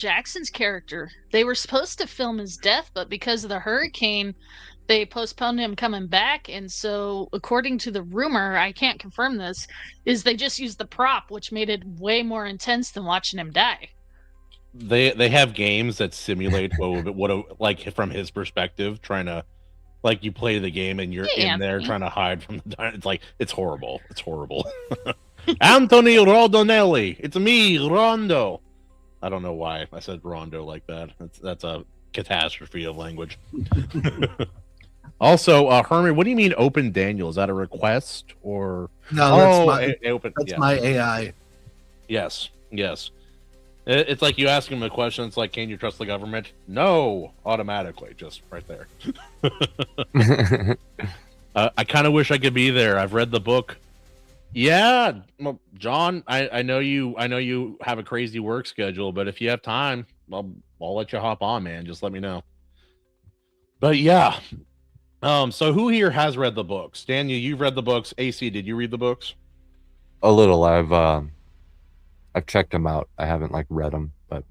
Jackson's character. They were supposed to film his death, but because of the hurricane, they postponed him coming back. And so, according to the rumor, I can't confirm this, is they just used the prop, which made it way more intense than watching him die. They have games that simulate like from his perspective, trying to like you play the game and you're in there trying to hide from the. It's like it's horrible. It's horrible. Anthony Rodonelli. It's me, Rondo. I don't know why I said Rondo like that. That's a catastrophe of language. Also, Herman, what do you mean open Daniel? Is that a request or no? That's my AI. Yes. It's like you ask him a question. It's like, can you trust the government? No, automatically, just right there. I kind of wish I could be there. I've read the book. Yeah, well, John, I know you have a crazy work schedule, but if you have time, I'll let you hop on, man. Just let me know. But yeah, so who here has read the books? Daniel, you've read the books. AC, did you read the books? A little. I've checked them out. I haven't read them, but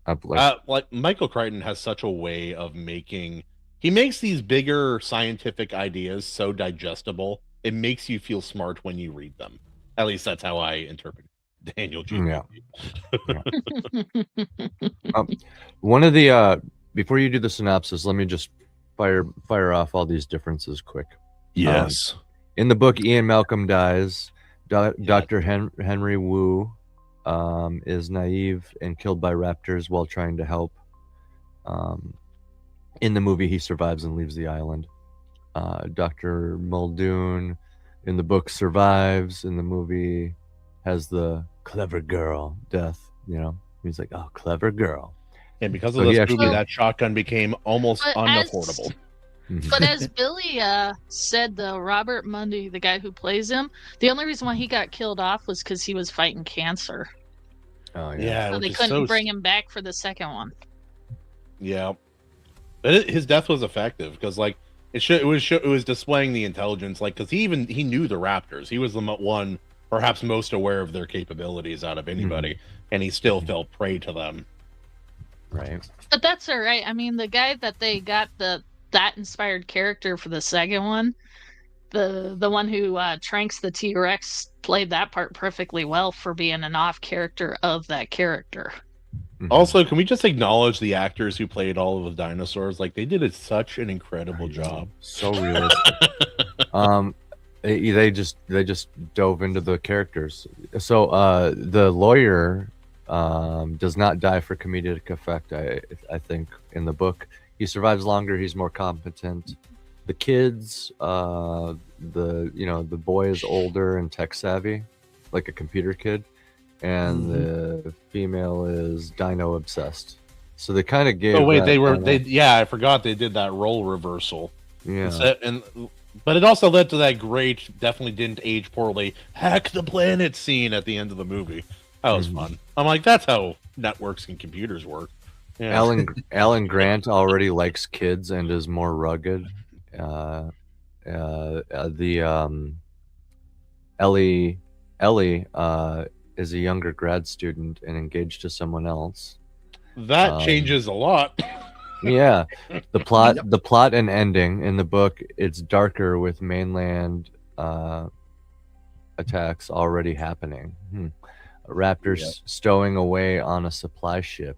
I've like Michael Crichton has such a way of he makes these bigger scientific ideas so digestible. It makes you feel smart when you read them. At least that's how I interpret Daniel G. Yeah. One of the before you do the synopsis, let me just fire off all these differences quick. Yes. In the book, Ian Malcolm dies. Dr. Henry Wu is naive and killed by raptors while trying to help. In the movie, he survives and leaves the island. Dr. Muldoon in the book survives. In the movie, has the clever girl death. He's like, oh, clever girl. And because of this movie, that shotgun became almost unaffordable. But as Billy said, though, Robert Mundy, the guy who plays him, the only reason why he got killed off was because he was fighting cancer. Oh yeah. So they couldn't bring him back for the second one. Yeah, but his death was effective because it was displaying the intelligence, because he knew the Raptors. He was the one perhaps most aware of their capabilities out of anybody, and he still fell prey to them. Right. But that's all right. I mean, the guy that they got that inspired character for the second one, the one who Tranks the T-Rex, played that part perfectly well for being an off character of that character. Also, can we just acknowledge the actors who played all of the dinosaurs? They did such an incredible job. So realistic. They just dove into the characters. So the lawyer does not die for comedic effect. I think in the book he survives longer. He's more competent. The kids, the boy is older and tech savvy, like a computer kid, and the female is dino obsessed. So they kind of gave. Oh wait, I forgot they did that role reversal. Yeah, but it also led to that great, definitely didn't age poorly, hack the planet scene at the end of the movie. That was fun. I'm like, that's how networks and computers work. Yeah. Alan Grant already likes kids and is more rugged. Ellie is a younger grad student and engaged to someone else. That changes a lot. Yeah, the plot and ending in the book, it's darker with mainland attacks already happening. Raptors stowing away on a supply ship.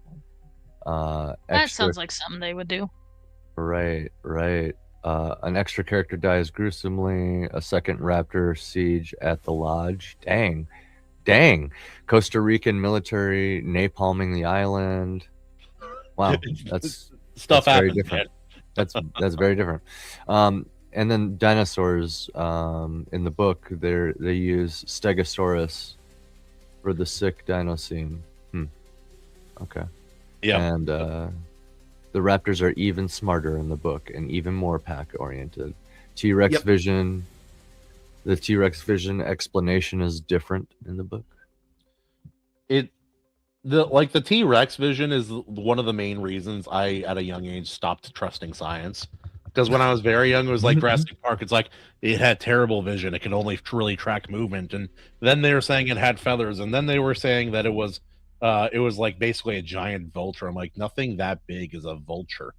That sounds like something they would do. Right. An extra character dies gruesomely. A second raptor siege at the lodge. Dang. Costa Rican military napalming the island. Wow, that's very different. That's very different. And then dinosaurs. In the book, they use Stegosaurus for the sick dino scene. Okay. Yeah. And the raptors are even smarter in the book and even more pack oriented. T-Rex vision. The T-Rex vision explanation is different in the book. The T-Rex vision is one of the main reasons I, at a young age, stopped trusting science. Because when I was very young, it was like Jurassic Park. It's like it had terrible vision. It could only really track movement. And then they were saying it had feathers. And then they were saying that it was It was like basically a giant vulture. I'm like, nothing that big is a vulture.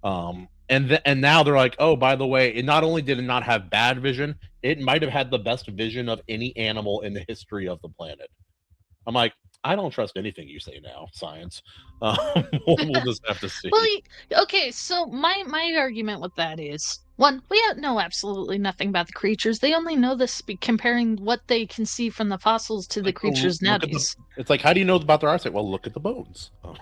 And now they're like, oh, by the way, it not only did it not have bad vision, it might have had the best vision of any animal in the history of the planet. I'm like, I don't trust anything you say now, science. We'll just have to see. Well, okay, so my argument with that is, one, we know absolutely nothing about the creatures. They only know this comparing what they can see from the fossils to the creatures nowadays. It's like, how do you know about their eyesight? Well, look at the bones. Oh.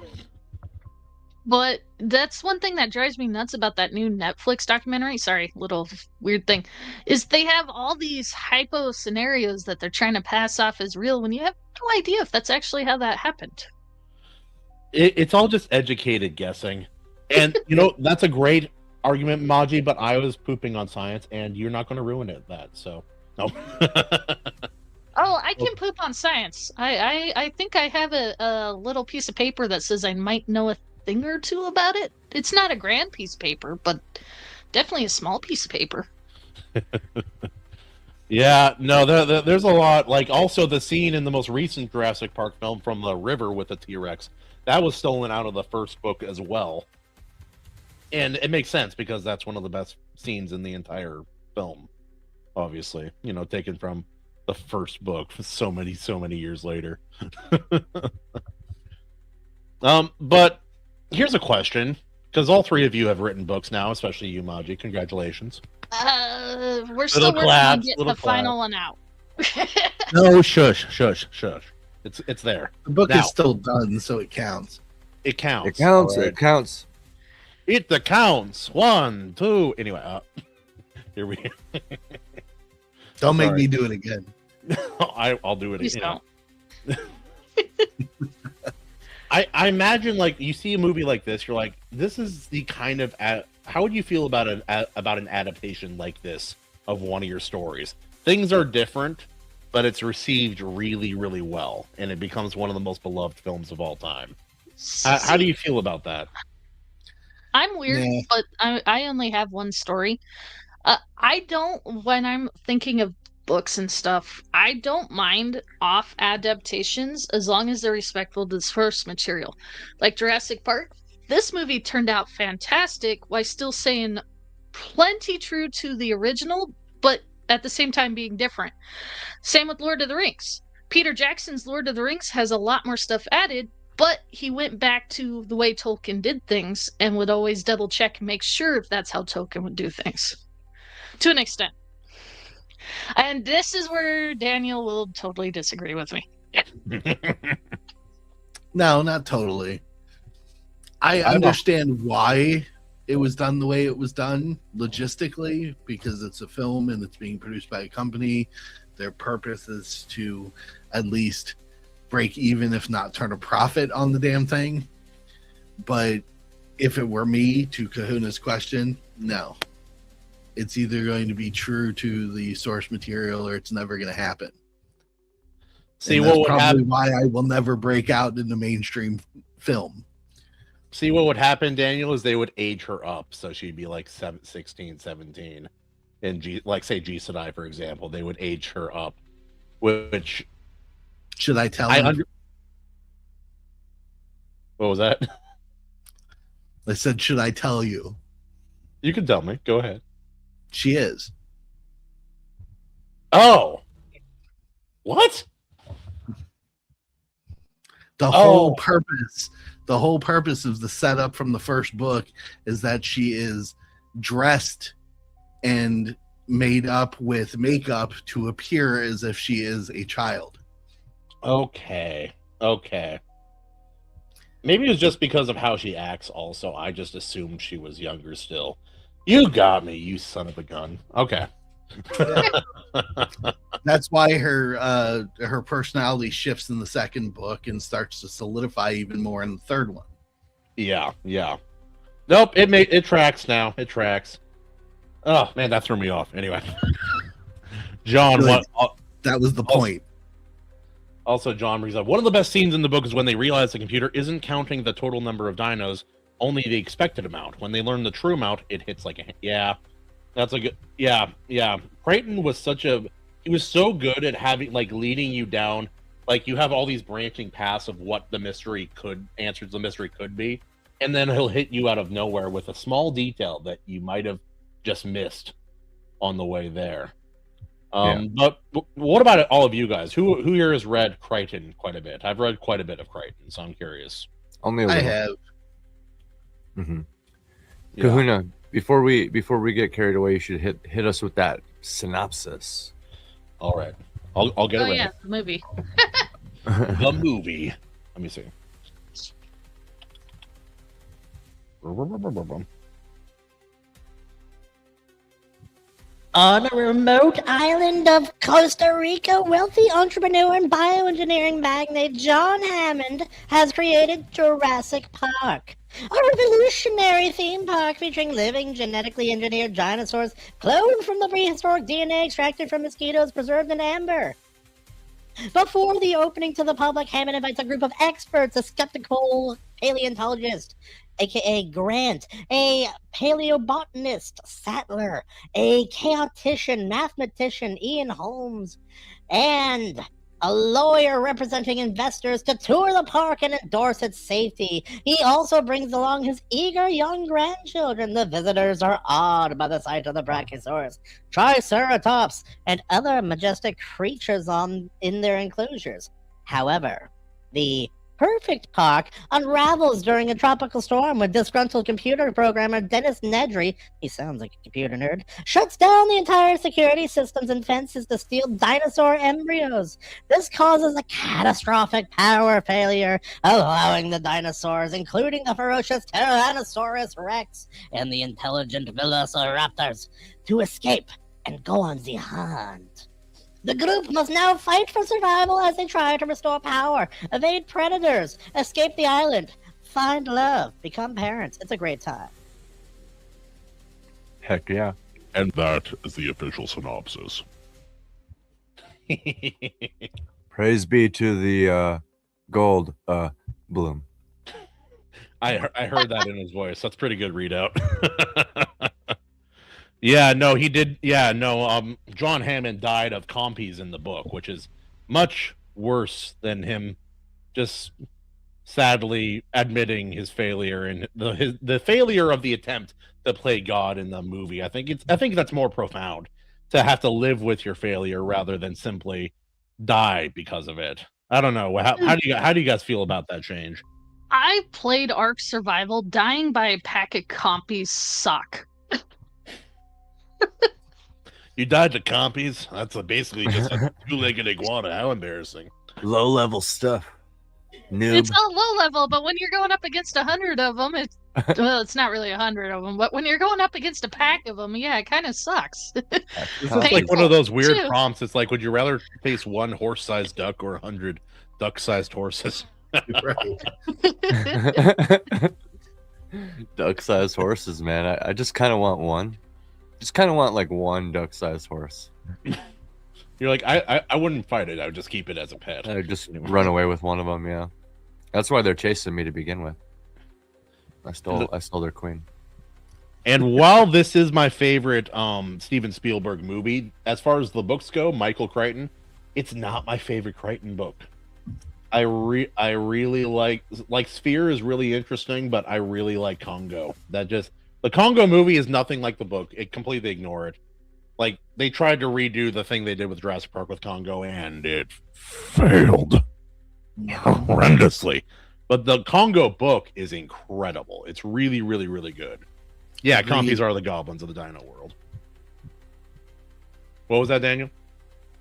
But that's one thing that drives me nuts about that new Netflix documentary. Sorry, little weird thing. Is they have all these hypo scenarios that they're trying to pass off as real when you have no idea if that's actually how that happened. It's all just educated guessing. And, that's a great argument, Maji, but I was pooping on science, and you're not going to ruin that. So, no. Oh, I can poop on science. I think I have a little piece of paper that says I might know a thing or two about it. It's not a grand piece of paper, but definitely a small piece of paper. Yeah, no, there's a lot. Like, also the scene in the most recent Jurassic Park film from the river with the T-Rex, that was stolen out of the first book as well. And it makes sense because that's one of the best scenes in the entire film, obviously. Taken from the first book so many years later. But here's a question, because all three of you have written books now, especially you, Maji. Congratulations. We're still working on getting the final one out. No, shush. It's there. The book is still done, so it counts. It counts. It counts. Right. It counts. It the counts. 1, 2. Anyway, here we. Don't make me do it again. I'll do it Please again. Don't. I imagine, like, you see a movie like this, you're like, this is the kind of how would you feel about an adaptation like this of one of your stories? Things are different, but it's received really, really well, and it becomes one of the most beloved films of all time. How do you feel about that? I'm weird, but I only have one story. I don't, when I'm thinking of books and stuff, I don't mind off adaptations as long as they're respectful to the source material. Like Jurassic Park, this movie turned out fantastic while still saying plenty true to the original, but at the same time being different. Same with Lord of the Rings. Peter Jackson's Lord of the Rings has a lot more stuff added, but he went back to the way Tolkien did things and would always double check and make sure if that's how Tolkien would do things. To an extent. And this is where Daniel will totally disagree with me. No, not totally. I understand why it was done the way it was done logistically, because it's a film and it's being produced by a company. Their purpose is to at least break even, if not turn a profit on the damn thing. But if it were me, to Kahuna's question, no. It's either going to be true to the source material or it's never going to happen. See, and that's probably why I will never break out in the mainstream film. See, what would happen, Daniel, is they would age her up. So she'd be like 16, 17. And like, say, G Sedai, for example, they would age her up. Which... Should I tell him? What was that? I said, should I tell you? You can tell me. Go ahead. She is. Oh. What? The whole purpose of the setup from the first book is that she is dressed and made up with makeup to appear as if she is a child. Okay. Maybe it was just because of how she acts also. I just assumed she was younger still. You got me, you son of a gun. Okay. That's why her personality shifts in the second book and starts to solidify even more in the third one. Yeah. Nope, it tracks now. It tracks. Oh man, that threw me off. Anyway. John, good. That was the point. Also, John brings up, one of the best scenes in the book is when they realize the computer isn't counting the total number of dinos, only the expected amount. When they learn the true amount, it hits like that's a good, yeah. Creighton was he was so good at having, like, leading you down Like, you have all these branching paths of what the mystery could be, and then he'll hit you out of nowhere with a small detail that you might have just missed on the way there. But what about all of you guys? Who here has read Crichton quite a bit? I've read quite a bit of Crichton, so I'm curious. Only a little. I have. Mm-hmm. Yeah. Kahuna, before we get carried away, you should hit us with that synopsis. All right, I'll get it ready. Yeah, the movie. The movie. Let me see. On a remote island of Costa Rica, wealthy entrepreneur and bioengineering magnate John Hammond has created Jurassic Park, a revolutionary theme park featuring living, genetically engineered dinosaurs cloned from the prehistoric DNA extracted from mosquitoes preserved in amber. Before the opening to the public, Hammond invites a group of experts, a skeptical paleontologist, aka Grant, a paleobotanist, Sattler, a chaotician, mathematician, Ian Holmes, and a lawyer representing investors to tour the park and endorse its safety. He also brings along his eager young grandchildren. The visitors are awed by the sight of the Brachiosaurus, Triceratops, and other majestic creatures in their enclosures. However, the perfect park unravels during a tropical storm when disgruntled computer programmer Dennis Nedry, he sounds like a computer nerd, shuts down the entire security systems and fences to steal dinosaur embryos. This causes a catastrophic power failure, allowing the dinosaurs, including the ferocious Tyrannosaurus Rex and the intelligent Velociraptors, to escape and go on the hunt. The group must now fight for survival as they try to restore power, evade predators, escape the island, find love, become parents. It's a great time. Heck yeah. And that is the official synopsis. Praise be to the gold bloom. I heard that in his voice. That's pretty good readout. Yeah, no, he did. Yeah, no, John Hammond died of compies in the book, which is much worse than him just sadly admitting his failure and the failure of the attempt to play God in the movie. I think that's more profound, to have to live with your failure rather than simply die because of it. I don't know. How do you guys feel about that change? I played Ark Survival. Dying by a pack of compies suck. You died to compies? That's basically just a two-legged iguana. How embarrassing. Low level stuff. Noob. It's all low level, but when you're going up against 100 of them, it's not really 100 of them, but when you're going up against a pack of them, yeah, it kind of sucks. This is like one of those weird prompts. It's like, would you rather face one horse-sized duck or 100 duck-sized horses? Right. Duck-sized horses, man. I just kind of want one. Just kind of want like one duck-sized horse. You're like, I wouldn't fight it. I would just keep it as a pet. I would just run away with one of them. Yeah, that's why they're chasing me to begin with. I stole their queen. And while this is my favorite Steven Spielberg movie, as far as the books go, Michael Crichton, it's not my favorite Crichton book. I really like Sphere is really interesting, but I really like Congo. The Congo movie is nothing like the book. It completely ignore it. Like, they tried to redo the thing they did with Jurassic Park with Congo, and it failed horrendously. But the Congo book is incredible. It's really, really, really good. Yeah, compies are the goblins of the dino world. What was that, Daniel?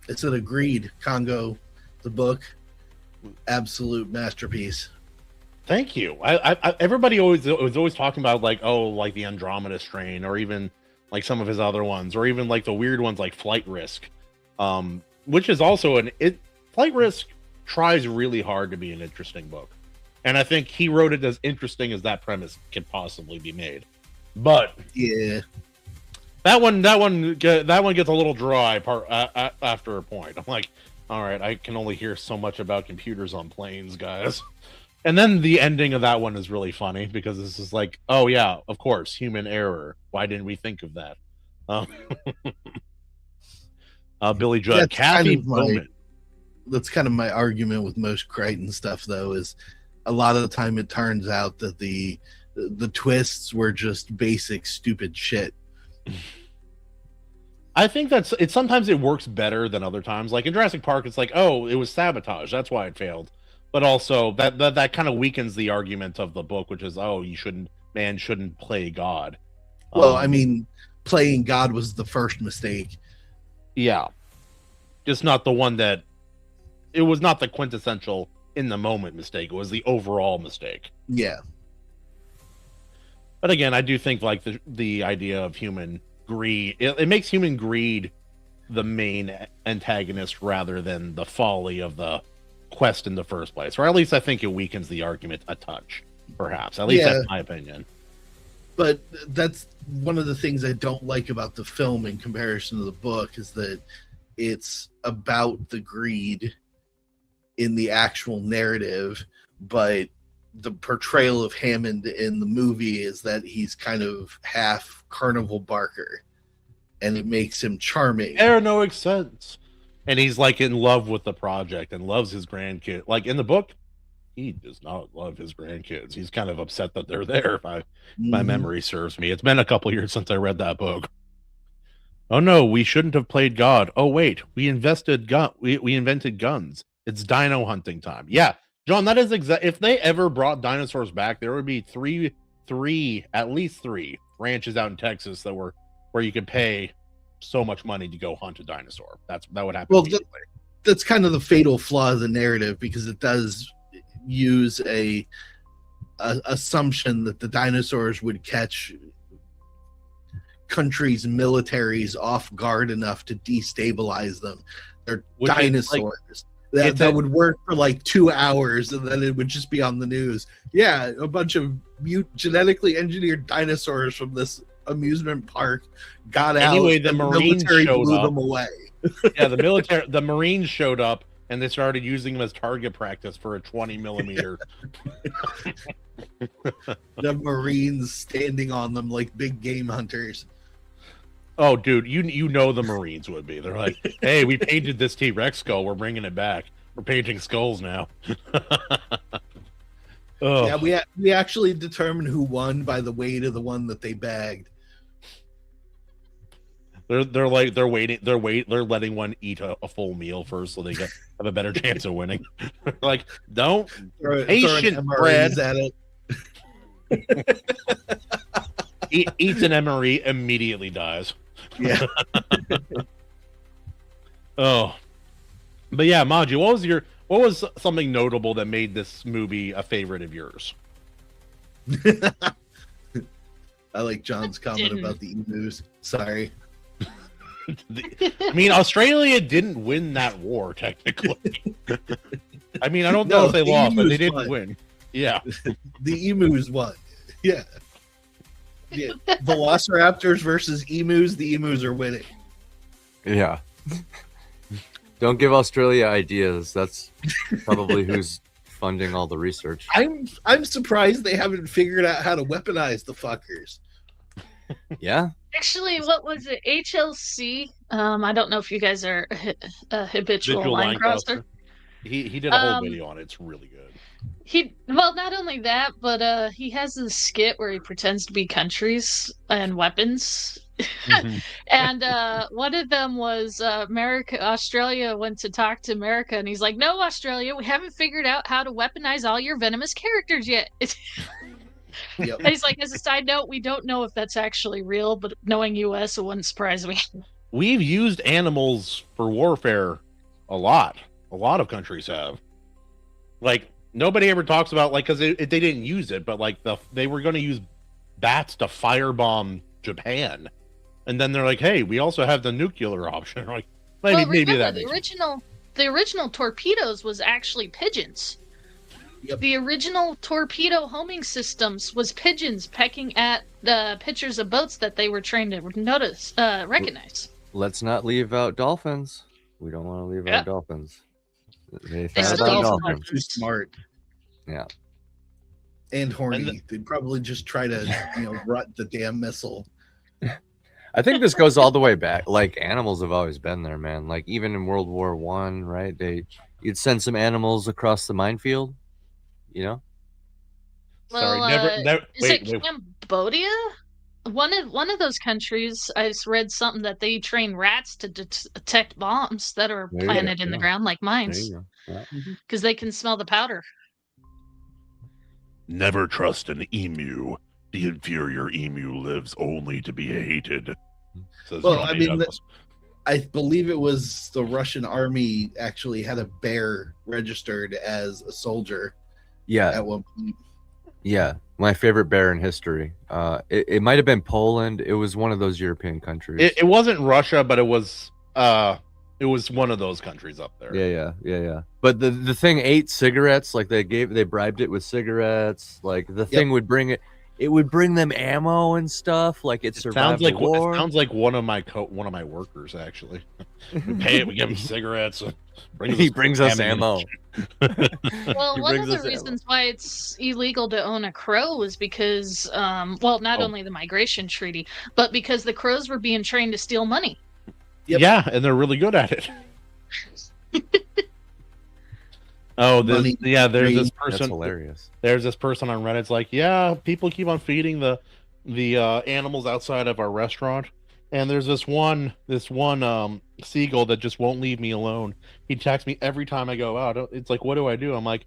It's an agreed. Congo, the book, absolute masterpiece. Thank you. Everybody was always talking about like the Andromeda strain, or even like some of his other ones, or even like the weird ones like Flight Risk, which is also Flight Risk tries really hard to be an interesting book, and I think he wrote it as interesting as that premise can possibly be made. But yeah, that one gets a little dry after a point. I'm like, all right, I can only hear so much about computers on planes, guys. And then the ending of that one is really funny, because this is like, oh yeah, of course, human error. Why didn't we think of that? Billy Judd, Kathy Bowman. that's kind of my argument with most Crichton stuff, though, is a lot of the time it turns out that the twists were just basic stupid shit. I think sometimes it works better than other times. Like in Jurassic Park, it's like, oh, it was sabotage, that's why it failed. But also that kind of weakens the argument of the book, which is, oh, man shouldn't play God. Well, I mean, playing God was the first mistake. Yeah. Just not the one that it was not the quintessential in the moment mistake. It was the overall mistake. Yeah. But again, I do think like the idea of human greed, it makes human greed the main antagonist rather than the folly of the quest in the first place. Or at least I think it weakens the argument a touch, perhaps. At least that's my opinion. But that's one of the things I don't like about the film in comparison to the book, is that it's about the greed in the actual narrative, but the portrayal of Hammond in the movie is that he's kind of half carnival barker, and it makes him charming. No sense. And he's like in love with the project and loves his grandkid. Like in the book, he does not love his grandkids. He's kind of upset that they're there, if my memory serves me. It's been a couple years since I read that book. Oh no, we shouldn't have played God. Oh wait, we invented guns. It's dino hunting time. Yeah, John, that is if they ever brought dinosaurs back, there would be at least three ranches out in Texas where you could pay so much money to go hunt a dinosaur. That would happen. Well, that's kind of the fatal flaw of the narrative, because it does use a assumption that the dinosaurs would catch countries' militaries off guard enough to destabilize them. They're dinosaurs. That would work for like 2 hours, and then it would just be on the news. Yeah, a bunch of genetically engineered dinosaurs from this amusement park got out. Anyway, the Marines showed blew up. them away. Yeah, the Marines showed up, and they started using them as target practice for a 20 millimeter. The Marines standing on them like big game hunters. Oh, dude, you know the Marines would be. They're like, hey, we painted this T-Rex skull. We're bringing it back. We're painting skulls now. Yeah, we actually determined who won by the weight of the one that they bagged. They're letting one eat a full meal first so they have a better chance of winning. Like, don't patient bread at it. Eats an MRE, immediately dies. Yeah. Oh, but yeah, Maji, what was something notable that made this movie a favorite of yours? I like John's comment about the emus. Sorry. I mean, Australia didn't win that war, technically. I mean, I don't know if they lost, but they didn't win. Yeah. The emus won. Yeah. Yeah. Velociraptors versus emus, the emus are winning. Yeah. Don't give Australia ideas. That's probably who's funding all the research. I'm surprised they haven't figured out how to weaponize the fuckers. Yeah. Actually, what was it? HLC? I don't know if you guys are a habitual line crosser. He did a whole video on it. It's really good. Not only that, but he has this skit where he pretends to be countries and weapons. Mm-hmm. And one of them was Australia went to talk to America, and he's like, "No, Australia, we haven't figured out how to weaponize all your venomous characters yet." Yep. And he's like, as a side note, we don't know if that's actually real, but knowing US, it wouldn't surprise me. We've used animals for warfare a lot. A lot of countries have. Like, nobody ever talks about, like, because they didn't use it, but like they were going to use bats to firebomb Japan, and then they're like, "Hey, we also have the nuclear option." Like, maybe that the original torpedoes was actually pigeons. Yep. The original torpedo homing systems was pigeons pecking at the pictures of boats that they were trained to recognize. Let's not leave out dolphins. We don't want to leave out dolphins. They dolphins are too smart. Yeah. And horny. They'd probably just try to, rut the damn missile. I think this goes all the way back. Like animals have always been there, man. Like even in World War I, right? You'd send some animals across the minefield, you know? Sorry, Well, never. is it Cambodia? One of those countries, I just read something that they train rats to detect bombs that are planted in the ground, like mines, because they can smell the powder. Never trust an emu. The inferior emu lives only to be hated. Well, I mean, I believe it was the Russian army actually had a bear registered as a soldier. Yeah. At one point. Yeah, my favorite bear in history. It might have been Poland. It was one of those European countries. It wasn't Russia, but it was one of those countries up there. Yeah. But the thing ate cigarettes. Like they bribed it with cigarettes. Like the thing would bring it. It would bring them ammo and stuff. Like it survived the war. It sounds like one of my workers actually. We pay it. We give him cigarettes. He brings us ammo. Well, one of the reasons why it's illegal to own a crow was because, not only the migration treaty, but because the crows were being trained to steal money. Yep. Yeah, and they're really good at it. There's this person. That's hilarious. There's this person on Reddit's like, yeah, people keep on feeding the animals outside of our restaurant, and there's this one seagull that just won't leave me alone. He attacks me every time I go out. It's like, what do I do? I'm like,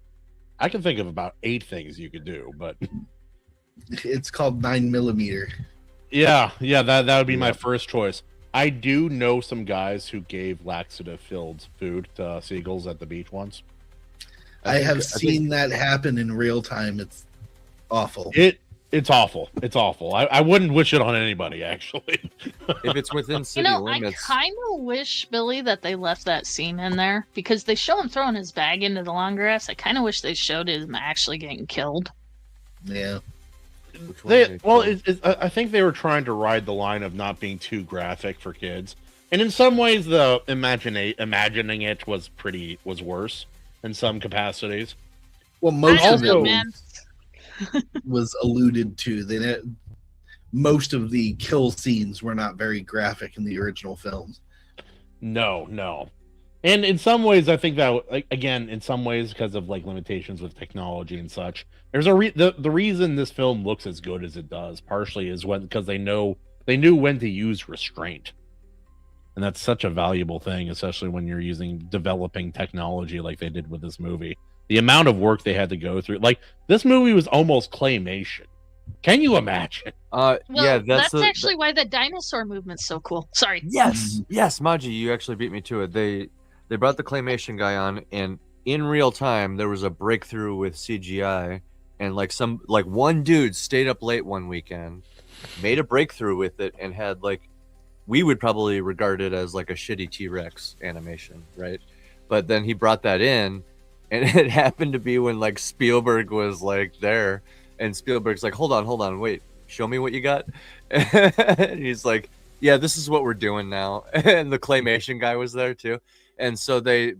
I can think of about 8 things you could do, but it's called 9mm. Yeah, that would be my first choice. I do know some guys who gave laxative-filled food to seagulls at the beach once. I have seen that happen in real time. It's awful. It's awful. It's awful. I wouldn't wish it on anybody, actually. If it's within city limits. I kind of wish, Billy, that they left that scene in there because they show him throwing his bag into the long grass. I kind of wish they showed him actually getting killed. Yeah. I think they were trying to ride the line of not being too graphic for kids, and in some ways, the imagining it was worse in some capacities. Well, most of it was alluded to. Most of the kill scenes were not very graphic in the original films. No. And in some ways, I think that, again, in some ways, because of limitations with technology and such, there's the reason this film looks as good as it does, partially is because they knew when to use restraint, and that's such a valuable thing, especially when you're developing technology like they did with this movie. The amount of work they had to go through, this movie was almost claymation. Can you imagine? That's actually why the dinosaur movement's so cool. Sorry. Yes, Maji, you actually beat me to it. They brought the claymation guy on, and in real time there was a breakthrough with CGI, and one dude stayed up late one weekend, made a breakthrough with it, and had we would probably regard it as a shitty T-Rex animation, right? But then he brought that in, and it happened to be when Spielberg was there, and Spielberg's like, hold on, wait, show me what you got. And he's like, yeah, this is what we're doing now. And the claymation guy was there too. And so they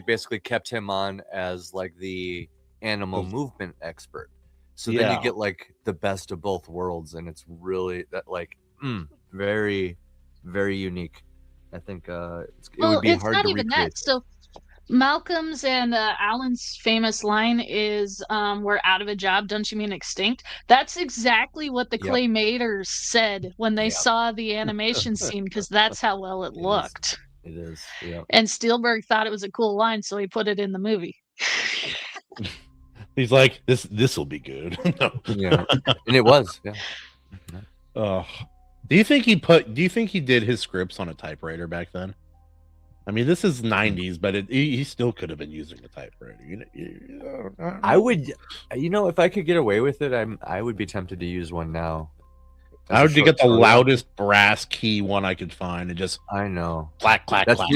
basically kept him on as the animal movement expert. So then you get the best of both worlds, and it's really that very, very unique. I think it would be hard to recreate. That. So Malcolm's and Alan's famous line is, "We're out of a job, don't you mean extinct?" That's exactly what the Claymators said when they saw the animation scene, because that's how well it looked. It is, yeah. And Spielberg thought it was a cool line, so he put it in the movie. He's like, this will be good. Yeah, and it was. Yeah. Do you think he did his scripts on a typewriter back then? I mean, this is 90s, but he still could have been using a typewriter. I would, if I could get away with it, I would be tempted to use one now. I would get the loudest brass key one I could find and just. I know. Clack, clack, clack.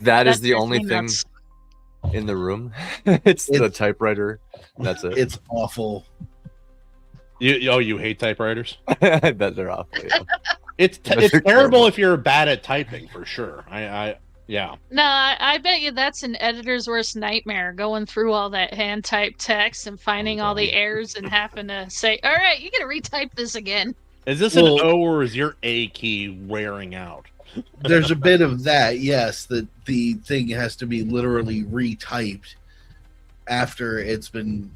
That is the only thing in the room. It's the typewriter. That's it. It's awful. You hate typewriters? I bet they're awful. Yeah. It's terrible if you're bad at typing, for sure. Yeah. No, I bet you that's an editor's worst nightmare, going through all that hand-typed text and finding all the errors and having to say, all right, you got to retype this again. Is this an O or is your A key wearing out? There's a bit of that, yes, that the thing has to be literally retyped after it's been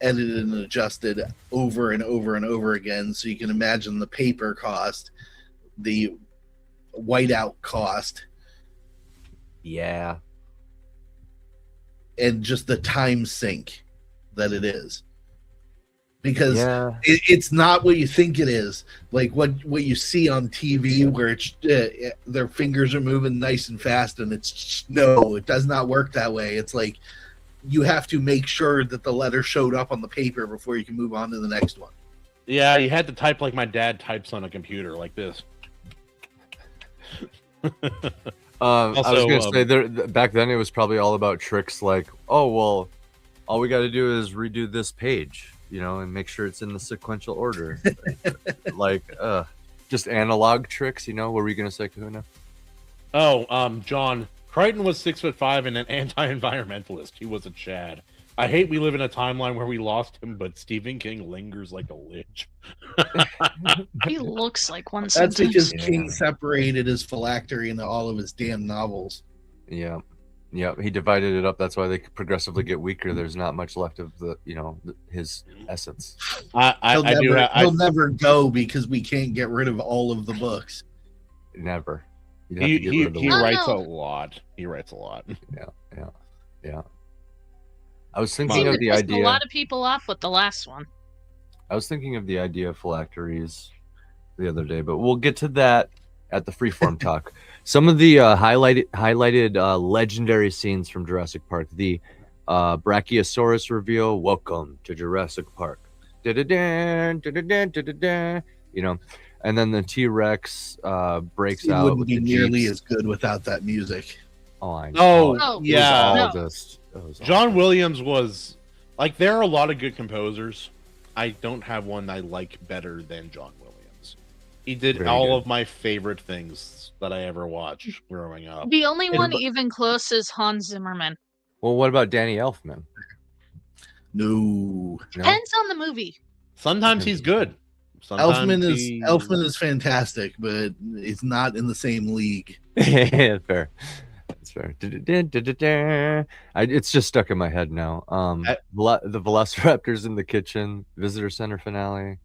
edited and adjusted over and over and over again. So you can imagine the paper cost, the whiteout cost. Yeah. And just the time sink that it is. Because Yeah. it's not what you think it is. Like what you see on TV where it's their fingers are moving nice and fast, and it's no, it does not work that way. It's like you have to make sure that the letter showed up on the paper before you can move on to the next one. Yeah, you had to type like my dad types on a computer, like this. Also, I was going to say, back then it was probably all about tricks like, oh, well, all we got to do is redo this page, you know, and make sure it's in the sequential order. Like, just analog tricks, you know? What were you going to say, Kahuna? Oh, John, Crichton was 6'5" and an anti-environmentalist. He was a Chad. I hate we live in a timeline where we lost him, but Stephen King lingers like a lich. He looks like one. That's sometimes. because King separated his phylactery into all of his damn novels. Yeah. Yeah, he divided it up. That's why they progressively get weaker. There's not much left of the, you know, his essence. He'll never go because we can't get rid of all of the books. Never. He writes a lot. He writes a lot. Yeah. I was thinking of the idea. A lot of people off with the last one. I was thinking of the idea of phylacteries the other day, but we'll get to that at the freeform talk. Some of the highlighted legendary scenes from Jurassic Park. The Brachiosaurus reveal. Welcome to Jurassic Park. You know, and then the T-Rex breaks out. It wouldn't be nearly as good without that music. Oh, I know. Oh, yeah. John awesome. Williams was like, there are a lot of good composers. I don't have one I like better than John Williams. He did Very all good. of my favorite things that I ever watched growing up. The only one even close is Hans Zimmerman. Well, what about Danny Elfman? No. Depends on the movie. Sometimes he's good. Elfman is fantastic, but it's not in the same league. Fair. That's fair. It's just stuck in my head now. The Velociraptors in the kitchen, Visitor Center finale.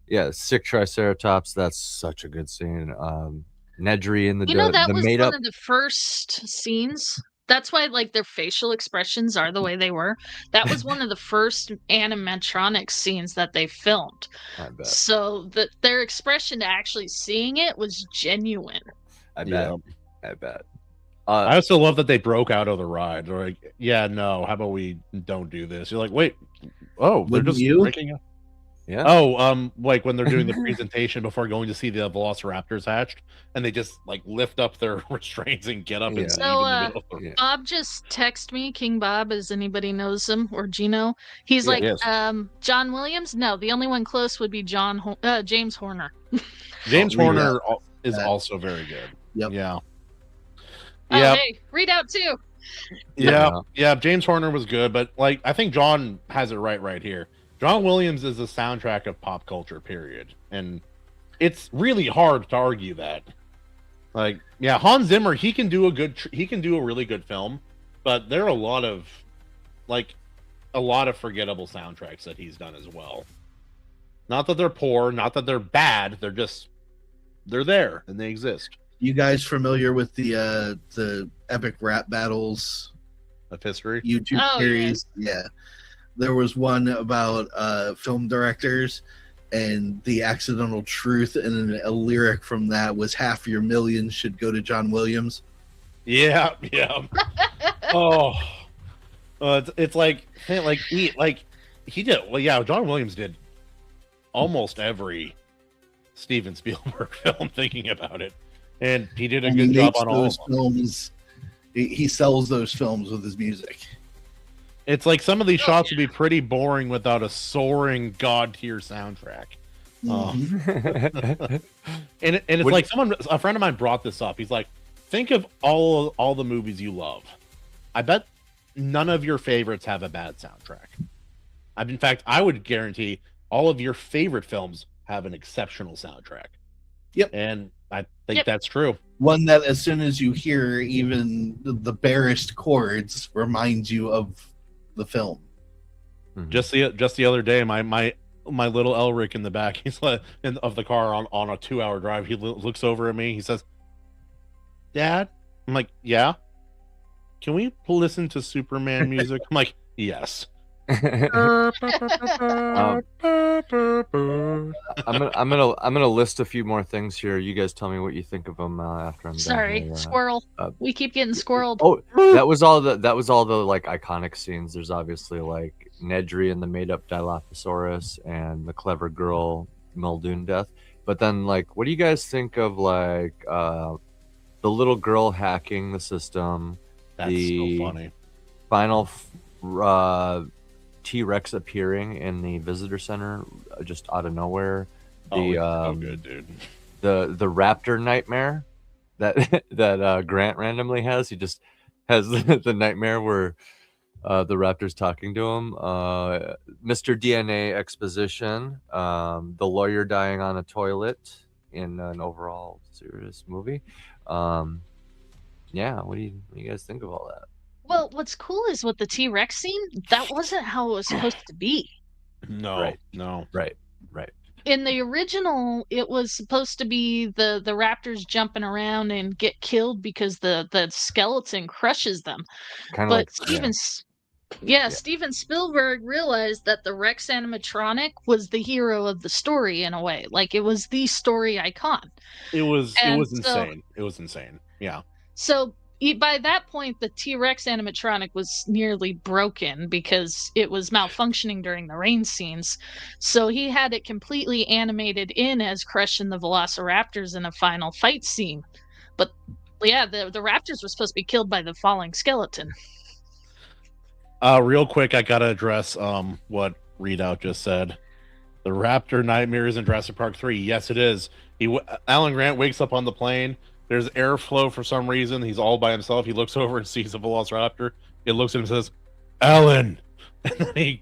Yeah, sick Triceratops. That's such a good scene. Nedry in the that was made one up. of the first scenes. That's why, like, their facial expressions are the way they were. That was one of the first animatronic scenes that they filmed. I bet. So their expression to actually seeing it was genuine. I bet. I also love that they broke out of the ride. They're like, yeah, no, how about we don't do this? You're like, wait, they're just breaking out. Yeah. Oh, like when they're doing the presentation before going to see the Velociraptors hatched, and they just like lift up their restraints and get up and leave in the middle of the... Bob just texted me, King Bob, as anybody knows him, or Gino. He's like, John Williams? No, the only one close would be James Horner. James Horner is also very good. Yep. Yeah. Oh, hey, read out too. Yeah. James Horner was good, but like I think John has it right here. John Williams is the soundtrack of pop culture, period. And it's really hard to argue that. Like, yeah, Hans Zimmer, he can do a really good film, but there are a lot of forgettable soundtracks that he's done as well. Not that they're poor, not that they're bad, they're there and they exist. You guys familiar with the epic rap battles of history YouTube series? Yeah. There was one about film directors, and the accidental truth and a lyric from that was half your millions should go to John Williams. Yeah. It's like he did. Well, yeah, John Williams did almost every Steven Spielberg film, thinking about it, and he did a good job on all of them. Films. He sells those films with his music. It's like some of these shots would be pretty boring without a soaring god tier soundtrack. And it's like a friend of mine brought this up. He's like, think of all the movies you love. I bet none of your favorites have a bad soundtrack. In fact, I would guarantee all of your favorite films have an exceptional soundtrack. Yep. And I think that's true. One that as soon as you hear even the barest chords reminds you of the film. Just the other day, my little Elric in the back, he's like of the car on a 2-hour drive. He looks over at me. He says, "Dad," I'm like, "Yeah." "Can we listen to Superman music?" I'm like, "Yes." I'm gonna list a few more things here. You guys tell me what you think of them after I'm done. Sorry, squirrel. We keep getting squirreled. Oh, that was all the like iconic scenes. There's obviously like Nedry and the made-up Dilophosaurus and the clever girl Muldoon death. But then, like, what do you guys think of like the little girl hacking the system? That's so funny. Final T-Rex appearing in the visitor center just out of nowhere. So good, dude. The raptor nightmare that Grant randomly has. He just has the nightmare where the raptor's talking to him. Mr. DNA exposition. The lawyer dying on a toilet in an overall serious movie. Yeah, what do you guys think of all that? Well, what's cool is with the T-Rex scene, that wasn't how it was supposed to be. No, Right. no. Right. In the original, it was supposed to be the raptors jumping around and get killed because the skeleton crushes them. Kind of But like Steven Spielberg realized that the Rex animatronic was the hero of the story in a way. Like, it was the story icon. It was So- insane. It was insane. Yeah. So by that point, the T-Rex animatronic was nearly broken because it was malfunctioning during the rain scenes. So he had it completely animated in as crushing the velociraptors in a final fight scene. But yeah, the raptors were supposed to be killed by the falling skeleton. Real quick, I gotta address what Readout just said. The raptor nightmares in Jurassic Park 3. Yes, it is. Alan Grant wakes up on the plane. There's airflow for some reason. He's all by himself. He looks over and sees a velociraptor. It looks at him and says, "Alan," and then he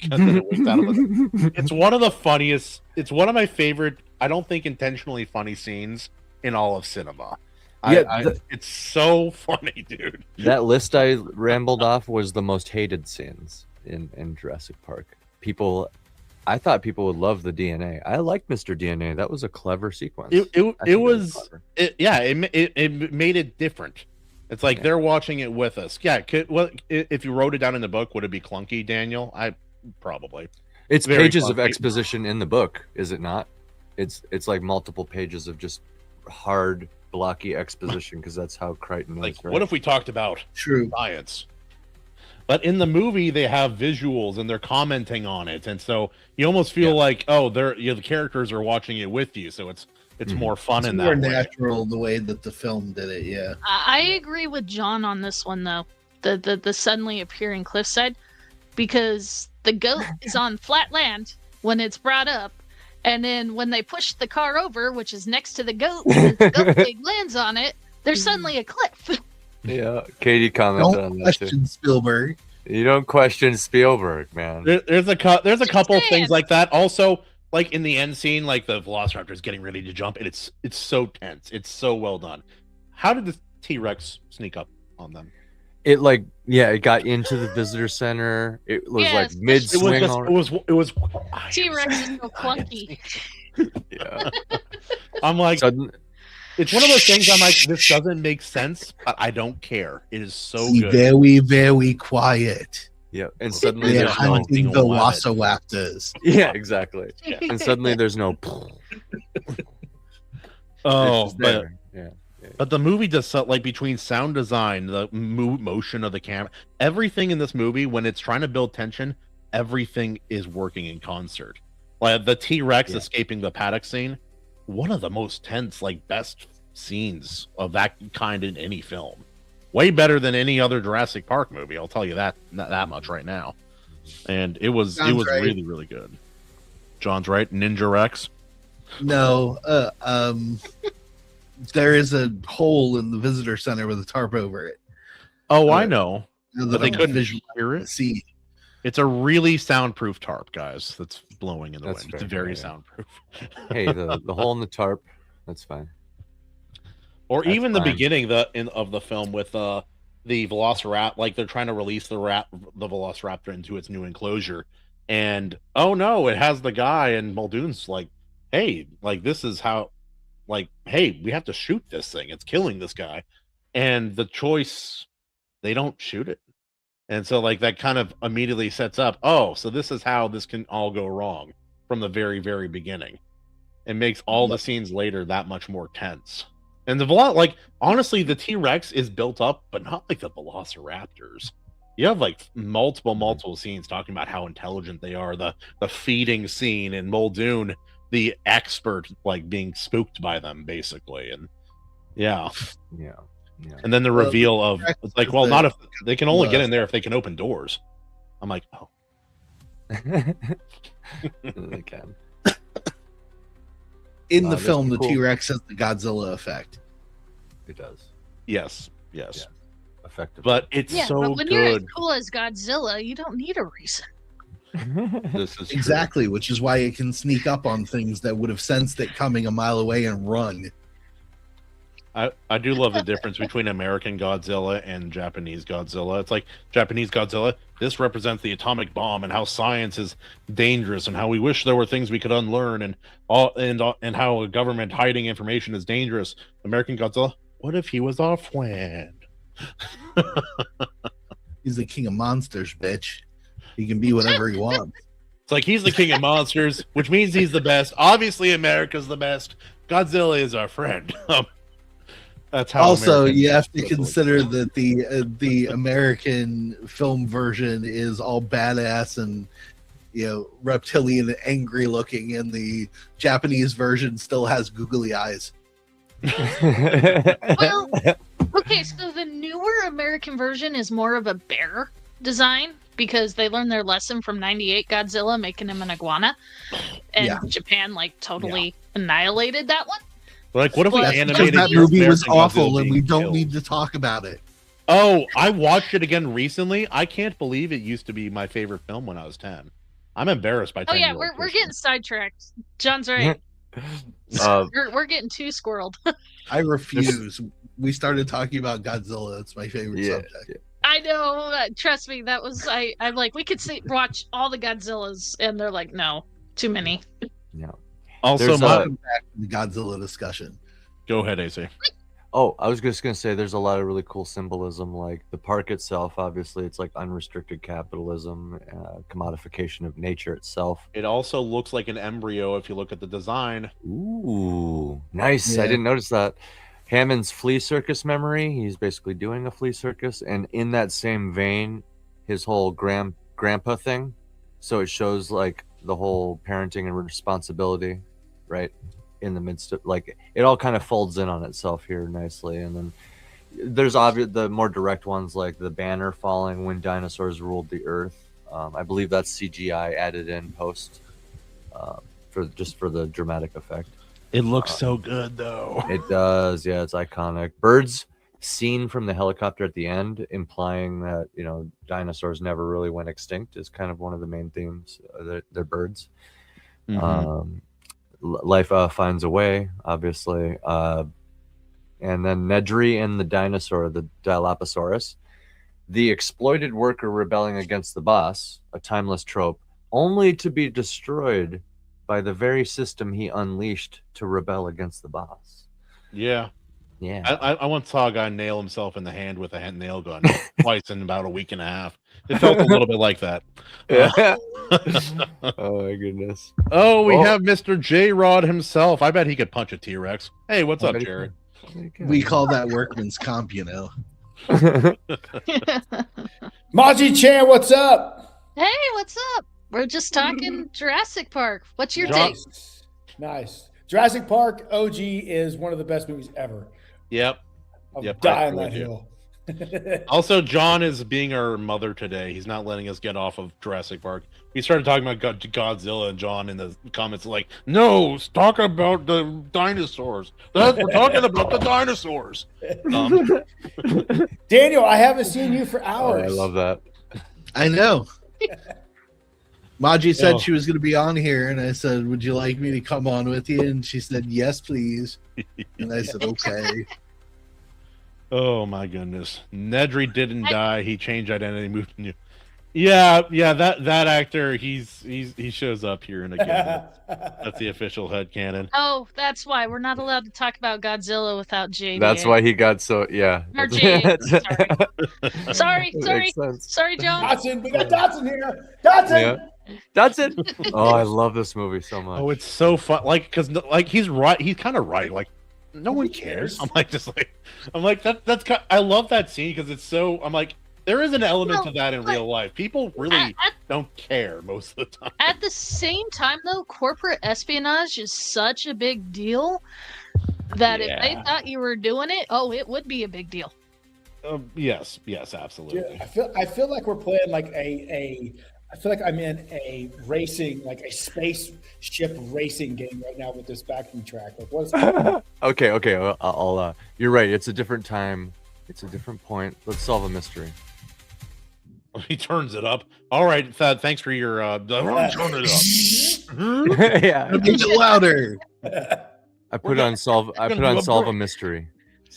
wakes out of it. It's one of the funniest. It's one of my favorite. I don't think intentionally funny scenes in all of cinema. It's so funny, dude. That list I rambled off was the most hated scenes in Jurassic Park. I thought people would love the DNA. I liked Mr. DNA. That was a clever sequence. It made it different. It's like they're watching it with us. Yeah. If you wrote it down in the book, would it be clunky, Daniel? Probably. It's Very pages of clunky. exposition in the book, is it not? It's like multiple pages of just hard, blocky exposition because that's how Crichton Like, is. Right? what if we talked about True. science? But in the movie, they have visuals and they're commenting on it, and so you almost feel like, oh, the characters are watching it with you, so it's more fun in that More way. natural the way that the film did it. Yeah. I agree with John on this one though. The suddenly appearing cliffside, because the goat is on flat land when it's brought up, and then when they push the car over, which is next to the goat, when the goat pig lands on it, there's suddenly a cliff. Yeah, Katie commented Don't on that too. question Spielberg. You don't question Spielberg, man. There's a couple things like that. Also, like in the end scene, like the Velociraptor is getting ready to jump, and it's so tense. It's so well done. How did the T-Rex sneak up on them? It got into the visitor center. It was like mid swing. It was T-Rex is so clunky. Yeah. I'm like, Sudden, it's one of those things. I'm like, this doesn't make sense, but I don't care. It is so Be good. very, very quiet. yeah, and suddenly They're there's no. hunting the Velociraptors. Yeah, exactly. Yeah. And suddenly there's no. Oh, It's just there. Yeah. But the movie does so, like between sound design, the motion of the camera, everything in this movie, when it's trying to build tension, everything is working in concert. Like the T-Rex escaping the paddock scene, one of the most tense, like best scenes of that kind in any film. Way better than any other Jurassic Park movie. I'll tell you that much right now. And it was John's right. really, really good. John's right. Ninja Rex. No, there is a hole in the visitor center with a tarp over it. Oh, I know. That But they I'm couldn't visually hear it. see. It's a really soundproof tarp, guys. That's blowing in the wind. It's fair, very yeah. soundproof. Hey, the hole in the tarp, that's fine. Or That's even the fine. beginning of the film with the Velociraptor, like they're trying to release the Velociraptor into its new enclosure, and oh no, it has the guy, and Muldoon's like, hey, like this is how, like, hey, we have to shoot this thing. It's killing this guy, and the choice, they don't shoot it, and so like that kind of immediately sets up, oh, so this is how this can all go wrong from the very, very beginning. It makes all the scenes later that much more tense. And like, honestly, the T-Rex is built up, but not like the Velociraptors. You have like multiple scenes talking about how intelligent they are. The feeding scene and Muldoon, the expert, like being spooked by them, basically. And yeah. And then the reveal of, it's like, well, not if they can only get in there if they can open doors. I'm like, oh. They can. In the film, the T-Rex has the Godzilla effect. It does. Yes. Yeah, effectively. But it's so but when good. you're as cool as Godzilla, you don't need a reason. This is Exactly, which is why it can sneak up on things that would have sensed it coming a mile away and run. I do love the difference between American Godzilla and Japanese Godzilla. It's like Japanese Godzilla, this represents the atomic bomb and how science is dangerous and how we wish there were things we could unlearn and how a government hiding information is dangerous. American Godzilla, what if he was our friend? He's the king of monsters, bitch. He can be whatever he wants. It's like he's the king of monsters, which means he's the best. Obviously, America's the best. Godzilla is our friend. That's how. Also, American you have to Godzilla consider is. that the American film version is all badass and reptilian and angry looking, and the Japanese version still has googly eyes. Well, okay, so the newer American version is more of a bear design because they learned their lesson from '98 Godzilla, making him an iguana, and Japan totally annihilated that one. Like, what if we Because animated that movie was American awful, Godzilla and we being don't killed? need to talk about it. Oh, I watched it again recently. I can't believe it used to be my favorite film when I was 10. I'm embarrassed by 10. Oh yeah, we're getting sidetracked. John's right. We're getting too squirreled. I refuse. We started talking about Godzilla. It's my favorite subject. I know. Trust me, that was I'm like, we could watch all the Godzillas, and they're like, no, too many. Yeah. Also, Welcome back to the Godzilla discussion. Go ahead, AC. Oh, I was just going to say there's a lot of really cool symbolism, like the park itself. Obviously, it's like unrestricted capitalism, commodification of nature itself. It also looks like an embryo if you look at the design. Ooh, nice. Yeah. I didn't notice that. Hammond's flea circus memory, he's basically doing a flea circus. And in that same vein, his whole grandpa thing. So it shows like the whole parenting and responsibility, right? In the midst of it all kind of folds in on itself here nicely. And then there's the more direct ones like the banner falling when dinosaurs ruled the earth. I believe that's CGI added in post for the dramatic effect. It looks so good though. It does, yeah. It's iconic. Birds seen from the helicopter at the end, implying that dinosaurs never really went extinct, is kind of one of the main themes. They're birds. Mm-hmm. Life finds a way, obviously. And then Nedry and the dinosaur, the Dilophosaurus, the exploited worker rebelling against the boss, a timeless trope, only to be destroyed by the very system he unleashed to rebel against the boss. Yeah. I once saw a guy nail himself in the hand with a nail gun twice in about a week and a half. It felt a little bit like that. Oh my goodness. Oh, we have Mr. J-Rod himself. I bet he could punch a T-Rex. Hey, what's up, Jared? We call that workman's comp, Maji-Chan, what's up? Hey, what's up? We're just talking Jurassic Park. What's your take? Nice. Jurassic Park OG is one of the best movies ever. Yep. I'll die on that hill. Also, John is being our mother today. He's not letting us get off of Jurassic Park. We started talking about Godzilla, and John in the comments like, "No, talk about the dinosaurs. We're talking about the dinosaurs." Daniel, I haven't seen you for hours. I love that. I know. Maji said she was going to be on here, and I said, "Would you like me to come on with you?" And she said, "Yes, please." And I said, "Okay." Oh my goodness, Nedry didn't die. He changed identity, moved to New. Yeah, that actor, he shows up here and again. That's the official headcanon. Oh, that's why we're not allowed to talk about Godzilla without JD. That's why he got so Or JD. Sorry, John. Dotson, we got Dotson here. Dotson. Yeah. Dotson. Oh, I love this movie so much. Oh, it's so fun. Like, because like he's right. He's kind of right. Like, no one cares. I'm like that's. I love that scene because it's so. I'm like. There is an element to that in real life. People really don't care most of the time. At the same time, though, corporate espionage is such a big deal that if they thought you were doing it, it would be a big deal. Yes, absolutely. Yeah, I feel like we're playing like I feel like I'm in a racing, like a spaceship racing game right now with this backing track. Like, what is that? Okay. I'll you're right. It's a different time. It's a different point. Let's solve a mystery. He turns it up. All right, Thad, thanks for your turn it up. Yeah. Make it louder. I put on solve a mystery.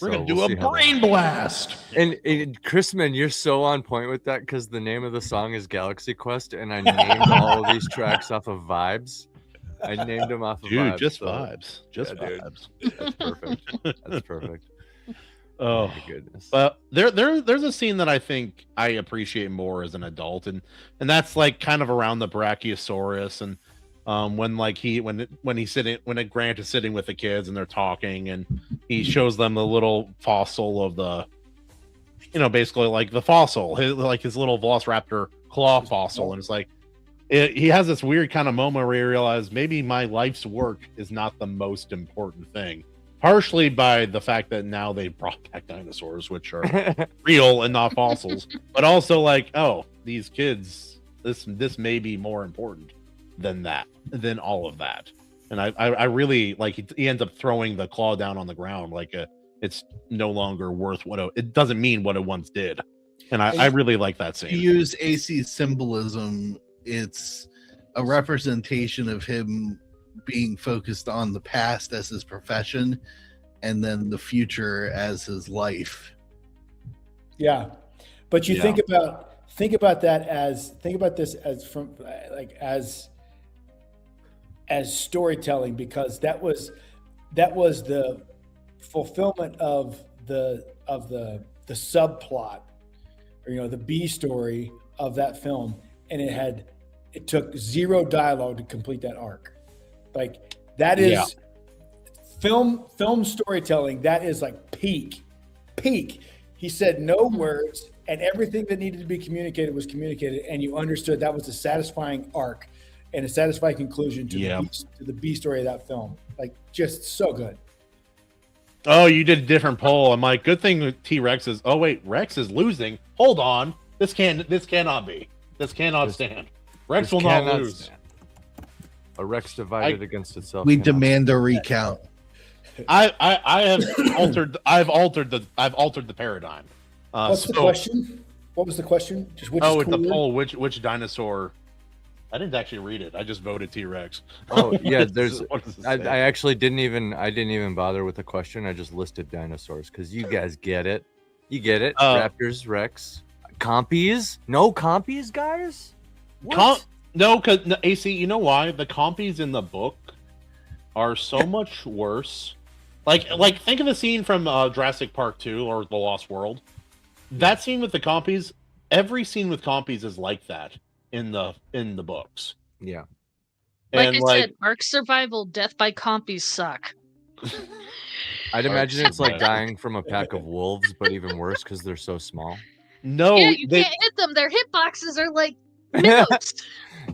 We're gonna do a brain blast. And Chrisman, you're so on point with that because the name of the song is Galaxy Quest, and I named all of these tracks off of vibes. I named them off of vibes. Just vibes. Just vibes. That's perfect. That's perfect. Oh my goodness! But there's a scene that I think I appreciate more as an adult, and that's like kind of around the Brachiosaurus, and when Grant is sitting with the kids and they're talking, and he shows them the little fossil of the, basically like the fossil, his little Velociraptor claw fossil, and it's like he has this weird kind of moment where he realizes maybe my life's work is not the most important thing. Partially by the fact that now they brought back dinosaurs, which are real and not fossils, but also like, these kids, this may be more important than all of that. And I really like he ends up throwing the claw down on the ground like it's no longer worth it doesn't mean what it once did. And I really like that scene. To use AC's symbolism, it's a representation of him being focused on the past as his profession and then the future as his life. Yeah. But you think about this as from like as storytelling, because that was the fulfillment of the subplot, or the B story of that film, and it took zero dialogue to complete that arc. Like that is film storytelling. That is like peak. He said no words, and everything that needed to be communicated was communicated, and you understood that was a satisfying arc and a satisfying conclusion to the B story of that film. Like, just so good. Oh, you did a different poll. I'm like, good thing T-Rex is. Oh wait, Rex is losing. Hold on, this cannot be. This cannot stand. Rex will not lose. Stand. A Rex divided against itself. We demand a recount. I have altered the paradigm. What's the question? What was the question? Just which it's the poll. Which dinosaur? I didn't actually read it. I just voted T-Rex. Oh yeah, there's. I actually didn't even bother with the question. I just listed dinosaurs because you guys get it. You get it. Raptors, Rex, Compies. No Compies, guys. No, because AC. You know why? The Compies in the book are so much worse. Like think of the scene from Jurassic Park 2 or The Lost World. That scene with the Compies. Every scene with Compies is like that in the books. Yeah. And I said, Ark survival, death by Compies suck. I'd imagine it's like dying from a pack of wolves, but even worse because they're so small. No, you can't hit them. Their hitboxes are like minnows.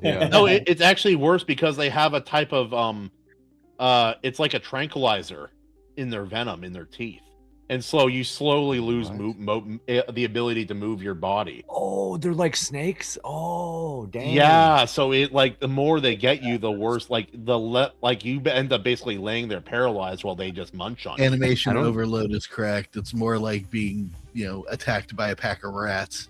Yeah. No, it's actually worse because they have a type of it's like a tranquilizer in their venom in their teeth, and so you slowly lose the ability to move your body. Oh, they're like snakes. Oh, damn. Yeah, so it like the more they get you, the worse. Like you end up basically laying there paralyzed while they just munch on you. Animation overload is correct. It's more like being attacked by a pack of rats.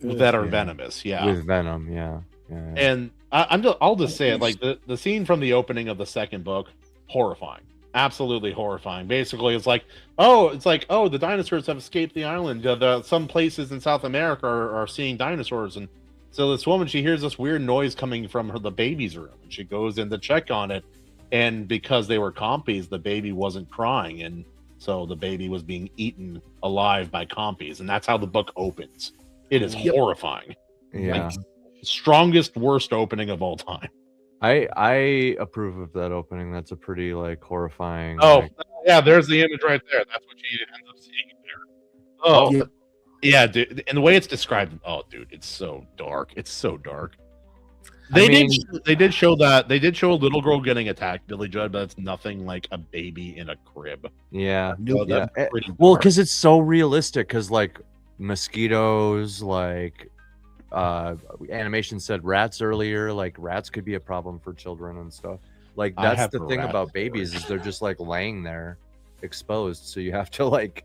that are venomous. Yeah, with venom. Yeah. And I'll just say it, like the scene from the opening of the second book, horrifying, absolutely horrifying. Basically, it's like the dinosaurs have escaped the island. Some places in South America are seeing dinosaurs, and so this woman, she hears this weird noise coming from the baby's room, and she goes in to check on it, and because they were compies, the baby wasn't crying, and so the baby was being eaten alive by compies, and that's how the book opens. It is horrifying. Yeah. Like, strongest, worst opening of all time. I approve of that opening. That's a pretty like horrifying. Oh, like... yeah, there's the image right there. That's what she ends up seeing there. Oh, yeah, dude. And the way it's described, oh, dude, it's so dark. It's so dark. They did show a little girl getting attacked, Billy Judd, but it's nothing like a baby in a crib. Yeah, So yeah. Well, because it's so realistic. Because like mosquitoes, like animation said rats earlier. Like rats could be a problem for children and stuff. Like that's the thing about babies is they're just like laying there, exposed. So you have to like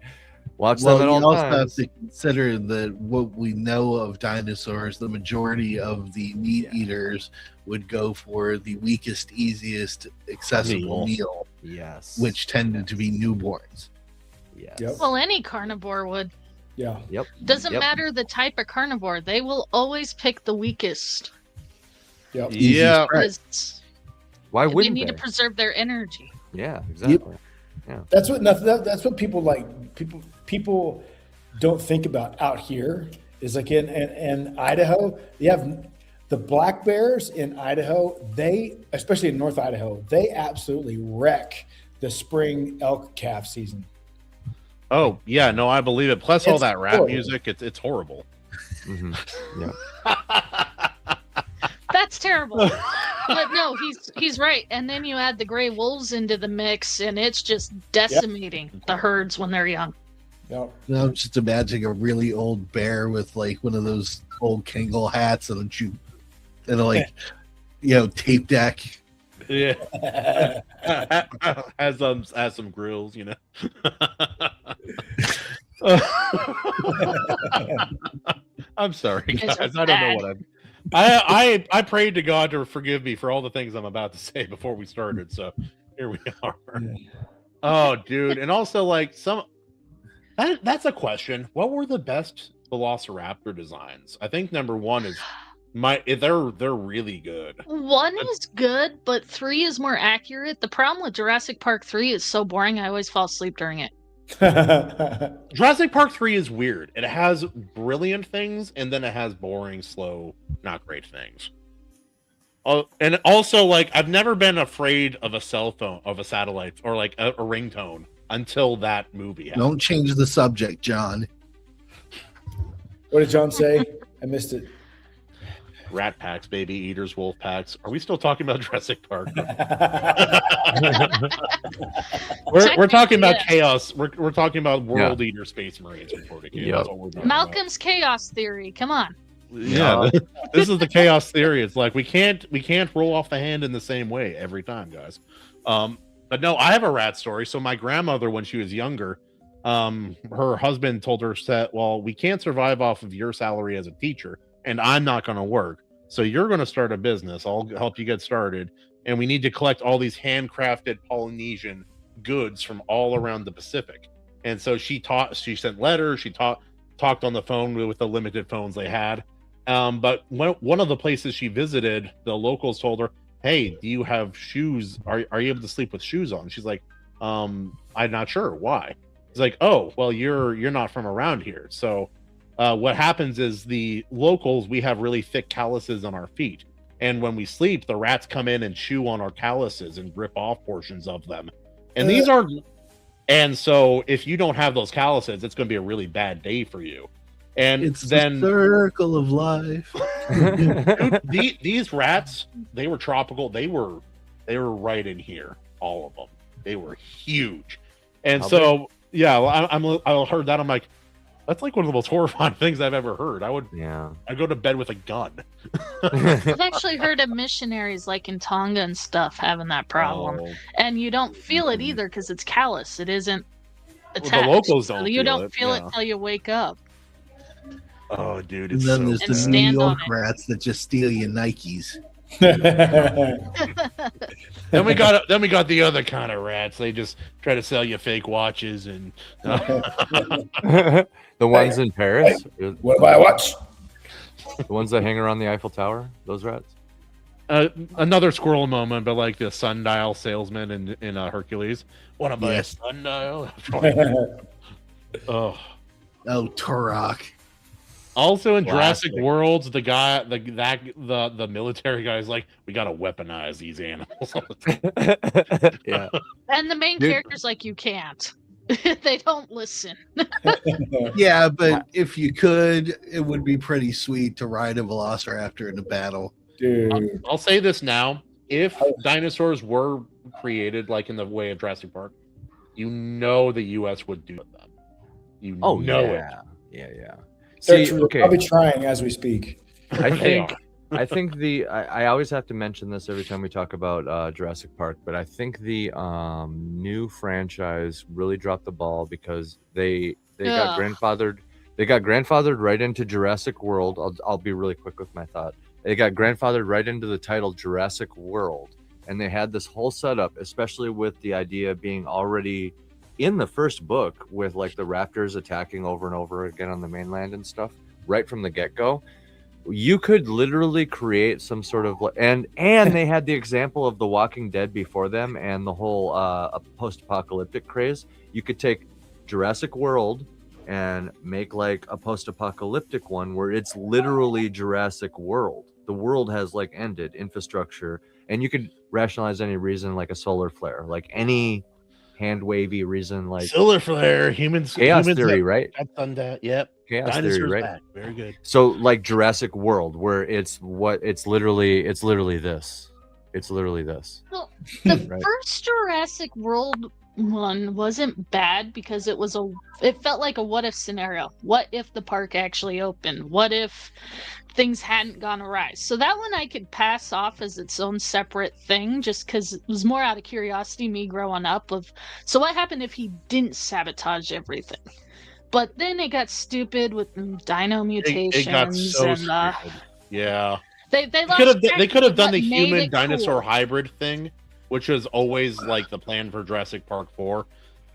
watch them at all times. You also have to consider that what we know of dinosaurs, the majority of the meat eaters would go for the weakest, easiest, accessible meal. Yes. Which tended to be newborns. Yes. Yep. Well, any carnivore would. Yeah. Yep. Doesn't matter the type of carnivore. They will always pick the weakest. Yep. Yeah. Why wouldn't they need to preserve their energy? Yeah, exactly. Yeah. That's what people like. People don't think about out here is like in Idaho. You have the black bears in Idaho. They, especially in North Idaho, they absolutely wreck the spring elk calf season. Oh yeah, no, I believe it. Plus all that rap music, it's horrible. Mm-hmm. Yeah. That's terrible. But no, he's right. And then you add the gray wolves into the mix, and it's just decimating the herds when they're young. Yep. Now I'm just imagining a really old bear with like one of those old Kangol hats and tape deck. Yeah. has some grills, you know. I'm sorry, guys. I don't know what I prayed to God to forgive me for all the things I'm about to say before we started. So here we are. Oh, dude. And also like that's a question. What were the best Velociraptor designs? I think number one is they're really good. 1 is good, but 3 is more accurate. The problem with Jurassic Park 3 is so boring. I always fall asleep during it. Jurassic Park 3 is weird. It has brilliant things, and then it has boring, slow, not great things. And also, like, I've never been afraid of a cell phone, of a satellite, or like a ringtone until that movie happened. Don't change the subject, John. What did John say? I missed it. Rat packs, baby eaters, wolf packs. Are we still talking about Jurassic Park? we're talking about chaos. We're talking about world eater space marines. That's what we're talking Malcolm's about. chaos theory. Come on. Yeah, this is the chaos theory. It's like we can't roll off the hand in the same way every time, guys. But no, I have a rat story. So my grandmother, when she was younger, her husband told her, well, we can't survive off of your salary as a teacher, and I'm not going to work. So you're going to start a business. I'll help you get started. And we need to collect all these handcrafted Polynesian goods from all around the Pacific. And so she sent letters. She talked on the phone with the limited phones they had. But one of the places she visited, the locals told her, hey, do you have shoes? Are you able to sleep with shoes on? She's like, I'm not sure. Why? He's like, oh, well, you're not from around here. So what happens is the locals, we have really thick calluses on our feet. And when we sleep, the rats come in and chew on our calluses and rip off portions of them. And so if you don't have those calluses, it's going to be a really bad day for you. And it's then the circle of life. Dude, these rats, they were tropical. They were right in here, all of them. They were huge. And I heard that. I'm like, that's like one of the most horrifying things I've ever heard. I'd go to bed with a gun. I've actually heard of missionaries like in Tonga and stuff having that problem. And you don't feel it either because it's callous. It isn't attached. The locals don't You don't feel it till you wake up. Oh, dude, And it's then so there's And the bad. New stand on York it. rats that just steal your Nikes. Then we got the other kind of rats. They just try to sell you fake watches and The ones in Paris, What about watch? the ones that hang around the Eiffel Tower, those rats. another squirrel moment, but like the sundial salesman in Hercules. Want to buy Yes. a sundial? Oh. Oh, Turok. Also in Classic. Jurassic Worlds, the military guy's like, we gotta weaponize these animals. Yeah. And the main Dude. character's like, you can't. They don't listen. Yeah, but if you could, it would be pretty sweet to ride a velociraptor in a battle. Dude. I'll say this now: if dinosaurs were created like in the way of Jurassic Park, the U.S. would do them. You Oh know yeah. Yeah. They're See, okay. probably trying as we speak. I They think are. I think I always have to mention this every time we talk about Jurassic Park, but I think the new franchise really dropped the ball because they got Ugh. grandfathered. They got grandfathered right into Jurassic World. I'll be really quick with my thought. They got grandfathered right into the title Jurassic World, and they had this whole setup, especially with the idea being already in the first book with like the raptors attacking over and over again on the mainland and stuff right from the get-go. You could literally create some sort of and they had the example of The Walking Dead before them and the whole post-apocalyptic craze. You could take Jurassic World and make like a post-apocalyptic one where it's literally Jurassic World. The world has like ended, infrastructure, and you could rationalize any reason like a solar flare, like any hand wavy reason, like Solar flare, humans theory, right? That's done that. Yep. Chaos Dinosaurs theory, right? back. Very good. So like Jurassic World, where it's literally this. It's literally this. Well, the Right. first Jurassic World one wasn't bad because it felt like a what if scenario. What if the park actually opened? What if things hadn't gone awry? So that one I could pass off as its own separate thing just because it was more out of curiosity, me growing up so what happened if he didn't sabotage everything? But then it got stupid with dino mutations It got so and stupid. Yeah. they They could have done the what made human it dinosaur cool. hybrid thing, which was always like the plan for Jurassic Park 4.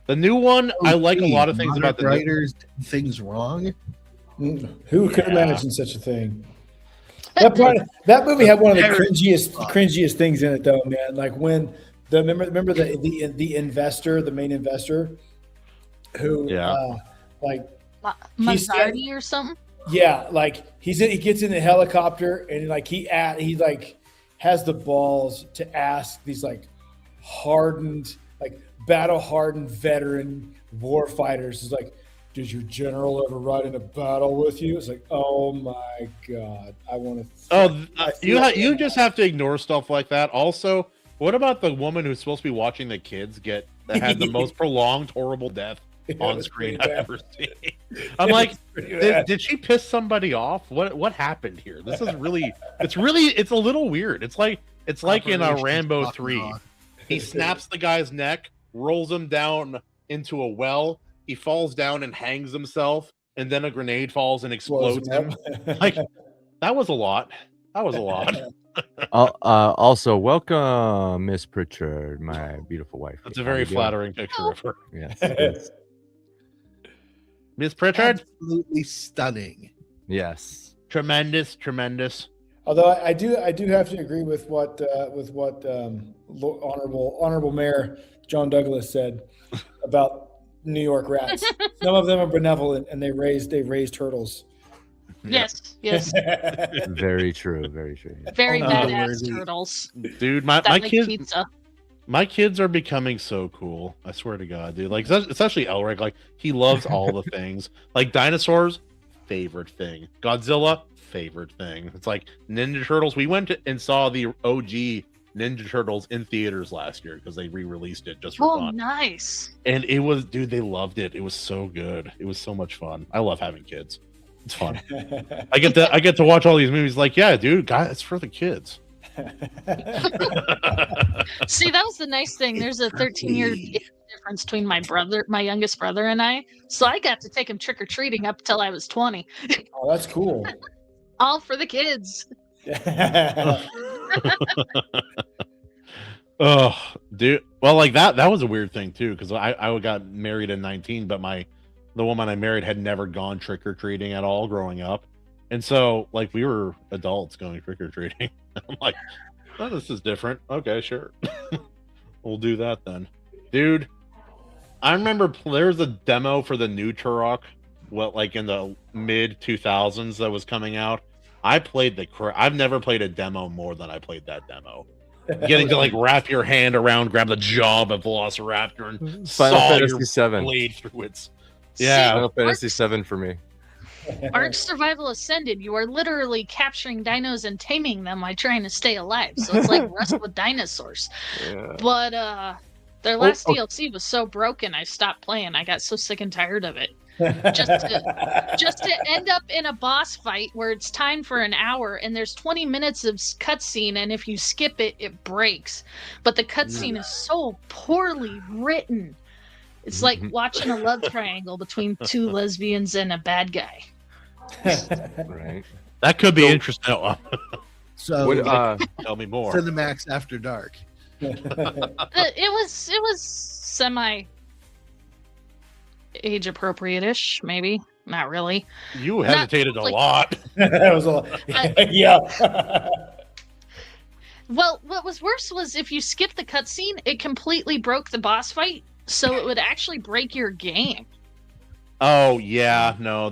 The new one, I like a lot of things about the new, writers did things wrong. Who could Yeah. imagine such a thing? That movie had one of the cringiest things in it, though, man. Like when remember the investor, the main investor, who like Mazzardi or something. yeah, like he gets in the helicopter and like he like has the balls to ask these like hardened, like battle hardened veteran war fighters, is like, did your general ever ride in a battle with you? It's like, oh my god, I want to. you just have to ignore stuff like that. Also, what about the woman who's supposed to be watching the kids that had the most prolonged horrible death on screen I've ever seen? I'm like, did she piss somebody off? What happened here? This is really, it's a little weird. It's like in a Rambo 3. He snaps the guy's neck, rolls him down into a well. He falls down and hangs himself, and then a grenade falls and explodes him. Like, that was a lot. Also, welcome, Miss Pritchard, my beautiful wife. That's a very flattering picture of her. Yes. Miss Pritchard, Absolutely stunning. Yes. tremendous. Although I do have to agree with what honorable Mayor John Douglas said about New York rats. Some of them are benevolent and they raise turtles. Yes. Very true. Very true. Yeah. Very badass worthy. turtles. Dude, That my like kids, pizza. my kids are becoming so cool. I swear to God, dude. Like, especially Elric. Like, he loves all the things. Like dinosaurs, favorite thing. Godzilla, favorite thing. It's like Ninja Turtles. We went and saw the OG Ninja Turtles in theaters last year because they re-released it just for fun. Nice. And it was, dude, they loved it. It was so good. It was so much fun. I love having kids. It's fun. I get to watch all these movies. Like, yeah, dude, God, it's for the kids. See, that was the nice thing. There's a 13-year difference difference between my youngest brother and I. So I got to take him trick-or-treating up until I was 20. Oh, that's cool. All for the kids. Oh, dude. Well, like that was a weird thing too, because I got married at 19, but the woman I married had never gone trick-or-treating at all growing up. And so like we were adults going trick-or-treating. I'm like, oh, this is different. Okay, sure. We'll do that then. Dude, I remember there was a demo for the new Turok, like in the mid 2000s that was coming out. I played I've never played a demo more than I played that demo. Getting to like wrap your hand around, grab the jaw of a Velociraptor, and Final saw Fantasy your VII. blade through its. Yeah, Final Fantasy VII for me. Arch Survival Ascended, you are literally capturing dinos and taming them while trying to stay alive. So it's like Rust with dinosaurs. Yeah. But their last DLC was so broken, I stopped playing. I got so sick and tired of it. Just to end up in a boss fight where it's time for an hour and there's 20 minutes of cutscene, and if you skip it, it breaks. But the cutscene is so poorly written. It's like watching a love triangle between two lesbians and a bad guy. Right. That could be interesting. So Tell me more. Cinemax After Dark. It was semi age appropriate-ish, maybe. Not really. You hesitated a lot. That was a lot. Yeah. Well, what was worse was if you skipped the cutscene, it completely broke the boss fight, so it would actually break your game. Oh yeah, no,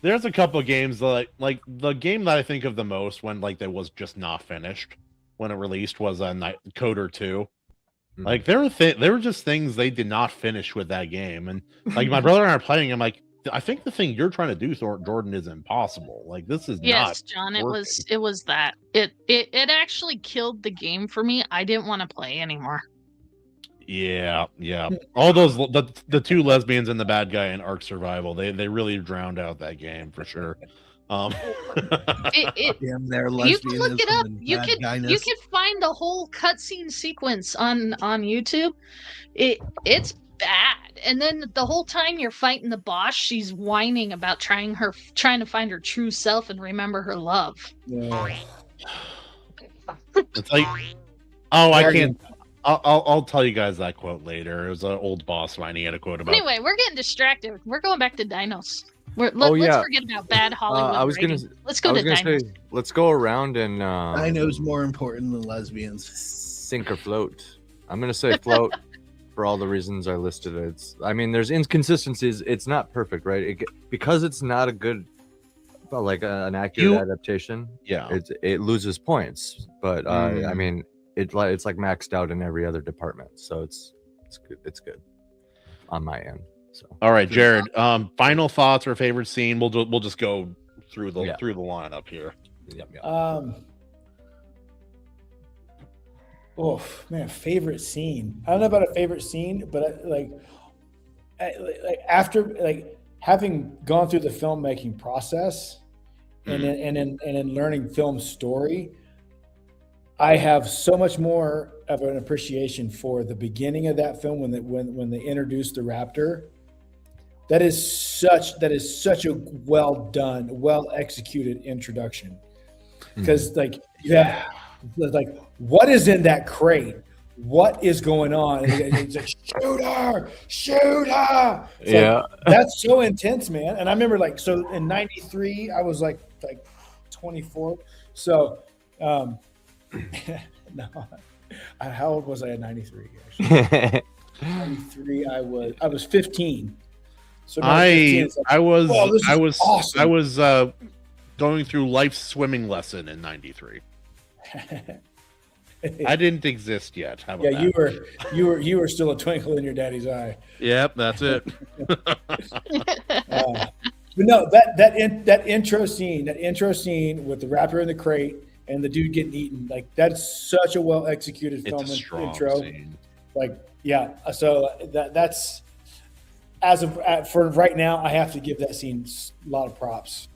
there's a couple of games like the game that I think of the most when like that was just not finished when it released was Coder 2. Like there were just things they did not finish with that game, and like my brother and I are playing. I'm like, I think the thing you're trying to do, Jordan, is impossible. Like this is yes, not John. working. It was that it actually killed the game for me. I didn't want to play anymore. Yeah. All those the two lesbians and the bad guy in Ark Survival, they really drowned out that game for sure. Damn, their you can look it up. You can guyness. find the whole cutscene sequence on YouTube. It's bad. And then the whole time you're fighting the boss, she's whining about trying to find her true self and remember her love. Yeah. It's like, oh, I can't. I'll tell you guys that quote later. It was an old boss of mine. He had a quote about. Anyway, we're getting distracted. We're going back to dinos. Let's forget about bad Hollywood. Let's go to dinos. Let's go around and Dinos more important than lesbians. Sink or float. I'm gonna say float for all the reasons I listed. There's inconsistencies. It's not perfect, right? Because it's not a good, an accurate adaptation. Yeah, it loses points. But it's like maxed out in every other department, so it's good. It's good on my end. So. All right, Jared. Final thoughts or favorite scene? We'll just go through the lineup here. Yep. Oh man, favorite scene. I don't know about a favorite scene, but after having gone through the filmmaking process and then learning film story, I have so much more of an appreciation for the beginning of that film when they introduced the raptor. That is such a well done, well executed introduction. Because what is in that crate? What is going on? And it's like shoot her! That's so intense, man. And I remember so in '93 I was like 24. So no, how old was I in '93? 93, I was 15. So I was awesome. I was going through life's swimming lesson in '93. I didn't exist yet. How about that? you were still a twinkle in your daddy's eye. Yep, that's it. But no, that intro scene with the raptor in the crate and the dude getting eaten, that's such a well executed film intro. Scene. So that's. For right now, I have to give that scene a lot of props.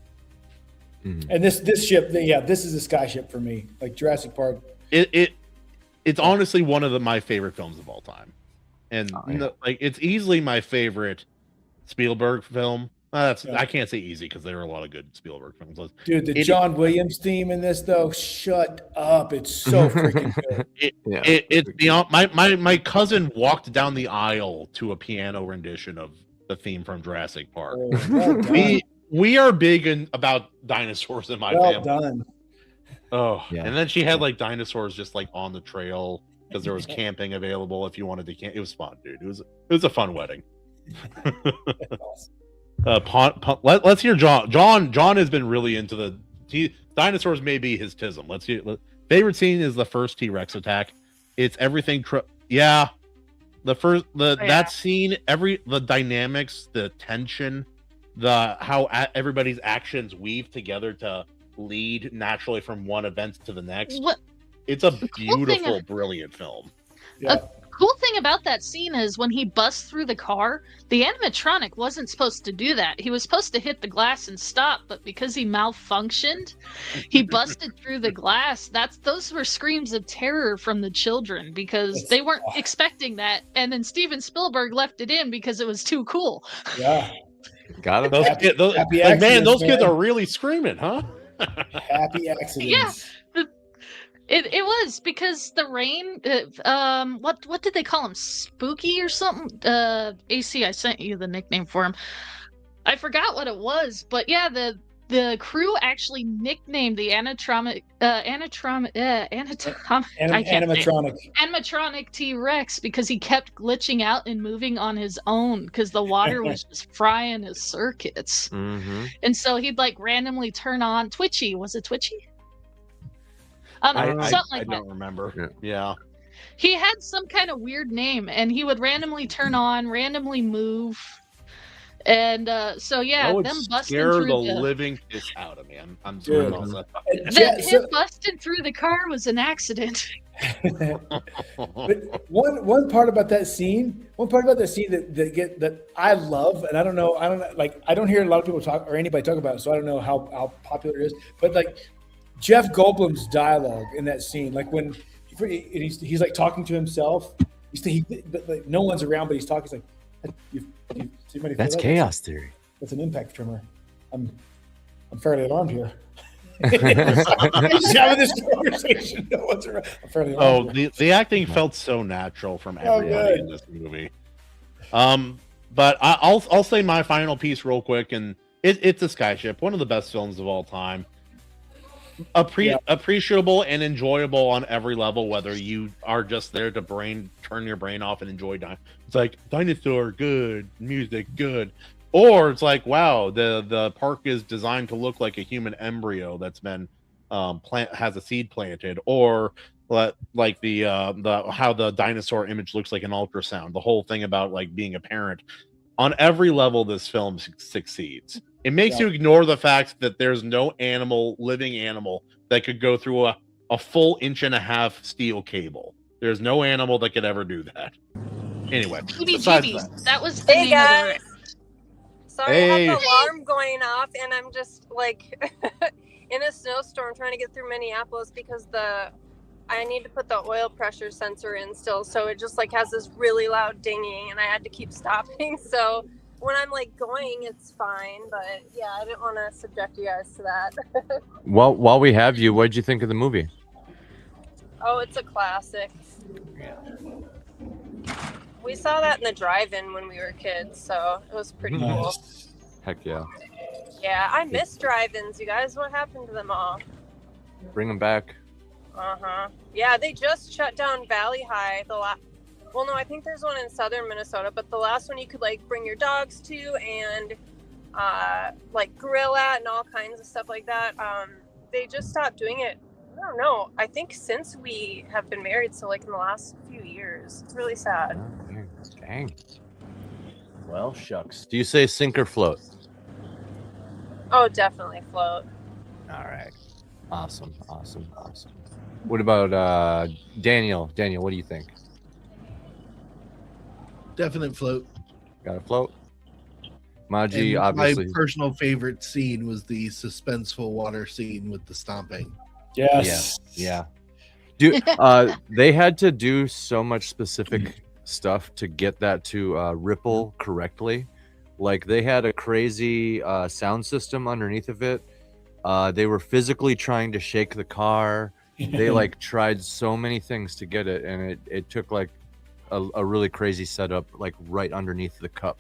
Mm-hmm. And this ship, this is a sky ship for me. Like Jurassic Park. It's honestly one of my favorite films of all time. and like it's easily my favorite Spielberg film. I can't say easy because there are a lot of good Spielberg films. Dude, the John Williams theme in this though, shut up! It's so freaking good. It's beyond. My cousin walked down the aisle to a piano rendition of the theme from Jurassic Park. We are big about dinosaurs in my family. Done. Oh, yeah. And then she had like dinosaurs just like on the trail because there was camping available if you wanted to camp. It was fun, dude. It was a fun wedding. Let's hear John. John has been really into the dinosaurs. May be his tism. Let's hear. Favorite scene is the first T-Rex attack. It's everything. That scene. The dynamics, the tension, how everybody's actions weave together to lead naturally from one event to the next. It's a beautiful, brilliant film. Yeah. Cool thing about that scene is when he busts through the car, the animatronic wasn't supposed to do that. He was supposed to hit the glass and stop, but because he malfunctioned, he busted through the glass. Those were screams of terror from the children because they weren't expecting that. And then Steven Spielberg left it in because it was too cool. Yeah. Got it. Those kids are really screaming, huh? Happy accidents. Yeah. It was because the rain. What did they call him? Spooky or something? AC, I sent you the nickname for him. I forgot what it was, but yeah, the crew actually nicknamed the animatronic T-Rex because he kept glitching out and moving on his own because the water was just frying his circuits, and so he'd like randomly turn on Twitchy. Was it Twitchy? I don't remember. Yeah. He had some kind of weird name, and he would randomly turn on, randomly move, and so yeah, them busting through the living piss out of me. I'm sorry. Him busting through the car was an accident. But one part about that scene that I love, and I don't hear a lot of people talk or anybody talk about it, so I don't know how popular it is, but like Jeff Goldblum's dialogue in that scene, like when he's like talking to himself, like, no one's around, but he's talking. He's like, "That's chaos theory. That's an impact tremor. I'm fairly alarmed here." Just having this conversation. No one's around. I'm fairly alarmed. The acting felt so natural from everybody in this movie. But I'll say my final piece real quick, and it's a Skyship, one of the best films of all time. Appreciable and enjoyable on every level, whether you are just there to turn your brain off and enjoy it's like dinosaur good, music good, or it's like, wow, the park is designed to look like a human embryo that's been has a seed planted, or like the how the dinosaur image looks like an ultrasound, the whole thing about like being a parent. On every level, this film succeeds. It makes you ignore the fact that there's no living animal that could go through a full 1.5-inch steel cable. There's no animal that could ever do that. Anyway, that was the name of the... Sorry, I have the alarm going off, and I'm just like in a snowstorm trying to get through Minneapolis because I need to put the oil pressure sensor in still, so it just like has this really loud dinging, and I had to keep stopping. So when I'm like going, it's fine, but yeah, I didn't want to subject you guys to that. Well, while we have you, what did you think of the movie? Oh, it's a classic. Yeah. We saw that in the drive-in when we were kids, so it was pretty cool. Heck yeah. Yeah, I miss drive-ins, you guys. What happened to them all? Bring them back. Yeah, they just shut down Valley High well, no, I think there's one in southern Minnesota, but the last one you could like bring your dogs to and like grill at and all kinds of stuff like that. They just stopped doing it. I don't know. I think since we have been married, so like in the last few years. It's really sad. Dang. Well, shucks. Do you say sink or float? Oh, definitely float. All right. Awesome. What about Daniel? Daniel, what do you think? Definite float. Got a float. Maji, obviously. My personal favorite scene was the suspenseful water scene with the stomping. Yes. Yeah. Dude, they had to do so much specific stuff to get that to ripple correctly. Like they had a crazy sound system underneath of it. They were physically trying to shake the car. They like tried so many things to get it, and it took like a really crazy setup, like right underneath the cup,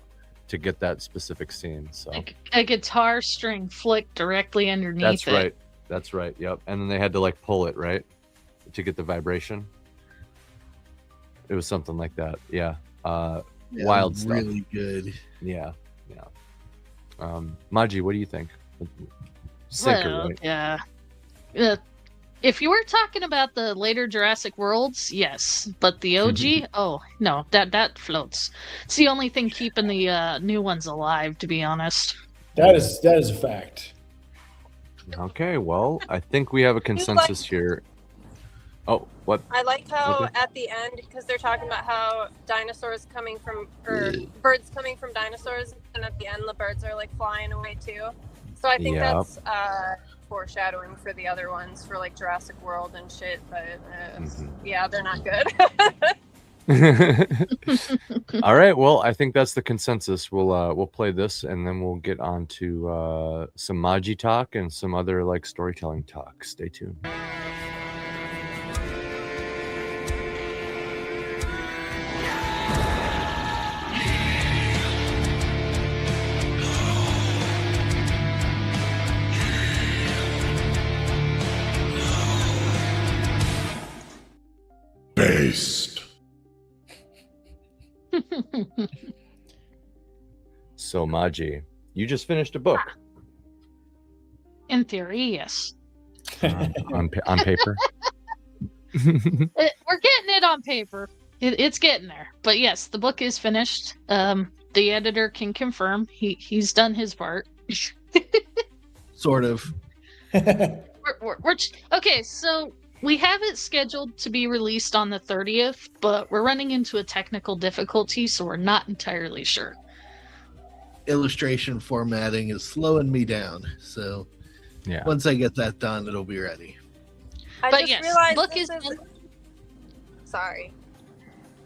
to get that specific scene. So like a guitar string flicked directly underneath. That's right. That's right. Yep. And then they had to like pull it right to get the vibration. It was something like that. Yeah. Wild stuff. Really good. Yeah. Maji, what do you think? Sinker, Well, right? yeah. If you were talking about the later Jurassic Worlds, yes, but the OG, oh no, that floats. It's the only thing keeping the new ones alive, to be honest. That is a fact. Okay, well, I think we have a consensus here. Oh, what? I like how Okay. at the end, because they're talking about how dinosaurs coming from, or birds coming from dinosaurs, and at the end the birds are like flying away too. So I think Yep. that's foreshadowing for the other ones, for like Jurassic World and shit. But yeah, they're not good. All right, well, I think that's the consensus. We'll play this, and then we'll get on to some Maji talk and some other like storytelling talk. Stay tuned. Based. So Maji, you just finished a book In theory, yes. on paper. We're getting it on paper. It's getting there. But yes, the book is finished. The editor can confirm he's done his part. Sort of. Okay, so we have it scheduled to be released on the 30th, but we're running into a technical difficulty, so we're not entirely sure. Illustration formatting is slowing me down. So Yeah. once I get that done, it'll be ready. I But just yes, realized book this is- Sorry.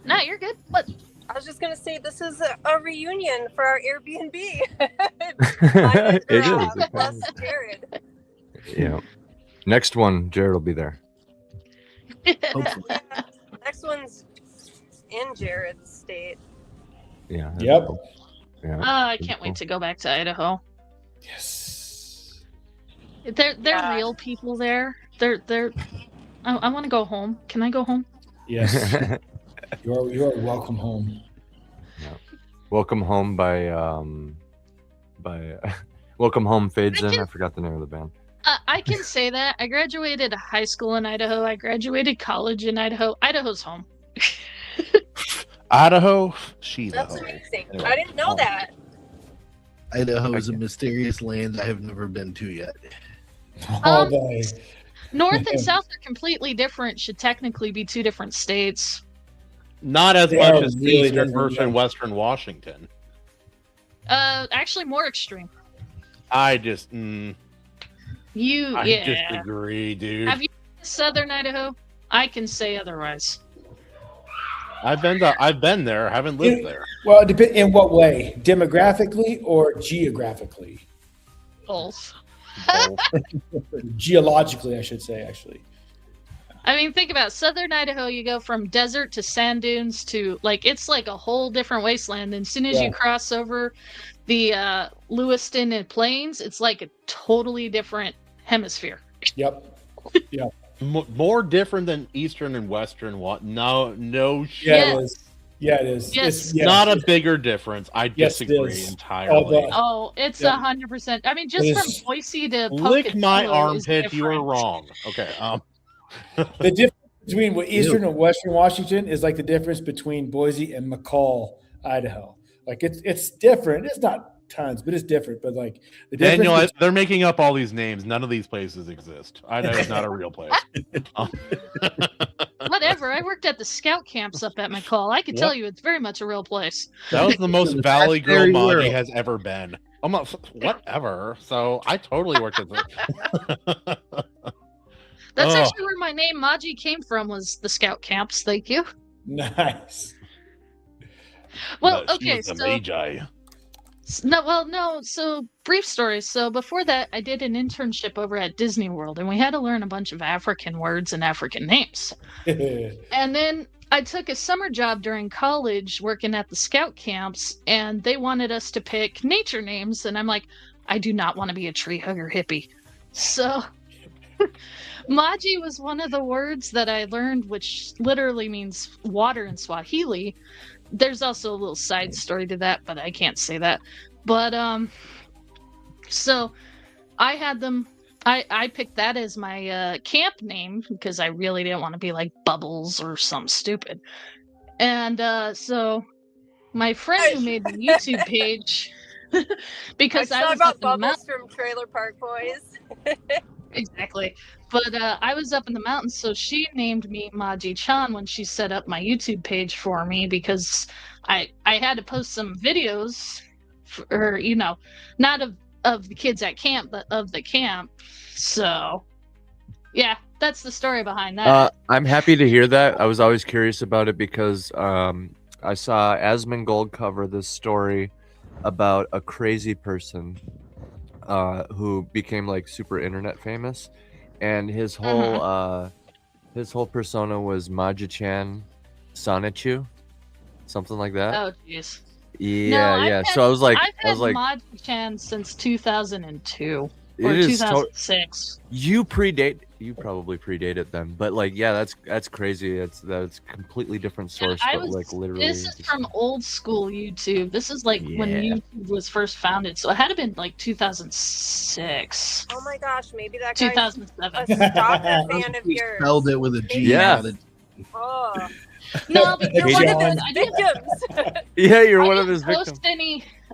No, you're good. What? I was just gonna say this is a reunion for our Airbnb. It is. Plus Jared. Yeah. Next one, Jared will be there. Hopefully. Yeah. Next one's in Jared's state. Yeah. Yep. Yeah. I can't wait to go back to Idaho. Yes. They're Yeah. real people there. They're. I want to go home. Can I go home? Yes. You are welcome home. Welcome Home by Welcome Home fades in. can- I forgot the name of the band. I can say that. I graduated high school in Idaho. I graduated college in Idaho. Idaho's home. Idaho, she's That's Idaho. amazing. Anyway. I didn't know that. Idaho is a Okay. mysterious land I have never been to yet. Oh boy. North and South are completely different. Should technically be two different states. Not as They much are as really Eastern different, versus yeah. Western Washington. Actually, more extreme. I just, I disagree, dude. Have you been to Southern Idaho? I can say otherwise. I've been there, haven't lived there. Well, it depends in what way? Demographically or geographically? Both. Both. Geologically, I should say, actually. I mean, think about it. Southern Idaho. You go from desert to sand dunes to it's like a whole different wasteland. And as soon as Yeah. you cross over the Lewiston and Plains, it's like a totally different hemisphere. Yep. More different than Eastern and Western. What? No Yeah, shit. it is. Yeah, it is. Yes. It's, Not a bigger difference. I Yes, it disagree is. entirely. Oh, it's Yeah. 100%. I mean, just It from is. Boise to Lick my Pocatello is armpit. You were different. wrong. Okay. The difference between what Eastern and Western Washington is like the difference between Boise and McCall, Idaho. Like it's different. It's not tons, but it's different. But like the difference Daniel, they're making up all these names. None of these places exist. I know it's not a real place. Whatever. I worked at the scout camps up at McCall. I can tell Yep. you it's very much a real place. That was the most That's Valley Girl very Monty real. has ever been. I'm not, whatever. So I totally worked at the. That's Oh. actually where my name Maji came from, was the scout camps. Thank you. nice. Well, She okay, was the so Magi. no. So brief story. So before that, I did an internship over at Disney World, and we had to learn a bunch of African words and African names. And then I took a summer job during college working at the scout camps, and they wanted us to pick nature names, and I'm like, I do not want to be a tree hugger hippie. So Maji was one of the words that I learned, which literally means water in Swahili. There's also a little side story to that, but I can't say that. But so I had them. I picked that as my camp name because I really didn't want to be like Bubbles or something stupid. And so my friend who made the YouTube page, because I was up in the Bubbles from Trailer Park Boys. Exactly. But I was up in the mountains, so she named me Maji-Chan when she set up my YouTube page for me because I had to post some videos for, not of the kids at camp, but of the camp. So, yeah, that's the story behind that. I'm happy to hear that. I was always curious about it because I saw Asmongold cover this story about a crazy person who became like super internet famous, and his whole persona was Maji-Chan Sonichu, something like that. Oh, jeez. Yeah. So I was like, I've had Maji-Chan since 2002 or it is 2006. You probably predate it then, but like, yeah, that's crazy. That's completely different source, but like literally. This is from old school YouTube. This is like when YouTube was first founded, so it had to been like 2006. Oh my gosh, maybe that guy 2007. a stalker fan of yours. Spelled it with a G. Yeah. Oh. No, but you're one of his those victims. Yeah, you're one of his victims.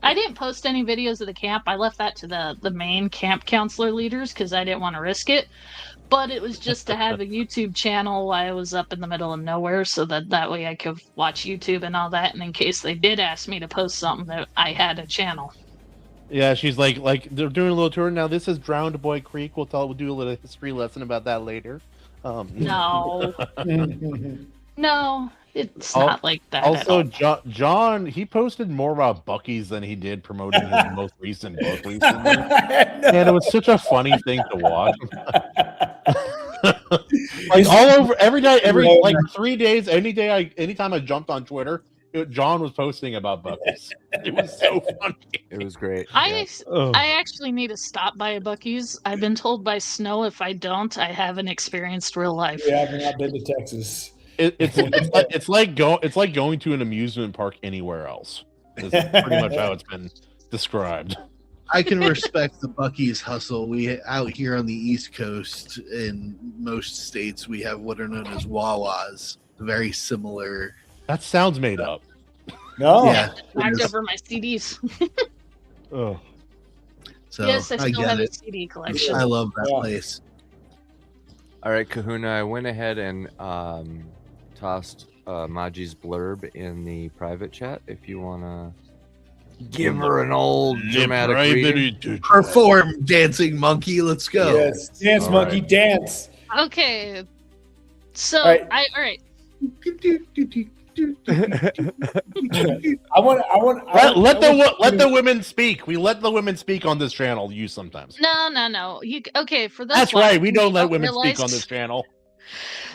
I didn't post any videos of the camp. I left that to the main camp counselor leaders because I didn't want to risk it. But it was just to have a YouTube channel while I was up in the middle of nowhere, so that way I could watch YouTube and all that. And in case they did ask me to post something, that I had a channel. Yeah, she's like they're doing a little tour now. This is Drowned Boy Creek. We'll do a little history lesson about that later. No. No, it's not like that. Also, John, he posted more about Buc-ee's than he did promoting his most recent book recently. And it was such a funny thing to watch. Like all over every day, like 3 days, anytime I jumped on Twitter, John was posting about Buc-ee's. It was so funny. It was great. I actually need to stop by a Buc-ee's. I've been told by Snow if I don't, I haven't experienced real life. Yeah, I've not been to Texas. It's like going to an amusement park anywhere else. Is pretty much how it's been described. I can respect the Buc-ee's hustle. We out here on the East Coast in most states we have what are known as Wawas. Very similar. That sounds made up. No. Yeah. Knocked over my CDs. Oh. So yes, I still get have it. a CD collection. I love that place. All right, Kahuna, I went ahead and tossed Maji's blurb in the private chat if you want to give her an old dramatic reading. Perform, dancing monkey. Let's go. Yes, dance, All monkey, right. dance. Okay. So, All right. all right. Let the women speak. We let the women speak on this channel. You sometimes. No. Okay, for this That's one, right. We don't let people women realize- speak on this channel.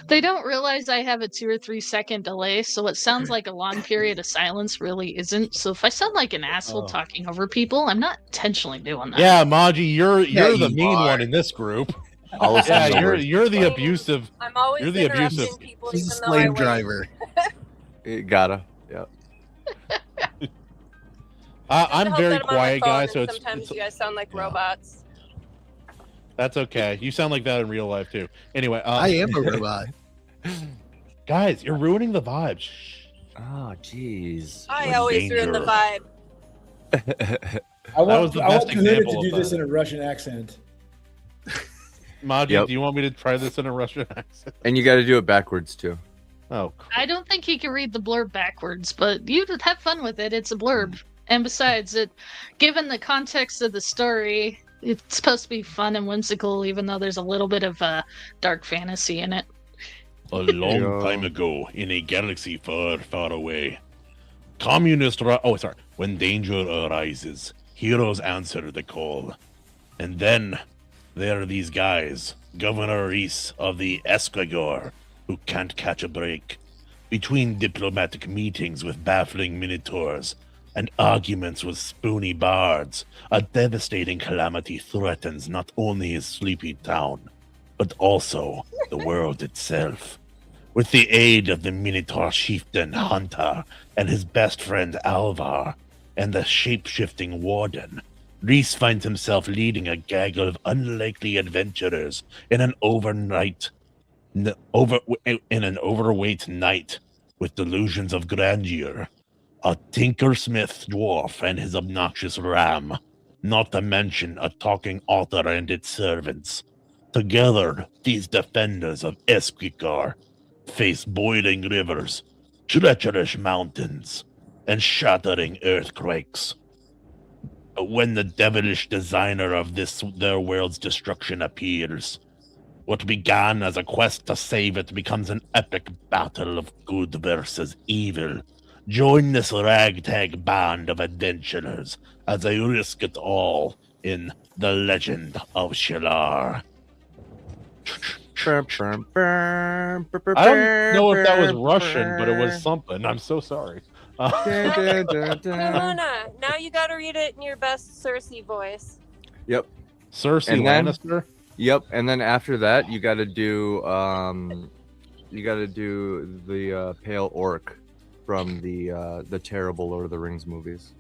They don't realize I have a 2 or 3 second delay, so what sounds like a long period of silence really isn't. So if I sound like an asshole talking over people, I'm not intentionally doing that. Yeah, Maji, you're Yeah, the you mean are. one in this group. I'll listen to the Yeah, words. you're the abusive. I'm always You're the interrupting abusive. people, He's a even though I slave wait. driver. Gotta. Yeah. I'm Help very that I'm on my quiet, phone, guys. So and it's sometimes you guys sound like robots. that's okay. You sound like that in real life too. Anyway, I am a robot. guys, you're ruining the vibe. Shh. Oh, jeez. I Like always ruin the danger. vibe. I want was the Kahuna best to example do of this that. in a Russian accent. Maji, Yep. do you want me to try this in a Russian accent? And you got to do it backwards too. Oh, I don't think he can read the blurb backwards, but you have fun with it. It's a blurb. And besides, given the context of the story, it's supposed to be fun and whimsical, even though there's a little bit of dark fantasy in it. A long Yeah. time ago, in a galaxy far, far away, When danger arises, heroes answer the call. And then there are these guys, Governor Reese of the Esquigor, who can't catch a break. Between diplomatic meetings with baffling minotaurs and arguments with spoony bards, a devastating calamity threatens not only his sleepy town, but also the world itself. With the aid of the Minotaur chieftain Hunter and his best friend Alvar, and the shape-shifting warden, Reese finds himself leading a gaggle of unlikely adventurers in an overweight night with delusions of grandeur. A tinkersmith dwarf and his obnoxious ram, not to mention a talking otter and its servants. Together, these defenders of Esquikar face boiling rivers, treacherous mountains, and shattering earthquakes. When the devilish designer of their world's destruction appears, what began as a quest to save it becomes an epic battle of good versus evil. Join this ragtag band of adventurers as they risk it all in The Legend of Shilar. I don't know if that was Russian, but it was something. I'm so sorry. Kahuna, now you gotta read it in your best Cersei voice. Yep. Cersei And then- Lannister? Yep, and then after that, you got to do the pale orc from the terrible Lord of the Rings movies.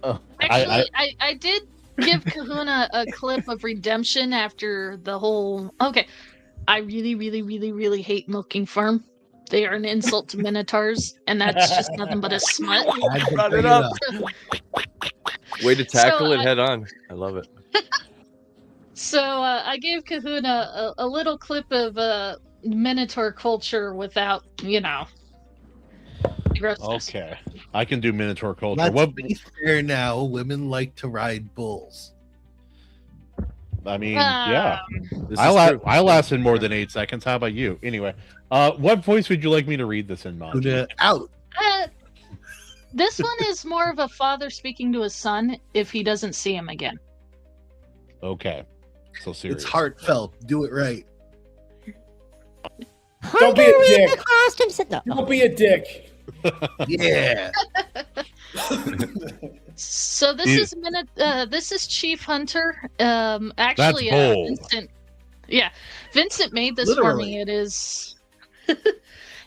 Actually, I did give Kahuna a clip of redemption after the whole. Okay, I really, really, really, really hate Milking Farm. They are an insult to minotaurs, and that's just nothing but a smut. Brought it up. Way to tackle So, it head on. I love it. So I gave Kahuna a little clip of Minotaur culture without, grossness. Okay. I can do Minotaur culture. Let's What, be fair now. Women like to ride bulls. I mean, yeah. This I, is true. I lasted more than 8 seconds. How about you? Anyway, what voice would you like me to read this in, Maji? Out. This one is more of a father speaking to his son if he doesn't see him again. Okay. So serious. It's heartfelt. Do it right. Don't be a dick. Costume set. No. Don't be a dick. Yeah. So this this is Chief Hunter. Actually, That's bold. Vincent made this Literally. for me. It is.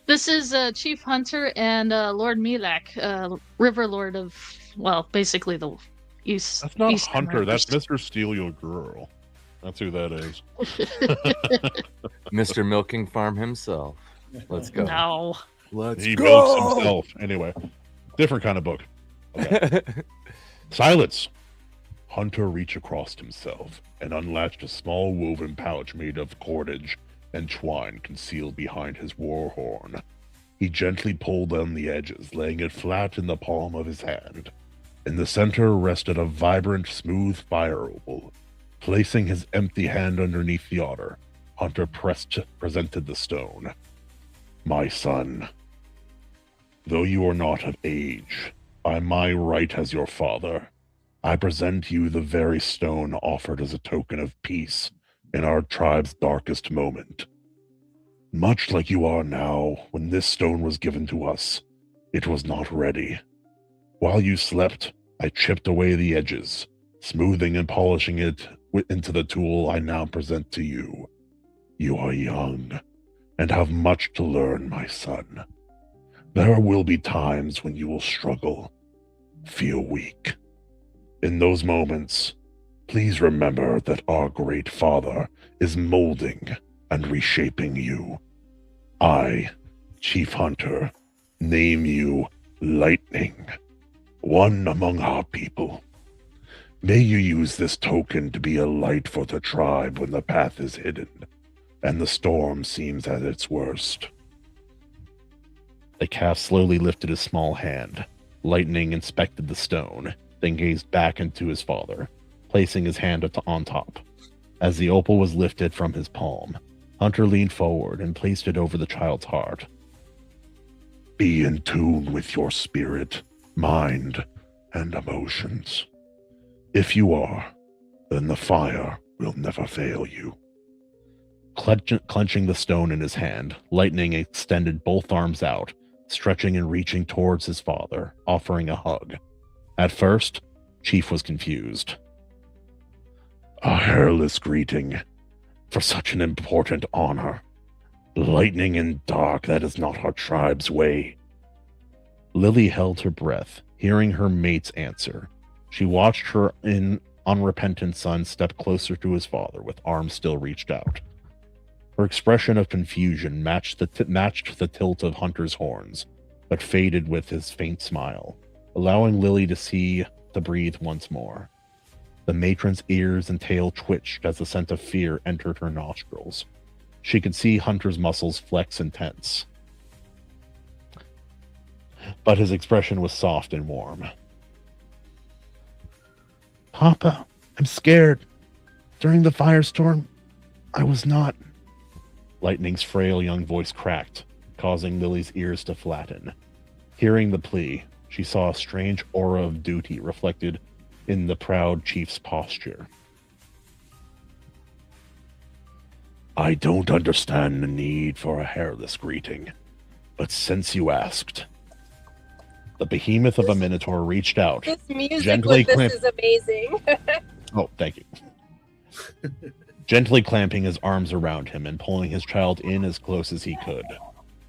This is Chief Hunter and Lord Milak, River Lord of, basically the East. That's not Eastern Hunter. Rivers. That's Mr. Steal Your Girl. That's who that is. Mr. Milking Farm himself. Let's go. No. Let's He go. milks himself. Anyway, different kind of book. Okay. Silence. Hunter reached across himself and unlatched a small woven pouch made of cordage and twine concealed behind his war horn. He gently pulled on the edges, laying it flat in the palm of his hand. In the center rested a vibrant, smooth fire opal. Placing his empty hand underneath the otter, Hunter presented the stone. My son, though you are not of age, by my right as your father, I present you the very stone offered as a token of peace in our tribe's darkest moment. Much like you are now, when this stone was given to us, it was not ready. While you slept, I chipped away the edges, smoothing and polishing it into the tool I now present to you. You are young and have much to learn, my son. There will be times when you will struggle, feel weak. In those moments, please remember that our great father is molding and reshaping you. I, Chief Hunter, name you Lightning, one among our people. May you use this token to be a light for the tribe when the path is hidden and the storm seems at its worst. The calf slowly lifted his small hand. Lightning inspected the stone, then gazed back into his father, placing his hand on top. As the opal was lifted from his palm, Hunter leaned forward and placed it over the child's heart. Be in tune with your spirit mind, and emotions. If you are, then the fire will never fail you. Clenching the stone in his hand, Lightning extended both arms out, stretching and reaching towards his father, offering a hug. At first, Chief was confused. A hairless greeting for such an important honor. Lightning and dark, that is not our tribe's way. Lily held her breath, hearing her mate's answer. She watched her unrepentant son step closer to his father with arms still reached out. Her expression of confusion matched the tilt of Hunter's horns, but faded with his faint smile, allowing Lily to breathe once more. The matron's ears and tail twitched as a scent of fear entered her nostrils. She could see Hunter's muscles flex and tense, but his expression was soft and warm. Papa, I'm scared. During the firestorm, I was not. Lightning's frail young voice cracked, causing Lily's ears to flatten. Hearing the plea, she saw a strange aura of duty reflected in the proud chief's posture. I don't understand the need for a hairless greeting, but since you asked, the behemoth of a minotaur reached out. This music gently with this is amazing. Oh, thank you. Gently clamping his arms around him and pulling his child in as close as he could.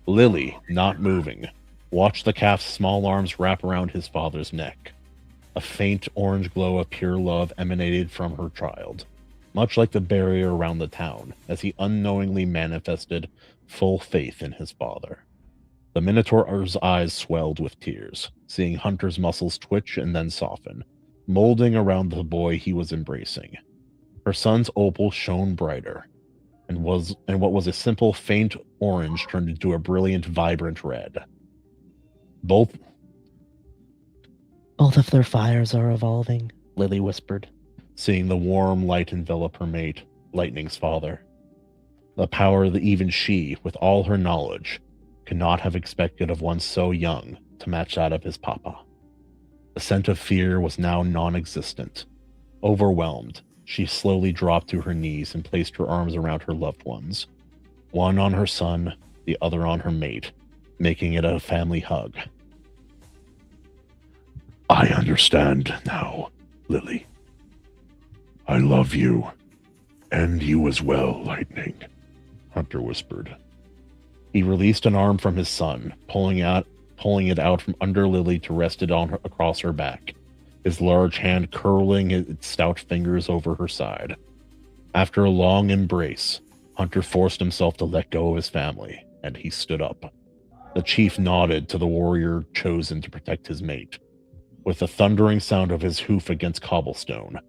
Lily, not moving, watched the calf's small arms wrap around his father's neck. A faint orange glow of pure love emanated from her child, much like the barrier around the town, as he unknowingly manifested full faith in his father. The Minotaur's eyes swelled with tears, seeing Hunter's muscles twitch and then soften, molding around the boy he was embracing. Her son's opal shone brighter, and what was a simple faint orange turned into a brilliant, vibrant red. Both of their fires are evolving, Lily whispered, seeing the warm light envelop her mate, Lightning's father. The power that even she, with all her knowledge, could not have expected of one so young to match that of his papa. The scent of fear was now non-existent. Overwhelmed, she slowly dropped to her knees and placed her arms around her loved ones, one on her son, the other on her mate, making it a family hug. I understand now, Lily. I love you, and you as well, Lightning, Hunter whispered. He released an arm from his son, pulling it out from under Lily to rest it across her back, his large hand curling its stout fingers over her side. After a long embrace, Hunter forced himself to let go of his family, and he stood up. The chief nodded to the warrior chosen to protect his mate. With the thundering sound of his hoof against cobblestone,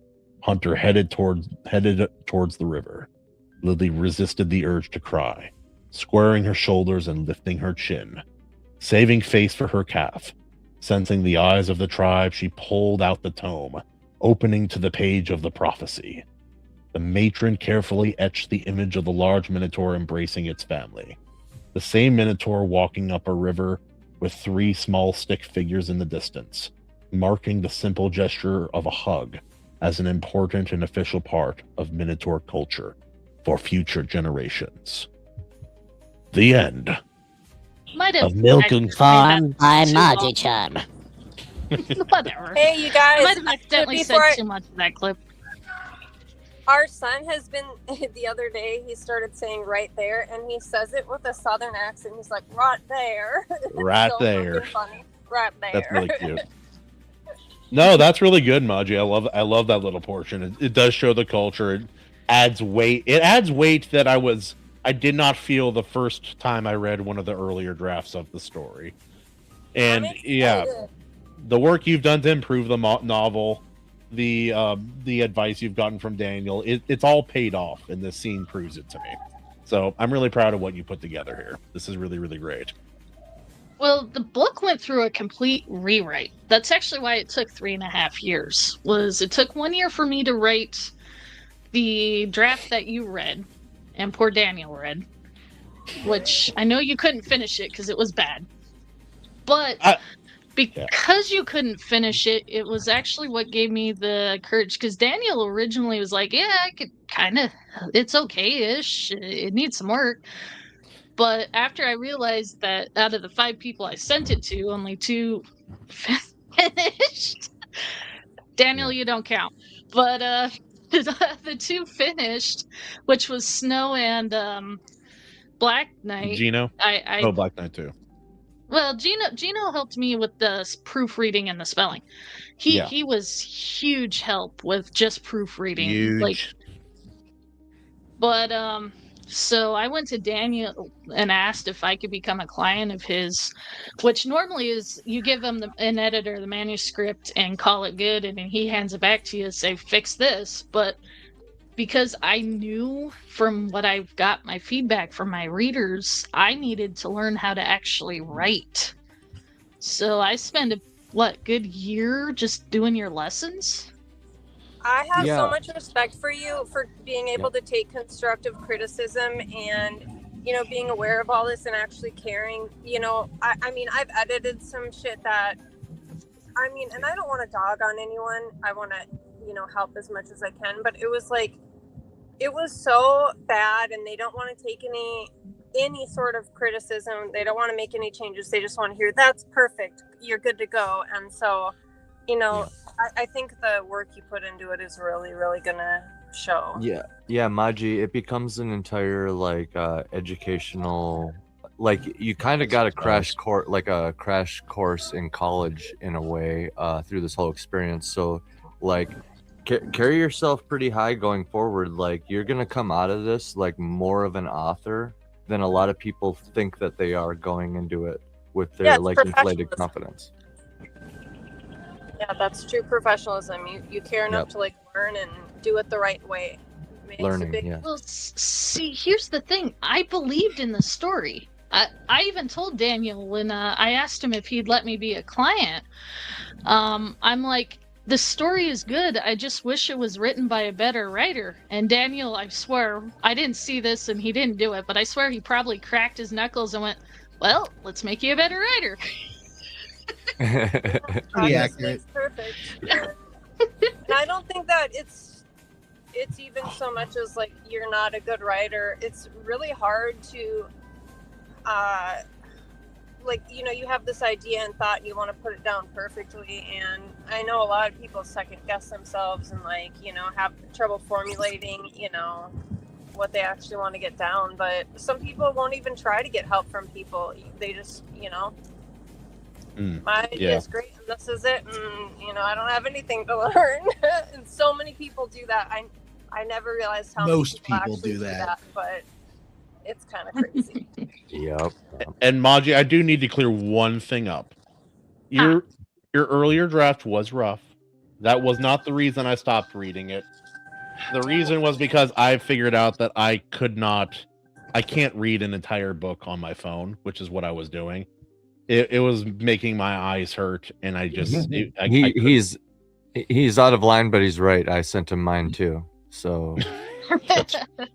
Hunter headed towards the river. Lily resisted the urge to cry, squaring her shoulders and lifting her chin. Saving face for her calf, sensing the eyes of the tribe, she pulled out the tome, opening to the page of the prophecy. The matron carefully etched the image of the large minotaur embracing its family. The same minotaur walking up a river with 3 small stick figures in the distance, marking the simple gesture of a hug as an important and official part of minotaur culture for future generations. The end. Of Milking Farm by Maji-Chan. Whatever. Hey, you guys. I might have accidentally said too much of that clip. Our son has been, the other day, he started saying right there, and he says it with a southern accent. He's like, right there. Right so there. Funny. Right there. That's really cute. No, that's really good, Maji. I love that little portion. It does show the culture. It adds weight. It adds weight that I did not feel the first time I read one of the earlier drafts of the story. And yeah, the work you've done to improve the novel, the advice you've gotten from Daniel, it's all paid off, and this scene proves it to me. So I'm really proud of what you put together here. This is really, really great. Well, the book went through a complete rewrite. That's actually why it took 3.5 years. It took 1 year for me to write the draft that you read, and poor Daniel read, which I know you couldn't finish it because it was bad. But because you couldn't finish it, it was actually what gave me the courage. Because Daniel originally was like, "Yeah, I could kind of, it's okay-ish. It needs some work." But after I realized that out of the 5 people I sent it to, only 2 finished. Daniel, you don't count. But the 2 finished, which was Snow and Black Knight. Gino? I Black Knight too. Well, Gino helped me with the proofreading and the spelling. He was huge help with just proofreading. Huge. But so I went to Daniel and asked if I could become a client of his, which normally is you give him an editor the manuscript and call it good, and then he hands it back to you and say, "Fix this." But because I knew from what I've got my feedback from my readers, I needed to learn how to actually write. So I spent a good year just doing your lessons. I have so much respect for you for being able to take constructive criticism and, being aware of all this and actually caring. I mean, I've edited some shit that, and I don't want to dog on anyone. I want to, help as much as I can. But it was so bad, and they don't want to take any sort of criticism. They don't want to make any changes. They just want to hear, "That's perfect. You're good to go." And so, I think the work you put into it is really, really gonna show. Yeah, Maji, it becomes an entire educational, you kind of got a crash course in college in a way through this whole experience. So carry yourself pretty high going forward. You're gonna come out of this more of an author than a lot of people think that they are going into it with their inflated confidence. Yeah, that's true professionalism. You care enough to learn and do it the right way. Well, see, here's the thing. I believed in the story. I even told Daniel when I asked him if he'd let me be a client. I'm like, the story is good. I just wish it was written by a better writer. And Daniel, I swear, I didn't see this and he didn't do it, but I swear he probably cracked his knuckles and went, "Well, let's make you a better writer." Pretty accurate. It's perfect. And I don't think that it's even so much as you're not a good writer. It's really hard to you have this idea and thought and you want to put it down perfectly, and I know a lot of people second guess themselves and have trouble formulating what they actually want to get down. But some people won't even try to get help from people. They just my idea is great and this is it, and I don't have anything to learn. And so many people do that. I never realized how most many people do that, but it's kind of crazy. Yep. And Maji, I do need to clear one thing up. Your earlier draft was rough. That was not the reason I stopped reading it. The reason was because I figured out that I can't read an entire book on my phone, which is what I was doing. It was making my eyes hurt, and I just he's out of line, but he's right. I sent him mine too. So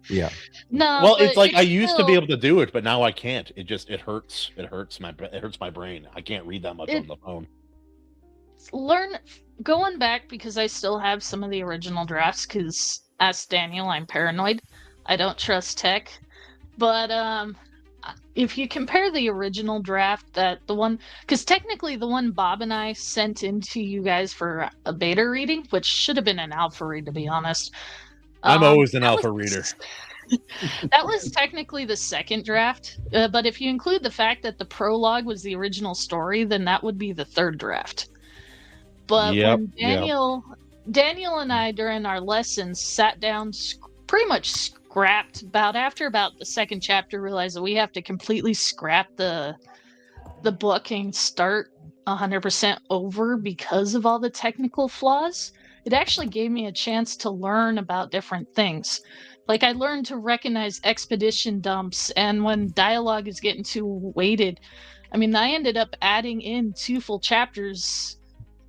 yeah. No. Well, it's I used to be able to do it, but now I can't. It hurts. It hurts my brain. I can't read that much on the phone. Going back, because I still have some of the original drafts, because ask Daniel, I'm paranoid. I don't trust tech. But if you compare the original draft, because technically the one Bob and I sent into you guys for a beta reading, which should have been an alpha read, to be honest. I'm always an alpha reader. That was technically the second draft, but if you include the fact that the prologue was the original story, then that would be the third draft. But when Daniel and I, during our lessons, sat down, pretty much scrapped after about the second chapter, realized that we have to completely scrap the book and start 100% over because of all the technical flaws. It actually gave me a chance to learn about different things. I learned to recognize expedition dumps, and when dialogue is getting too weighted. I ended up adding in 2 full chapters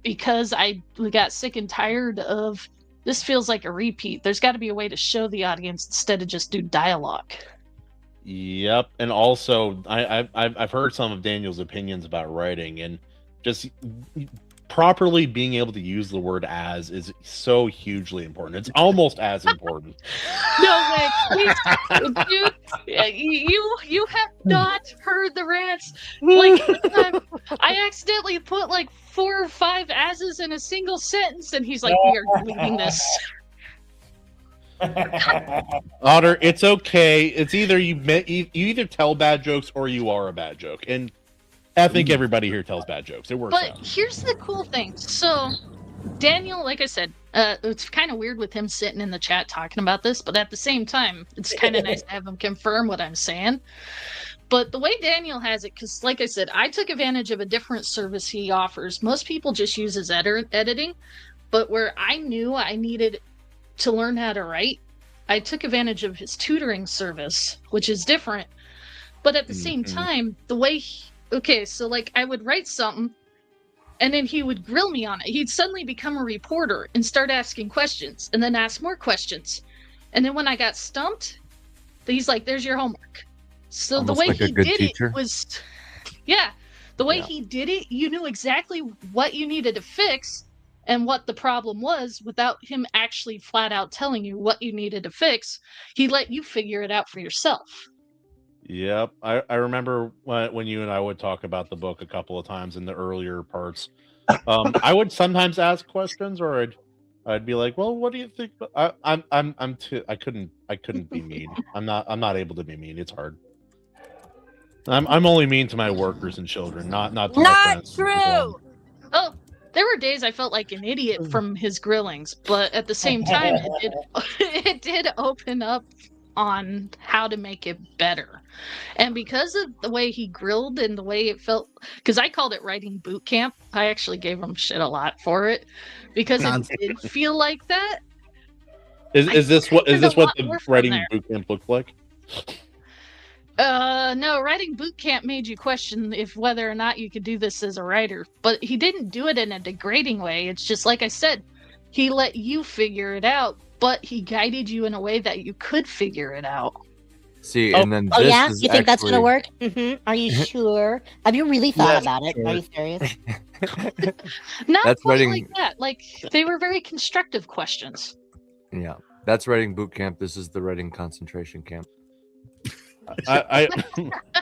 because I got sick and tired of, this feels like a repeat. There's got to be a way to show the audience instead of just do dialogue. Yep, and also I've heard some of Daniel's opinions about writing, and just properly being able to use the word "as" is so hugely important. It's almost as important. No way, dude! You have not heard the rants. Like I accidentally put like 4 or 5 asses in a single sentence, and he's like, "We are deleting this." Otter, it's okay. It's either you either tell bad jokes or you are a bad joke, and I think everybody here tells bad jokes. It works But out. here's the cool thing. So, Daniel, like I said, it's kind of weird with him sitting in the chat talking about this, but at the same time, it's kind of nice to have him confirm what I'm saying. But the way Daniel has it, because like I said, I took advantage of a different service he offers. Most people just use his editing, but where I knew I needed to learn how to write, I took advantage of his tutoring service, which is different. But at the same time, the way so like I would write something and then he would grill me on it. He'd suddenly become a reporter and start asking questions and then ask more questions. And then when I got stumped, he's like, "There's your homework." So Almost the way like a he good did teacher. it was, the way he did it, you knew exactly what you needed to fix and what the problem was without him actually flat out telling you what you needed to fix. He let you figure it out for yourself. Yep, I remember when you and I would talk about the book a couple of times in the earlier parts. I would sometimes ask questions, or I'd be like, "Well, what do you think?" I couldn't be mean. I'm not able to be mean. It's hard. I'm only mean to my workers and children, not to my friends. Not true. Oh, there were days I felt like an idiot from his grillings, but at the same time, it did open up on how to make it better. And because of the way he grilled and the way it felt, because I called it writing boot camp, I actually gave him shit a lot for it because it did feel like that. Is this what the writing boot camp looked like? No, writing boot camp made you question if whether or not you could do this as a writer, but he didn't do it in a degrading way. It's just like I said, he let you figure it out, but he guided you in a way that you could figure it out. See, and then Oh this yeah, is you think that's gonna actually- work? Mm-hmm. Are you sure? Have you really thought about it? sure. Are you serious? Not That's quite writing- like that. Like they were very constructive questions. Yeah, that's writing boot camp. This is the writing concentration camp. I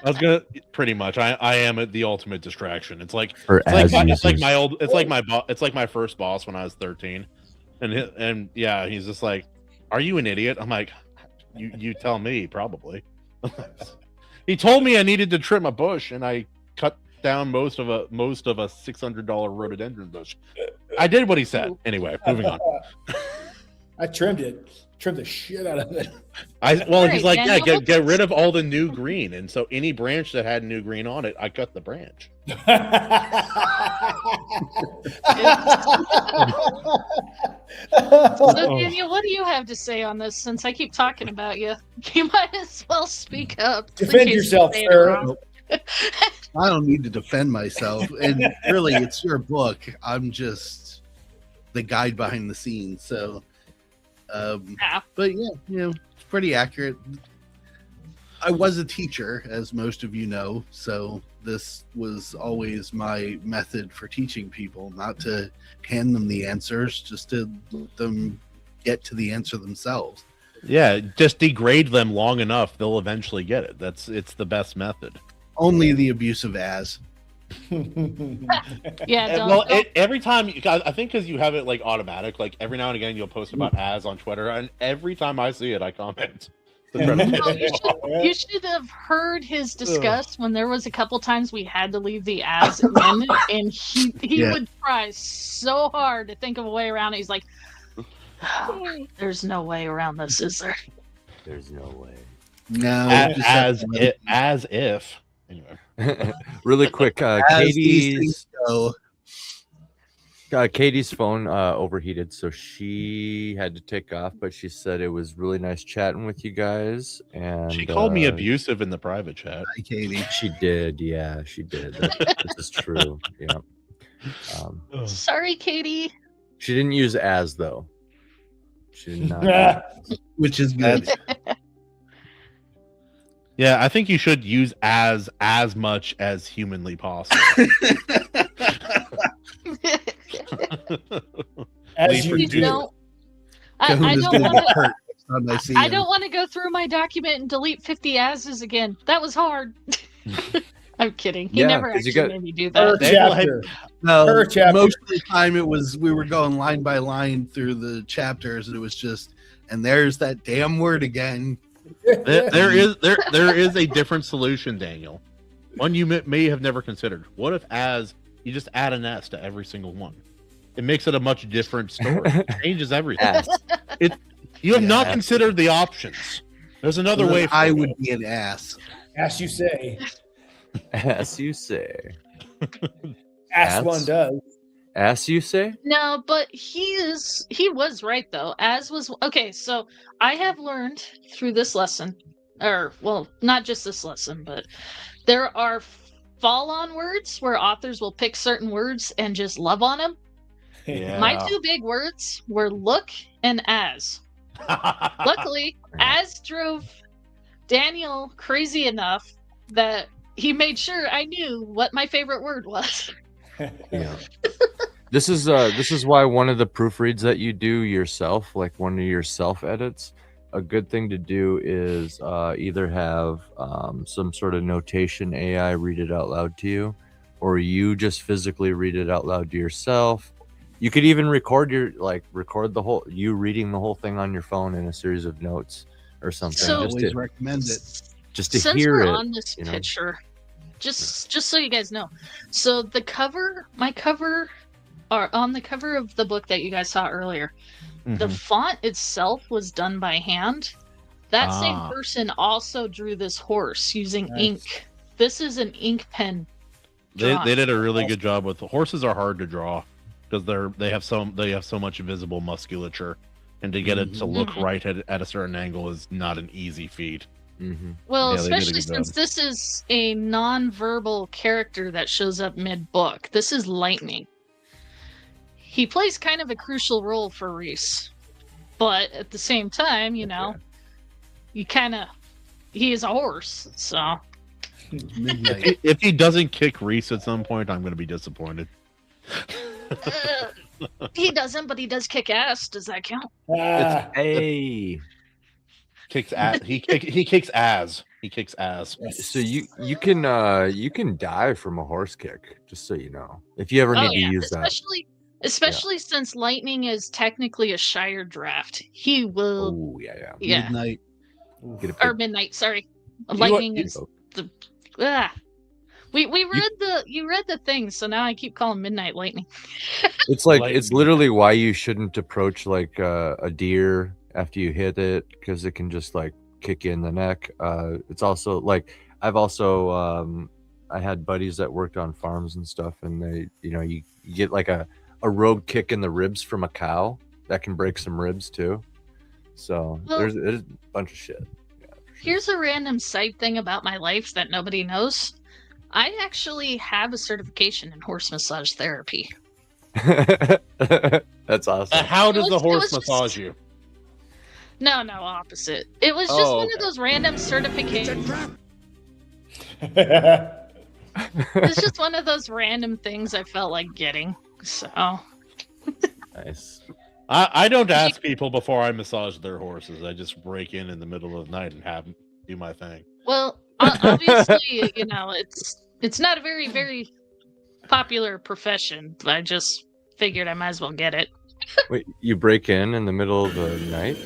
was gonna pretty much. I am the ultimate distraction. It's like For it's like users. my old. It's like my first boss when I was 13, and yeah, he's just like, "Are you an idiot?" I'm like, "You tell me, probably." He told me I needed to trim a bush, and I cut down most of a $600 rhododendron bush. I did what he said. Anyway, moving on. I trimmed the shit out of it. He's like, Daniel, yeah, get rid of all the new green, and so any branch that had new green on it, I cut the branch. So Daniel, what do you have to say on this? Since I keep talking about you, you might as well speak up. in Defend case yourself, you say it sir. wrong. I don't need to defend myself, and really, it's your book. I'm just the guide behind the scenes. So, Yeah. but yeah, it's pretty accurate. I was a teacher, as most of you know, so this was always my method for teaching people, not to hand them the answers, just to let them get to the answer themselves. Yeah, just degrade them long enough, they'll eventually get it. It's the best method. Only the abusive as. Yeah. Well, every time I think because you have it like automatic, like every now and again you'll post about as on Twitter, and every time I see it, I comment. You should have heard his disgust when there was a couple times we had to leave the as in, and he would try so hard to think of a way around it. He's like, oh, "There's no way around this, is there?" There's no way. No, as if. Anyway. Really quick, as these things go. Katie's phone overheated, so she had to take off. But she said it was really nice chatting with you guys. And She called me abusive in the private chat. Hi, Katie. She did, yeah, she did. This is true. Yeah. Sorry, Katie. She didn't use as though. She did not. Which is good. Yeah, I think you should use as much as humanly possible. As you do. know, I Kahuna's don't gonna want get to. hurt next time I see I him. don't want to go through my document and delete 50 asses again. That was hard. I'm kidding. He Yeah, never 'cause you actually got- made me do Per that. chapter. No, Per chapter. most of the time it was we were going line by line through the chapters, and it was just, and there's that damn word again. There is a different solution, Daniel. One you may have never considered. What if as you just add an S to every single one? It makes it a much different story. It changes everything. Ass. You have not Yeah. considered the options. There's another Well, way. then I would be an ass. As you say. As you say. As As? one does. As you say? No, but he was right though. As was okay, so I have learned through this lesson, or well, not just this lesson, but there are fall-on words where authors will pick certain words and just love on them. Yeah. My two big words were look and as. Luckily, as drove Daniel crazy enough that he made sure I knew what my favorite word was. Yeah. This is why one of the proofreads that you do yourself, like one of your self edits, a good thing to do is either have some sort of notation AI read it out loud to you, or you just physically read it out loud to yourself. You could even record the whole you reading the whole thing on your phone in a series of notes or something. So- Always recommend it. Just to Since hear we're it. on this you know? picture, just so you guys know, so the cover, my cover, or on the cover of the book that you guys saw earlier, the Mhm. font itself was done by hand. That same Ah. person also drew this horse using Nice. ink. This is an ink pen. They drawing. did a really good job with horses. Are hard to draw because they have so much visible musculature, and to get it to look Mhm. right at a certain angle is not an easy feat. Mhm. Well, Yeah, they did a especially good since job. this is a non-verbal character that shows up mid-book. This is Lightning. He plays kind of a crucial role for Reese, but at the same time, he is a horse, so Midnight. If he doesn't kick Reese at some point, I'm going to be disappointed. he doesn't, but he does kick ass. Does that count? Ah, Hey. Kicks ass. He kicks ass. He kicks ass. So you can die from a horse kick, just so you know. If you ever need to use that. Especially since Lightning is technically a Shire draft. He will Oh yeah. yeah. Midnight. Get a Or big- Midnight, sorry. Lightning you- is the We read you read the thing, so now I keep calling Midnight Lightning. It's like Lightning. it's literally why you shouldn't approach like a deer after you hit it, because it can just like kick you in the neck. It's also like I've also I had buddies that worked on farms and stuff, and they you get like a rogue kick in the ribs from a cow that can break some ribs too. So Well- there's a bunch of shit. Here's a random side thing about my life that nobody knows. I actually have a certification in horse massage therapy. That's awesome. How does It the was horse just- massage you? No, opposite. It was just one of those random certifications. It's just one of those random things I felt like getting. So Nice. I don't ask people before I massage their horses. I just break in the middle of the night and have them do my thing. well, obviously, it's not a very, very popular profession. But I just figured I might as well get it. Wait, you break in the middle of the night?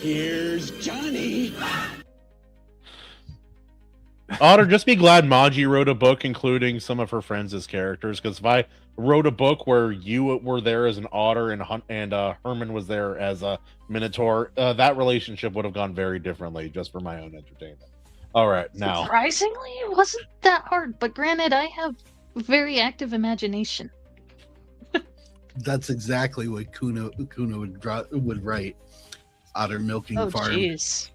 Otter, just be glad Maji wrote a book including some of her friends as characters, because if I wrote a book where you were there as an otter and Herman was there as a minotaur, that relationship would have gone very differently just for my own entertainment. All right, now. Surprisingly, it wasn't that hard. But granted, I have a very active imagination. That's exactly what Kuna would write. Otter milking Oh, farm. jeez.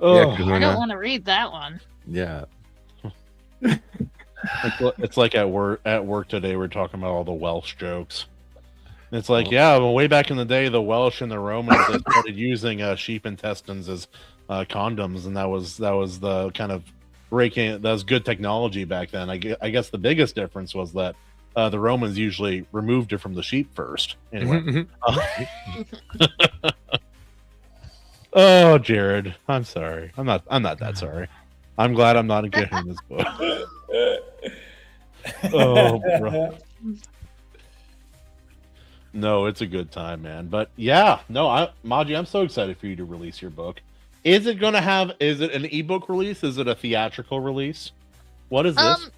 Yeah, Ugh. I Kahuna. don't want to read that one. Yeah. It's like at work today we're talking about all the Welsh jokes. And it's like, yeah, well, way back in the day, the Welsh and the Romans they started using sheep intestines as condoms, and that was the kind of that was good technology back then. I guess the biggest difference was that the Romans usually removed it from the sheep first. Anyway. Oh, Jared, I'm sorry. I'm not that sorry. I'm glad I'm not getting this book. Oh, bro. No, it's a good time, man. But yeah, no, Maji, I'm so excited for you to release your book. Is it an ebook release? Is it a theatrical release? What is this?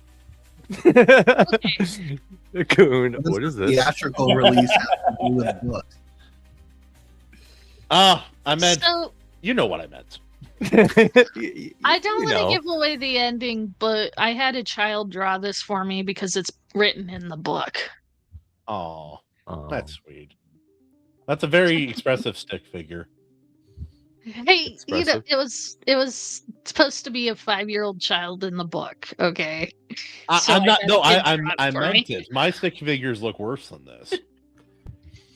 Coon, what is this? Theatrical release has to do with the book. I meant, you know what I meant. I don't want to give away the ending, but I had a child draw this for me because it's written in the book. Oh, that's sweet. That's a very expressive stick figure. Hey, expressive. It was supposed to be a 5-year-old child in the book. Okay, I meant it. My stick figures look worse than this.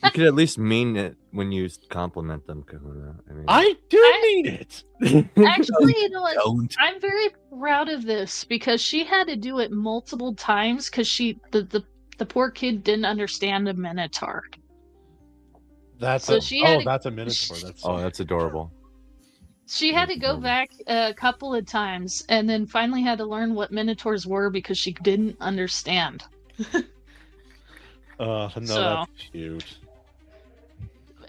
You could at least mean it when you compliment them, Kahuna. I mean it. Actually, you know what? I'm very proud of this because she had to do it multiple times because the poor kid didn't understand a minotaur. That's a minotaur. That's adorable. She had to go back a couple of times and then finally had to learn what minotaurs were because she didn't understand. That's cute.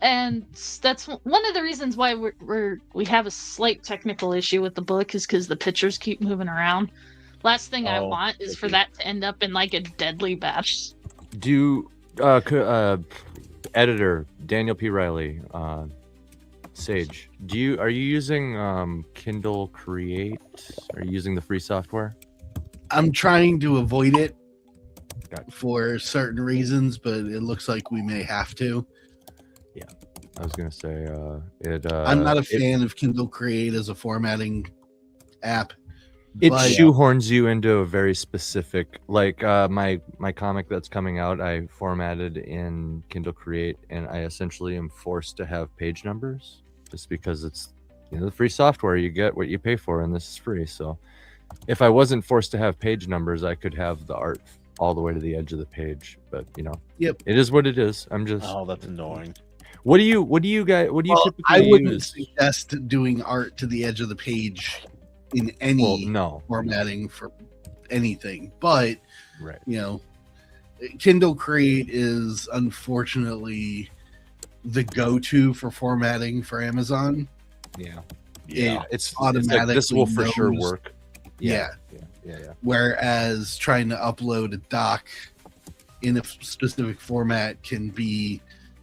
And that's one of the reasons why we have a slight technical issue with the book is because the pictures keep moving around. Last thing I want is for that to end up in like a deadly batch. Editor Daniel P. Riley, Sage, are you using Kindle Create? Are you using the free software? I'm trying to avoid it for certain reasons, but it looks like we may have to. Yeah, I was gonna say I'm not a fan of Kindle Create as a formatting app. It shoehorns you into a very specific, like my comic that's coming out, I formatted in Kindle Create, and I essentially am forced to have page numbers just because it's the free software. You get what you pay for, and this is free. So if I wasn't forced to have page numbers, I could have the art all the way to the edge of the page. But it is what it is. I'm just that's annoying. What do you typically I wouldn't suggest doing art to the edge of the page in any formatting for anything, but Kindle Create is unfortunately the go-to for formatting for Amazon. It's automatic. Like, this will for sure work. Yeah. Whereas trying to upload a doc in a specific format can be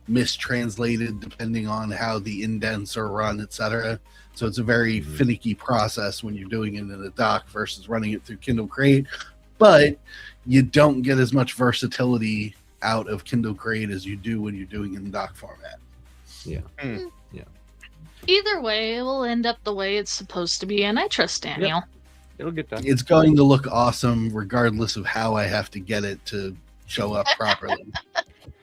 mistranslated depending on how the indents are run, etc. So it's a very finicky process when you're doing it in a doc versus running it through Kindle Create. But you don't get as much versatility out of Kindle Create as you do when you're doing it in doc format. Either way, it will end up the way it's supposed to be, and I trust Daniel. It'll get done. It's going to look awesome regardless of how I have to get it to show up properly.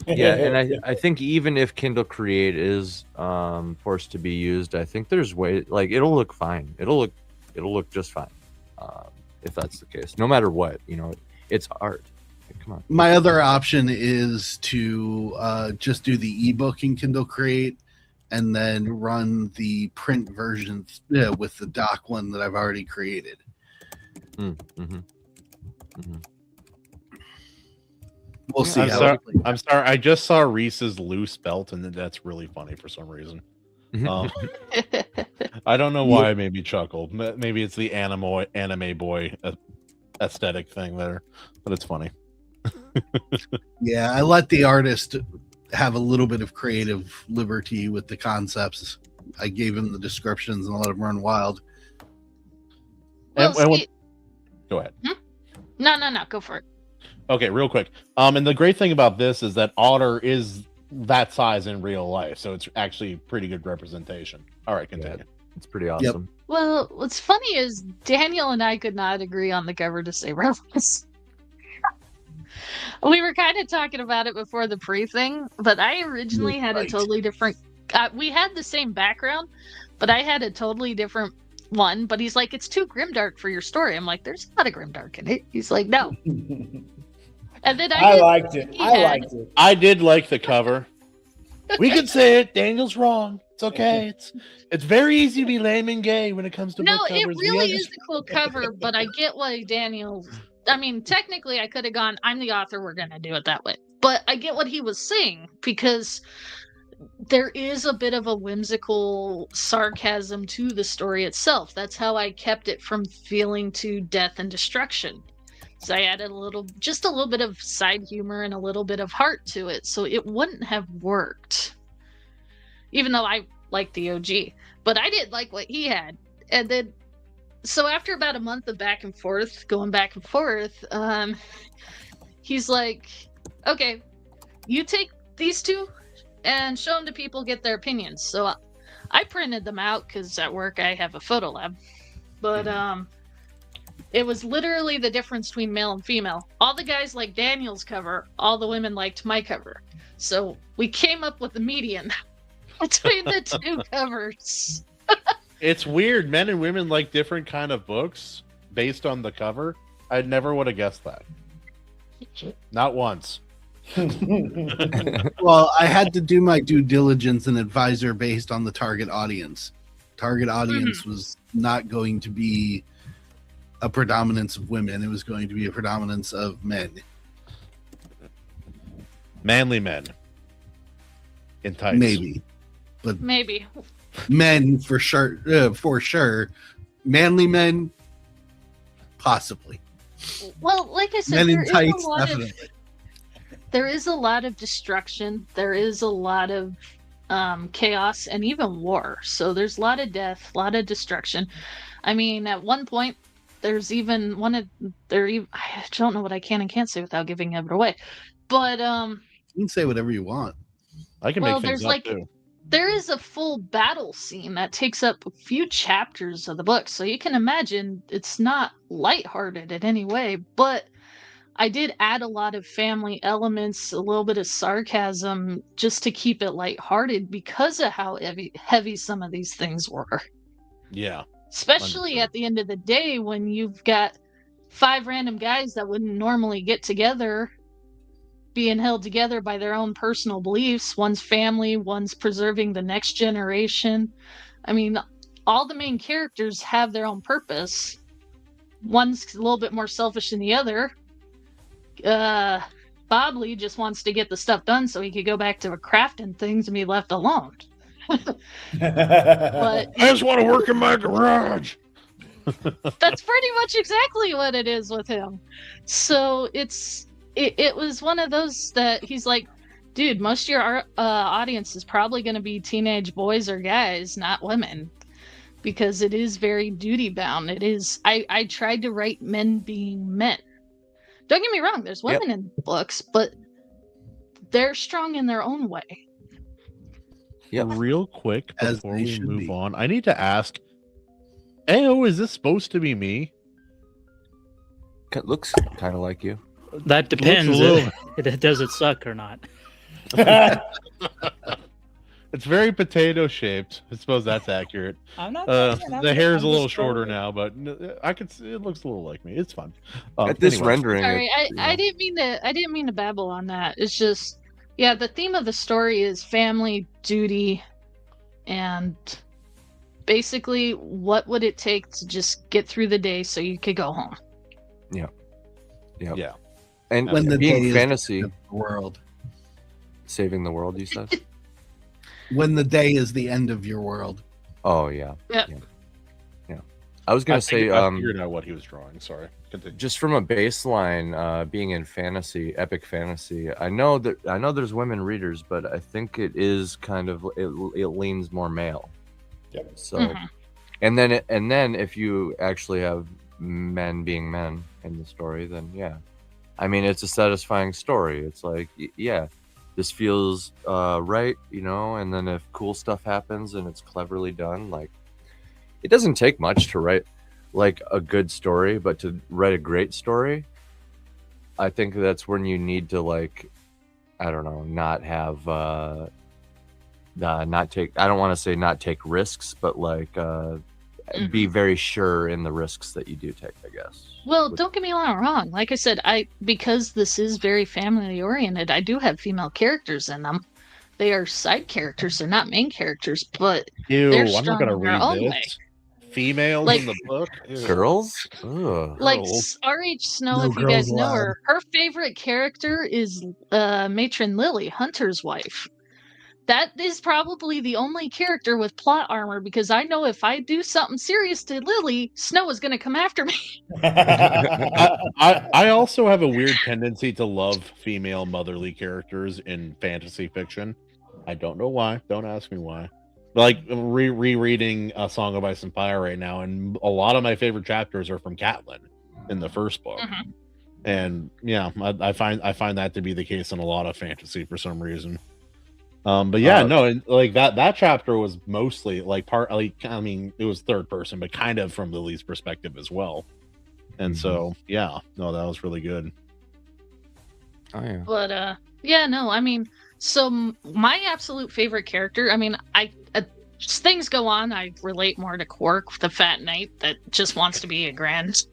And I think even if Kindle Create is forced to be used, I think there's it'll look fine. It'll look just fine if that's the case. No matter what, it's art. Come on. My other option is to just do the ebook in Kindle Create and then run the print version with the doc one that I've already created. We'll see. I'm sorry. I just saw Reese's loose belt, and that's really funny for some reason. I don't know why it made me chuckle. Maybe it's the anime boy aesthetic thing there, but it's funny. I let the artist have a little bit of creative liberty with the concepts. I gave him the descriptions and let him run wild. Go ahead. No, go for it. Okay, real quick. And the great thing about this is that Otter is that size in real life, so it's actually pretty good representation. All right, continue. Yeah, it's pretty awesome. Well, what's funny is Daniel and I could not agree on the cover to say Rebels. We were kind of talking about it before the pre-thing, but I originally had a totally different... we had the same background, but I had a totally different one. But he's like, it's too grimdark for your story. I'm like, there's not a grimdark in it. He's like, no. And then I liked it. I did like the cover. We can say it. Daniel's wrong. It's okay. It's very easy to be lame and gay when it comes to book covers. No, it really is a cool cover, but I get why Daniel. I mean, technically, I could have gone, I'm the author, we're going to do it that way. But I get what he was saying, because there is a bit of a whimsical sarcasm to the story itself. That's how I kept it from feeling too death and destruction. So I added just a little bit of side humor and a little bit of heart to it, so it wouldn't have worked. Even though I liked the OG. But I didn't like what he had. And then, so after about a month of going back and forth, he's like, okay, you take these two and show them to people, get their opinions. So I printed them out because at work I have a photo lab. But it was literally the difference between male and female. All the guys liked Daniel's cover, all the women liked my cover. So we came up with a median between the two covers. It's weird. Men and women like different kind of books based on the cover. I never would have guessed that. Not once. Well, I had to do my due diligence and advisor based on the target audience. Target audience was not going to be a predominance of women. It was going to be a predominance of men. Manly men. In tights. Maybe. But maybe. Men for sure. Manly men, possibly. Well, like I said, Men in tights, definitely. There is a lot of destruction. There is a lot of chaos and even war. So there's a lot of death, a lot of destruction. I mean, at one point, there's even I don't know what I can and can't say without giving it away. But you can say whatever you want. I can make things up too. There is a full battle scene that takes up a few chapters of the book, so you can imagine it's not lighthearted in any way, but I did add a lot of family elements, a little bit of sarcasm, just to keep it lighthearted because of how heavy some of these things were. Yeah. Especially at the end of the day when you've got 5 random guys that wouldn't normally get together being held together by their own personal beliefs. One's family, one's preserving the next generation. I mean, all the main characters have their own purpose. One's a little bit more selfish than the other. Bobley just wants to get the stuff done so he could go back to crafting things and be left alone. But I just want to work in my garage. That's pretty much exactly what it is with him. So it was one of those that he's like, dude, most of your audience is probably going to be teenage boys or guys, not women, because it is very duty bound. It is. I tried to write men being men. Don't get me wrong. There's women in books, but they're strong in their own way. Yeah. Real quick before we move on, I need to ask, Ayo, is this supposed to be me? It looks kind of like you. That depends. Does it suck or not? It's very potato shaped. I suppose that's accurate. I'm not. The hair's a little shorter now, but I could see it looks a little like me. It's fun. At this rendering, sorry, I didn't mean to babble on that. It's just, yeah, the theme of the story is family, duty, and basically what would it take to just get through the day so you could go home. Yeah. And when the being day fantasy, is the world, saving the world, you said. When the day is the end of your world. Oh yeah. Yeah. I was gonna say, I figured out what he was drawing. Sorry. Continue. Just from a baseline, being in fantasy, epic fantasy, I know there's women readers, but I think it is kind of it leans more male. Yep. So, and then if you actually have men being men in the story, then yeah, I mean it's a satisfying story. It's like yeah, this feels right, and then if cool stuff happens and it's cleverly done, like it doesn't take much to write like a good story, but to write a great story, I think that's when you need to, like, I don't know, not have not take, I don't want to say not take risks, but like be very sure in the risks that you do take, I guess. Well, don't get me wrong. Like I said, because this is very family oriented, I do have female characters in them. They are side characters; they're not main characters, but they're I'm not strong gonna in their read own this. way. Females Like- in the book? Ew. Girls? Ugh. Like Girls. R.H. Snow, No if you girls guys know allowed. her favorite character is Matron Lily, Hunter's wife. That is probably the only character with plot armor, because I know if I do something serious to Lily, Snow is going to come after me. I also have a weird tendency to love female motherly characters in fantasy fiction. I don't know why. Don't ask me why. Like rereading A Song of Ice and Fire right now, and a lot of my favorite chapters are from Catelyn in the first book. Mm-hmm. And yeah, I find that to be the case in a lot of fantasy for some reason. But yeah, no, like that chapter was mostly like it was third person, but kind of from Lily's perspective as well. And so yeah, no, that was really good. Oh yeah. But yeah, no, I mean, so my absolute favorite character, I mean, as things go on, I relate more to Quark, the fat knight that just wants to be a grand.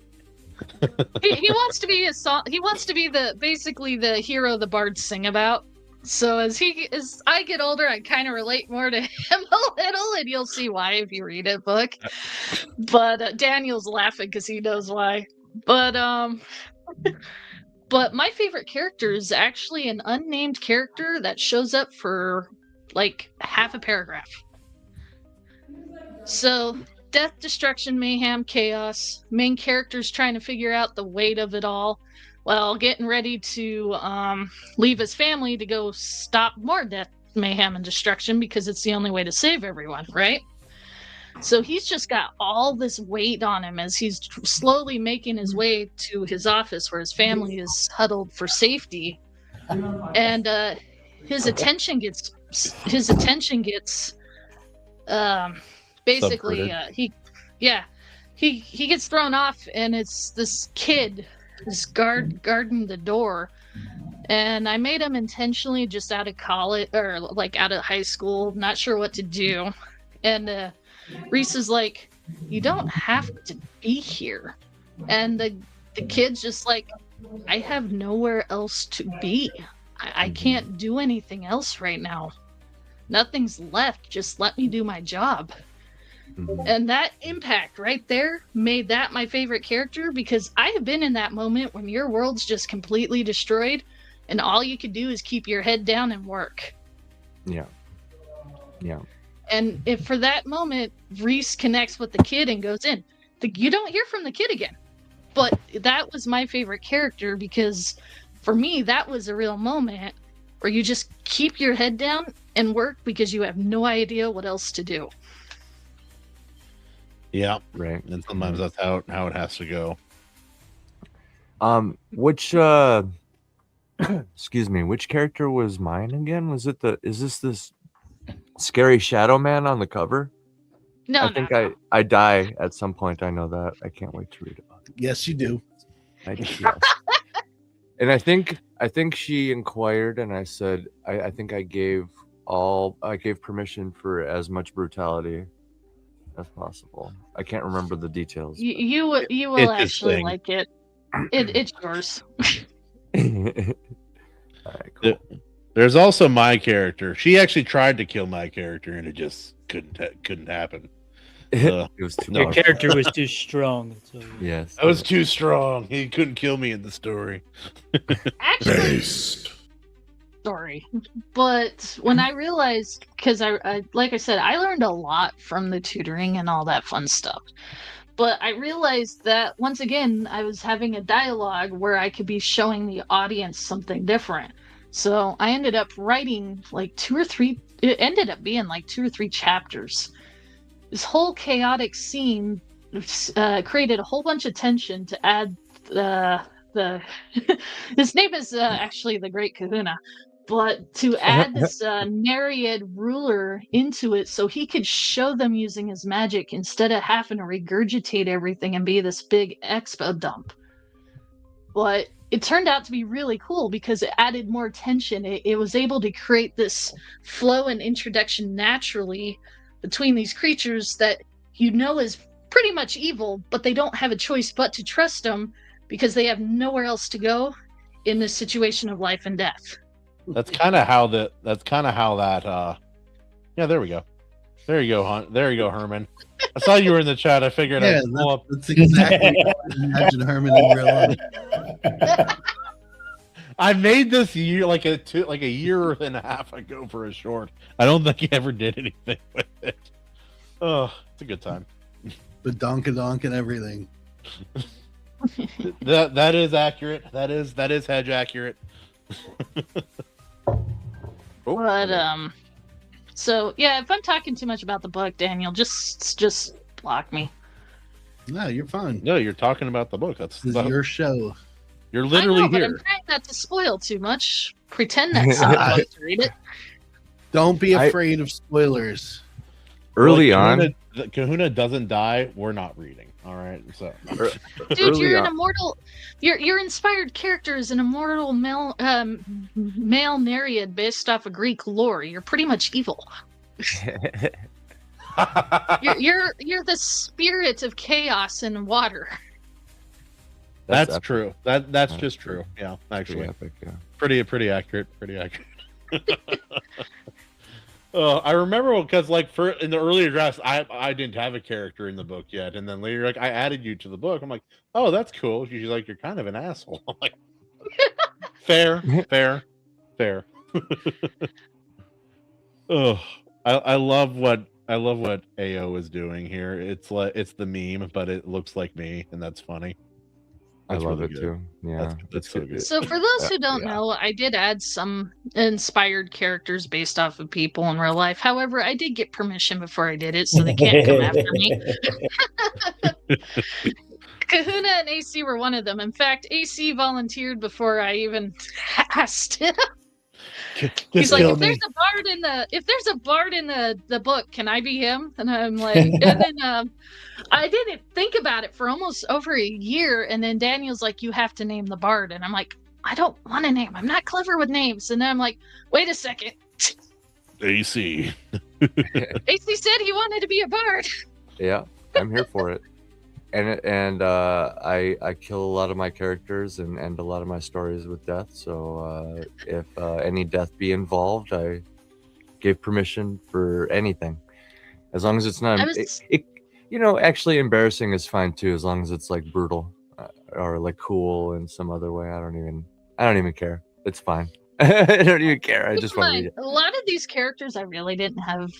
he wants to be he wants to be basically the hero the bards sing about. So as I get older, I kind of relate more to him a little, and you'll see why if you read it book. But Daniel's laughing because he knows why. But my favorite character is actually an unnamed character that shows up for like half a paragraph. So, death, destruction, mayhem, chaos. Main character's trying to figure out the weight of it all, while getting ready to leave his family to go stop more death, mayhem, and destruction, because it's the only way to save everyone, right? So he's just got all this weight on him as he's slowly making his way to his office where his family is huddled for safety. And his attention gets basically he gets thrown off, and it's this kid is guarding the door. And I made him intentionally just out of college, or like out of high school, not sure what to do. And Reese is like, you don't have to be here. And the kid's just like, I have nowhere else to be. I can't do anything else right now. Nothing's left. Just let me do my job. And that impact right there made that my favorite character, because I have been in that moment when your world's just completely destroyed and all you could do is keep your head down and work. Yeah. Yeah. And if for that moment, Reese connects with the kid and goes in, you don't hear from the kid again. But that was my favorite character, because for me, that was a real moment where you just keep your head down and work because you have no idea what else to do. Yeah, right. And sometimes that's how it has to go. Which excuse me, which character was mine again? Was it is this scary shadow man on the cover? No, I think I die at some point. I know that. I can't wait to read about it. Yes, you do. Yes. And I think she inquired, and I said I think I gave permission for as much brutality as possible. I can't remember the details. You will actually like it. It's yours. All right, cool. There's also my character. She actually tried to kill my character, and it just couldn't happen. It was too Your character was too strong. So. Yes, I was too strong. He couldn't kill me in the story. Actually, story. But when I realized, because I like I said, I learned a lot from the tutoring and all that fun stuff. But I realized that once again, I was having a dialogue where I could be showing the audience something different. So I ended up writing like 2 or 3. It ended up being like 2 or 3 chapters. This whole chaotic scene created a whole bunch of tension to add the his name is actually the Great Kahuna, but to add this Nereid ruler into it so he could show them using his magic instead of having to regurgitate everything and be this big expo dump. But it turned out to be really cool because it added more tension. It was able to create this flow and introduction naturally between these creatures that is pretty much evil, but they don't have a choice but to trust him because they have nowhere else to go in this situation of life and death. That's kind of how that. Yeah, there we go. There you go, There you go, Herman. I saw you were in the chat. I figured I'd pull up. That's exactly what I imagine Herman in real life. I made this year like a year and a half ago for a short. I don't think he ever did anything with it. Oh, it's a good time. The donk and everything. That is accurate. That is hedge accurate. But so yeah, if I'm talking too much about the book, Daniel, just block me. No, you're fine. No, you're talking about the book. This is your show. You're literally but here. I'm trying not to spoil too much. Pretend that someone wants to read it. Don't be afraid of spoilers. Early on, Kahuna doesn't die. We're not reading. All right, so dude, you're an immortal. Your inspired character is an immortal male Nereid based off of Greek lore. You're pretty much evil. you're the spirit of chaos and water. That's true. That's just true. Yeah, actually, epic, yeah. Pretty accurate. Pretty accurate. I remember because in the earlier drafts, I didn't have a character in the book yet, and then later I added you to the book. I'm like, oh, that's cool. She's like, you're kind of an asshole. I'm like, fair. Oh, I love what AO is doing here. It's the meme, but it looks like me, and that's funny. I love it too. Yeah, that's so good. So for those who don't know, I did add some inspired characters based off of people in real life. However, I did get permission before I did it, so they can't come after me. Kahuna and AC were one of them. In fact, AC volunteered before I even asked him. He's like, if there's a bard in the book, can I be him? And I'm like, and then I didn't think about it for almost over a year, and then Daniel's like, you have to name the bard, and I'm like, I don't want to name. I'm not clever with names. And then I'm like, wait a second. AC. AC said he wanted to be a bard. Yeah, I'm here for it. And I kill a lot of my characters and end a lot of my stories with death. So if any death be involved, I gave permission for anything, as long as it's not. Actually, embarrassing is fine too, as long as it's like brutal or like cool in some other way. I don't even care. It's fine. I don't even care. I just want to read it. A lot of these characters, I really didn't have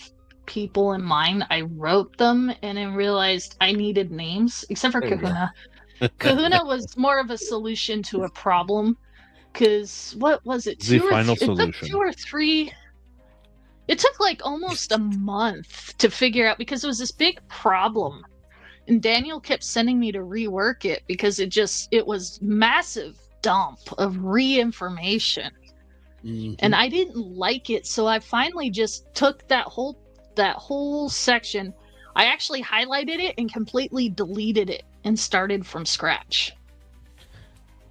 people in mind. I wrote them and then realized I needed names, except for Kahuna. Kahuna was more of a solution to a problem, because what was it? It took 2 or 3. It took like almost a month to figure out, because it was this big problem, and Daniel kept sending me to rework it because it was massive dump of re-information. Mm-hmm. And I didn't like it, so I finally just took that whole section. I actually highlighted it and completely deleted it and started from scratch.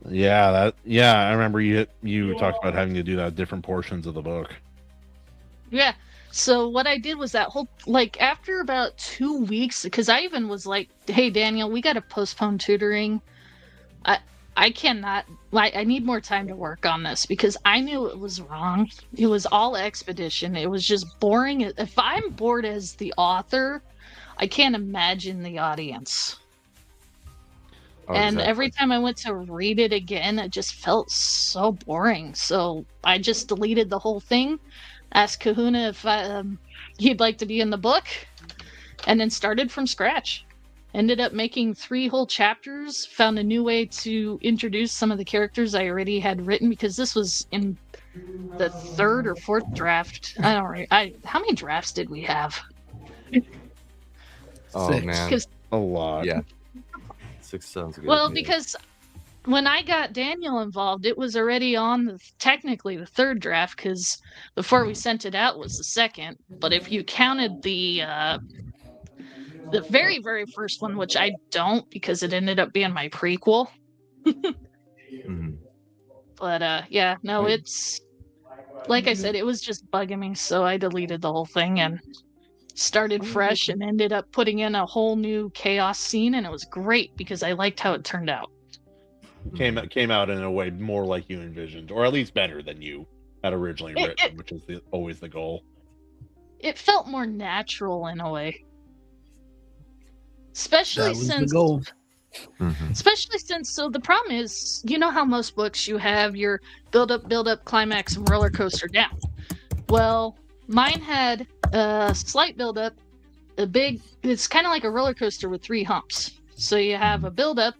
Yeah, I remember you talked about having to do that different portions of the book. Yeah. So what I did was that whole, after about 2 weeks, because I even was like, hey, Daniel, we got to postpone tutoring. I cannot, I need more time to work on this, because I knew it was wrong. It was all expedition. It was just boring. If I'm bored as the author, I can't imagine the audience. Oh, and exactly. Every time I went to read it again, it just felt so boring. So I just deleted the whole thing, asked Kahuna if he'd like to be in the book, and then started from scratch. Ended up making 3 whole chapters, found a new way to introduce some of the characters I already had written, because this was in the 3rd or 4th draft. I don't know. How many drafts did we have? Oh, 6. Man. A lot. Yeah. 6 sounds good. Well, because when I got Daniel involved, it was already on technically the 3rd draft, because before we sent it out was the 2nd. But if you counted the very, very first one, which I don't, because it ended up being my prequel. Mm-hmm. But it's like I said, it was just bugging me, so I deleted the whole thing and started fresh and ended up putting in a whole new chaos scene, and it was great because I liked how it turned out. Came out in a way more like you envisioned, or at least better than you had originally written, which is always the goal. It felt more natural in a way, especially since so the problem is, you know how most books you have your build up, climax, and roller coaster down. Well, mine had a slight build up, it's kind of like a roller coaster with 3 humps. So you have a build up,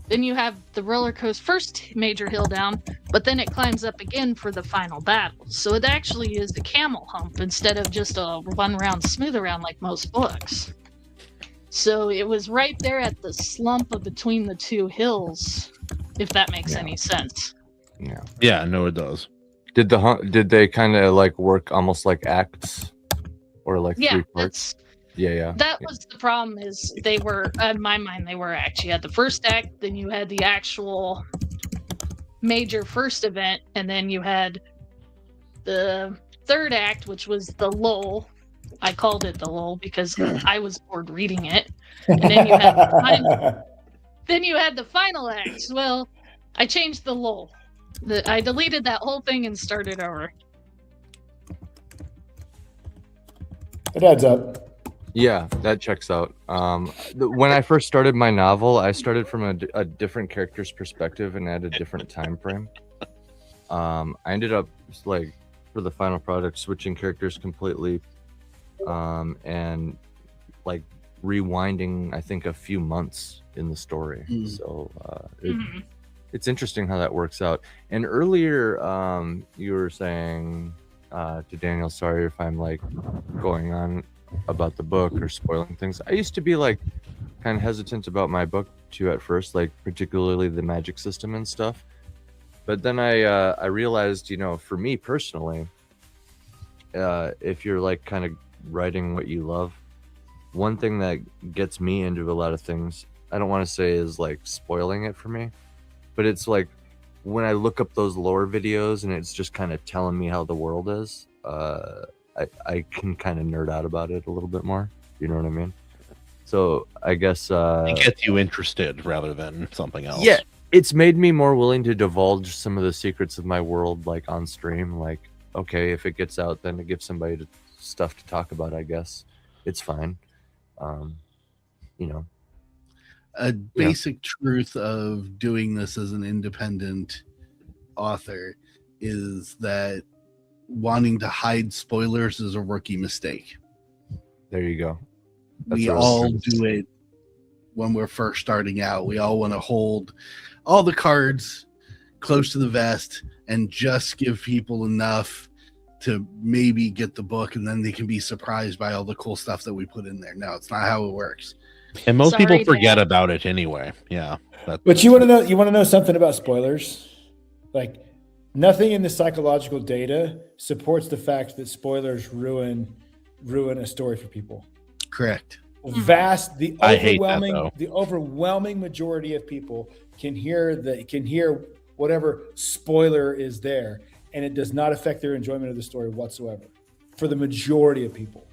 then you have the roller coaster first major hill down, but then it climbs up again for the final battle. So it actually is a camel hump instead of just a one round smooth around like most books. So it was right there at the slump of between the 2 hills, if that makes any sense. Yeah, no, it does. Did they kind of like work almost like acts, or like 3 parts? That was the problem. Is they were, in my mind, they were actually at the first act, then you had the actual major first event, and then you had the third act, which was the lull. I called it the lull because I was bored reading it. And then you had the final act. Well, I changed the lull. I deleted that whole thing and started over. It adds up. Yeah, that checks out. When I first started my novel, I started from a different character's perspective and at a different time frame. I ended up, like, for the final product, switching characters completely, and like rewinding, I think, a few months in the story. So it's interesting how that works out. And earlier, you were saying to Daniel, sorry if I'm like going on about the book or spoiling things. I used to be like kind of hesitant about my book too at first, like particularly the magic system and stuff. But then I realized, you know, for me personally, if you're like kind of writing what you love, one thing that gets me into a lot of things, I don't want to say is like spoiling it for me, but it's like when I look up those lore videos and it's just kind of telling me how the world is, I can kind of nerd out about it a little bit more. You know what I mean? So I guess it gets you interested rather than something else. Yeah, it's made me more willing to divulge some of the secrets of my world, like on stream. Like, okay, if it gets out, then it gives somebody stuff to talk about. I guess it's fine. You know, a basic truth of doing this as an independent author is that wanting to hide spoilers is a rookie mistake. There you go. We all do it when we're first starting out. We all want to hold all the cards close to the vest and just give people enough to maybe get the book, and then they can be surprised by all the cool stuff that we put in there. No, it's not how it works. And most people forget about it anyway. Yeah. But you want to know? You want to know something about spoilers? Like, nothing in the psychological data supports the fact that spoilers ruin a story for people. Correct. The overwhelming majority of people can hear whatever spoiler is there, and it does not affect their enjoyment of the story whatsoever. For the majority of people.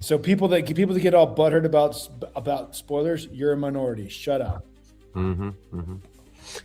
So people that get all butthurt about spoilers, you're a minority. Shut up.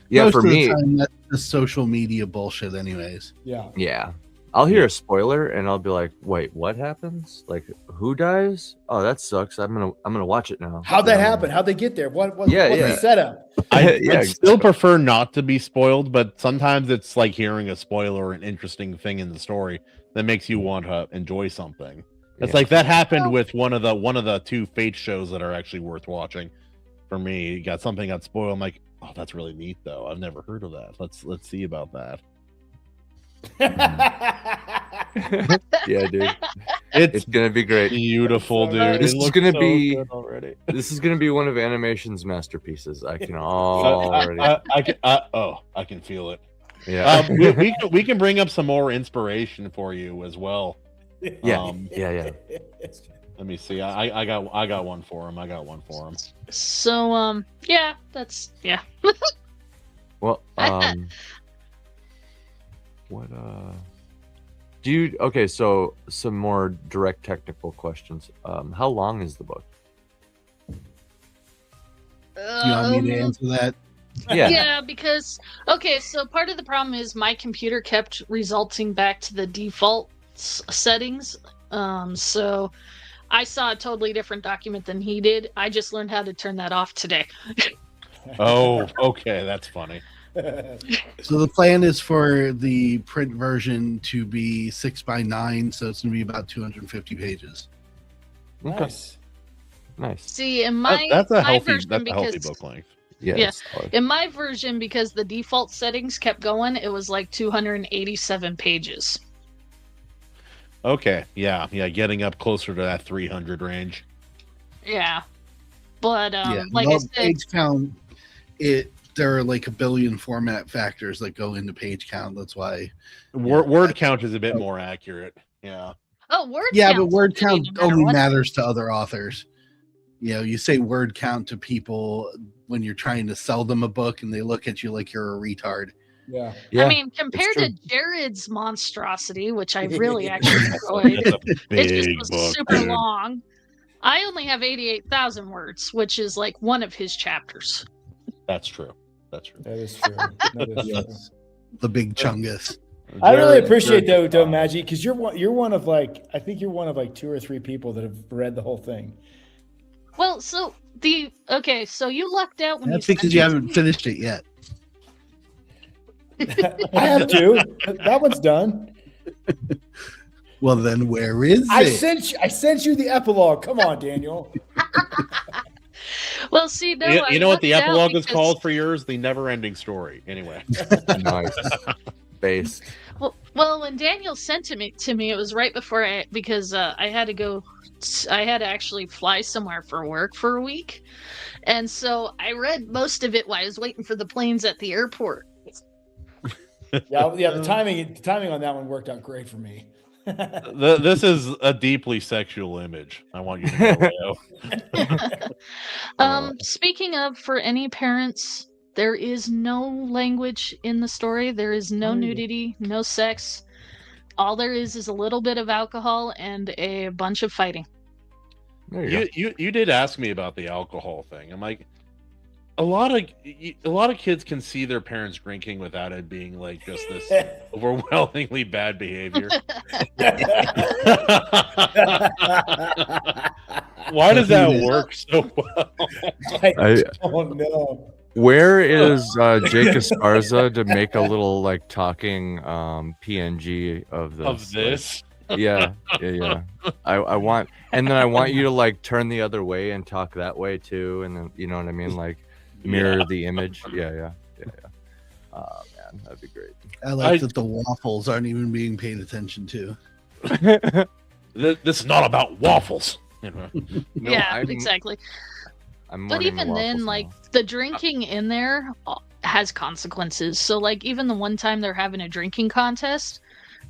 Yeah, most for of the me, time, that's the social media bullshit, anyways. Yeah. I'll hear a spoiler and I'll be like, "Wait, what happens? Like, who dies? Oh, that sucks. I'm gonna watch it now." How'd that happen? How'd they get there? What's the setup? I still prefer not to be spoiled, but sometimes it's like hearing a spoiler or an interesting thing in the story that makes you want to enjoy something. It's like that happened with one of the 2 Fate shows that are actually worth watching. For me, you got something got spoiled. I'm like, oh, that's really neat though. I've never heard of that. Let's see about that. Yeah, dude. It's gonna be great. Beautiful, dude. This is gonna be one of animation's masterpieces. I can already. I can feel it. Yeah. We can bring up some more inspiration for you as well. Yeah. Let me see. I got one for him. So that's Well, what Okay, so some more direct technical questions. How long is the book? You want me to answer that? Yeah, because so part of the problem is my computer kept resulting back to the default settings. So I saw a totally different document than he did. I just learned how to turn that off today. Oh, okay, that's funny. So the plan is for the print version to be 6x9, so it's going to be about 250 pages. Nice. Nice. See, in my that's a my healthy version, that's a because healthy book length. Yes. in my version, because the default settings kept going, it was like 287 pages. Okay, yeah, getting up closer to that 300 range. Yeah, but like no, I said, page count. There are like a billion format factors that go into page count. That's why Word count is a bit more accurate. Yeah. word. Yeah, count's but word okay no count matter only what. matters to other authors. You say word count to people when you're trying to sell them a book, and they look at you like you're a retard. Yeah. I mean, compared to Jared's monstrosity, which I really actually enjoyed, It's a it just big was book, super dude. long. I only have 88,000 words, which is like one of his chapters. That's true. That's true. That is true. Yes. The big chungus. I really appreciate though, Maji, because you're one of like, I think you're one of like 2 or 3 people that have read the whole thing. Well, so so you lucked out when That's because you haven't finished it yet. I have to. That one's done. Well, then where is I it? sent you the epilogue. Come on, Daniel. Well, see, no, you know what the epilogue is because... called for yours? The never-ending story. Anyway. Nice. Based. Well, when Daniel sent it to me, it was right before because I had to actually fly somewhere for work for a week, and so I read most of it while I was waiting for the planes at the airport. Yeah. The timing on that one worked out great for me. This is a deeply sexual image. I want you to know, Leo. Speaking of, for any parents, there is no language in the story. There is no nudity, no sex. All there is a little bit of alcohol and a bunch of fighting. You did ask me about the alcohol thing. I'm like, a lot of kids can see their parents drinking without it being like just this overwhelmingly bad behavior. Why does that work so well? Oh no. Where is Jake Esparza to make a little like talking PNG of this? Of this? Like, yeah. I want, and then I want you to like turn the other way and talk that way too, and then you know what I mean, like mirror the image. Yeah. Oh man, that'd be great. I like that the waffles aren't even being paid attention to. This is not about waffles. No, yeah, exactly. But even then, like the drinking in there has consequences. So like even the one time they're having a drinking contest,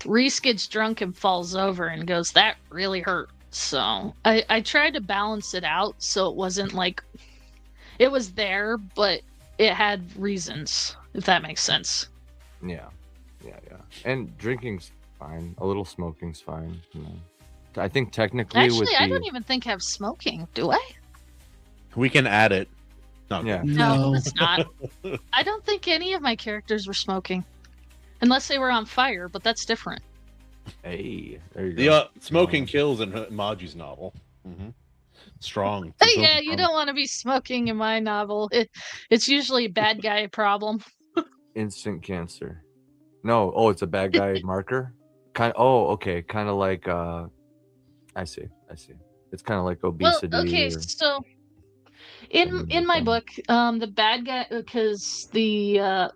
Reese gets drunk and falls over and goes, "That really hurt." So I tried to balance it out so it wasn't like it was there, but it had reasons, if that makes sense. Yeah. And drinking's fine. A little smoking's fine. You know. I think technically, actually, I don't even think I have smoking. Do I? We can add it. No, it's not. I don't think any of my characters were smoking, unless they were on fire. But that's different. Hey, there you go. Smoking kills in Maji's novel. Mm-hmm. Strong. Yeah, you don't want to be smoking in my novel. It's usually a bad guy problem. Instant cancer. No, it's a bad guy marker. Okay, kind of like. I see. It's kind of like obesity. Well, okay, so in my book, the bad guy, because the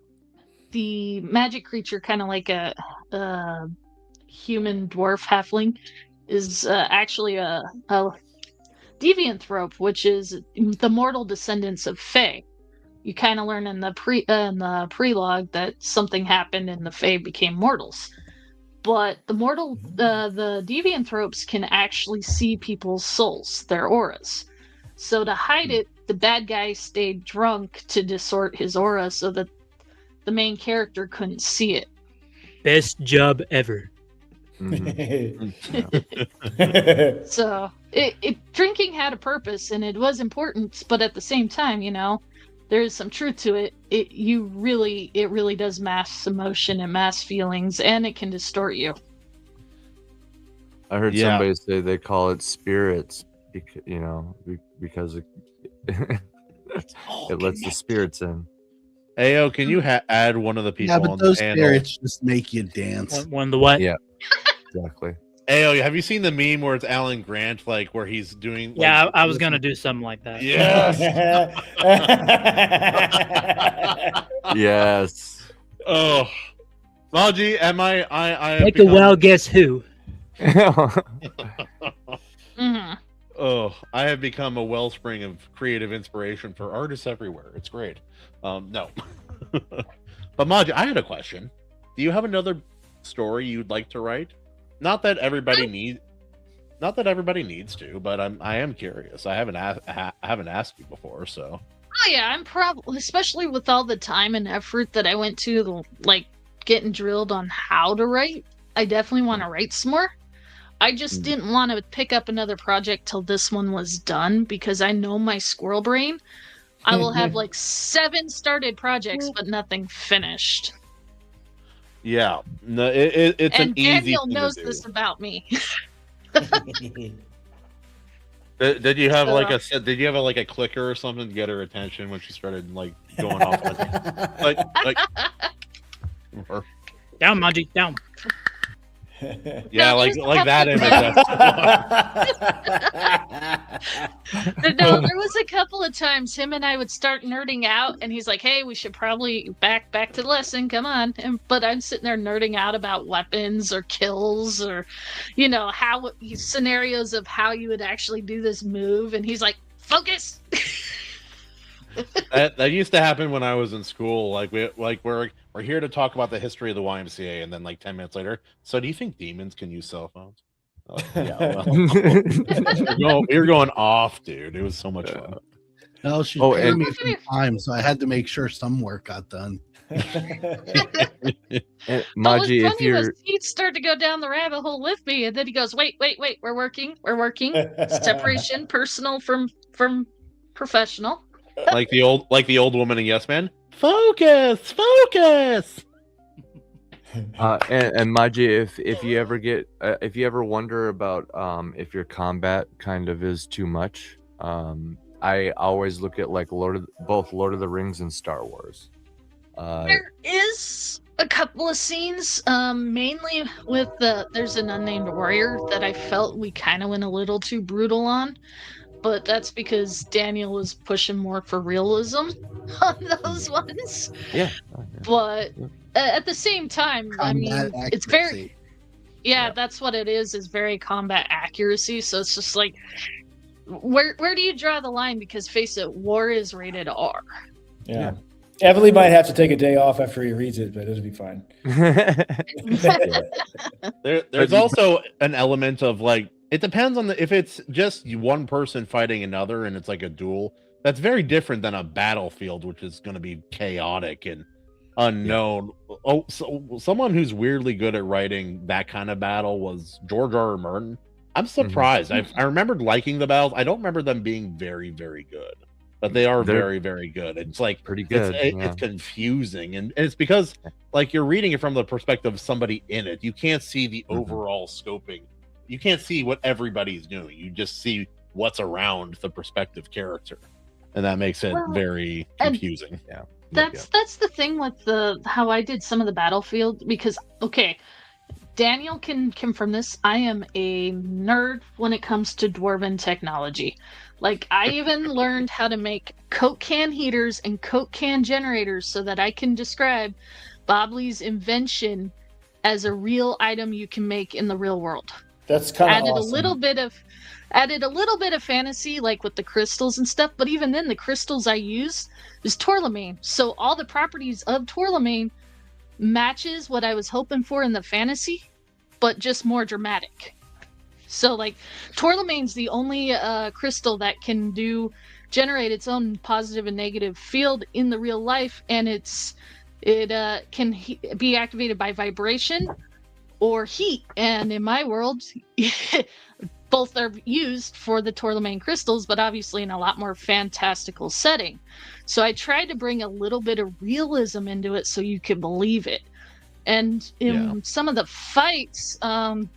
magic creature, kind of like a human dwarf halfling, is actually a devianthrope, which is the mortal descendants of Fae. You kind of learn in the prelogue that something happened and the Fae became mortals. But the devianthropes can actually see people's souls, their auras. So to hide it, the bad guy stayed drunk to distort his aura so that the main character couldn't see it. Best job ever. So drinking had a purpose and it was important, but at the same time, there is some truth to it. It really does mask emotion and mask feelings, and it can distort you. I heard somebody say they call it spirits, because it lets the spirits in. Ayo, can you add one of the people? Yeah, but on those the panel? spirits just make you dance. One the what? Yeah, exactly. Ayo, have you seen the meme where it's Alan Grant, like where he's doing? Yeah, I was gonna do something like that. Yes. Yes. Oh, Maji, am I Make a well guess who. Mm-hmm. Oh, I have become a wellspring of creative inspiration for artists everywhere. It's great. No. But Maji, I had a question. Do you have another story you'd like to write? Not that everybody needs to, but I am curious. I haven't asked you before, so. Oh yeah, I'm probably, especially with all the time and effort that I went to, like getting drilled on how to write. I definitely want to write some more. I just didn't want to pick up another project till this one was done, because I know my squirrel brain. I will have like 7 started projects, but nothing finished. Yeah, no, it's and an easy Daniel thing knows to do. this about me. Did you have like a clicker or something to get her attention when she started like going off? like down, Maji, down. Yeah, No, like that image. But no, there was a couple of times him and I would start nerding out, and he's like, "Hey, we should probably back to the lesson. Come on!" But I'm sitting there nerding out about weapons or kills, or how scenarios of how you would actually do this move, and he's like, "Focus." That used to happen when I was in school. We're here to talk about the history of the YMCA, and then like 10 minutes later, so do you think demons can use cell phones? Yeah, well, you're going off, dude. It was so much fun. No, she paid me for time, so I had to make sure some work got done. Maji, if you're, he'd start to go down the rabbit hole with me, and then he goes, "Wait, we're working. Separation, personal from professional." Like the old woman in Yes Man. Focus. And Maji, if you ever get if you ever wonder about if your combat kind of is too much, I always look at like both Lord of the Rings and Star Wars. There is a couple of scenes, mainly with there's an unnamed warrior that I felt we kind of went a little too brutal on. But that's because Daniel was pushing more for realism on those ones. Yeah. But at the same time, I mean, it's very... Yeah, that's what it is very combat accuracy. So it's just like, where do you draw the line? Because face it, war is rated R. Yeah. Evelyn might have to take a day off after he reads it, but it'll be fine. There's also an element of like, it depends on if it's just one person fighting another and it's like a duel, that's very different than a battlefield, which is going to be chaotic and unknown. Yeah. Oh, so someone who's weirdly good at writing that kind of battle was George R.R. Martin. I'm surprised. I remembered liking the battles. I don't remember them being very, very good, but they're very, very good. It's like pretty good. It's confusing, and it's because like you're reading it from the perspective of somebody in it. You can't see the overall scoping. You can't see what everybody's doing. You just see what's around the prospective character, and that makes it very confusing. Yeah, that's the thing with how I did some of the battlefield, because Daniel can confirm this. I am a nerd when it comes to dwarven technology. Like, I even learned how to make Coke can heaters and Coke can generators so that I can describe Bobley's invention as a real item you can make in the real world. That's kind of awesome. Added a little bit of fantasy, like with the crystals and stuff, but even then the crystals I use is Torlamane. So all the properties of Torlamane matches what I was hoping for in the fantasy, but just more dramatic. So like Torlamane's the only crystal that can generate its own positive and negative field in the real life, and it can be activated by vibration or heat. And in my world, both are used for the tourmaline crystals, but obviously in a lot more fantastical setting. So I tried to bring a little bit of realism into it so you could believe it. And in some of the fights, the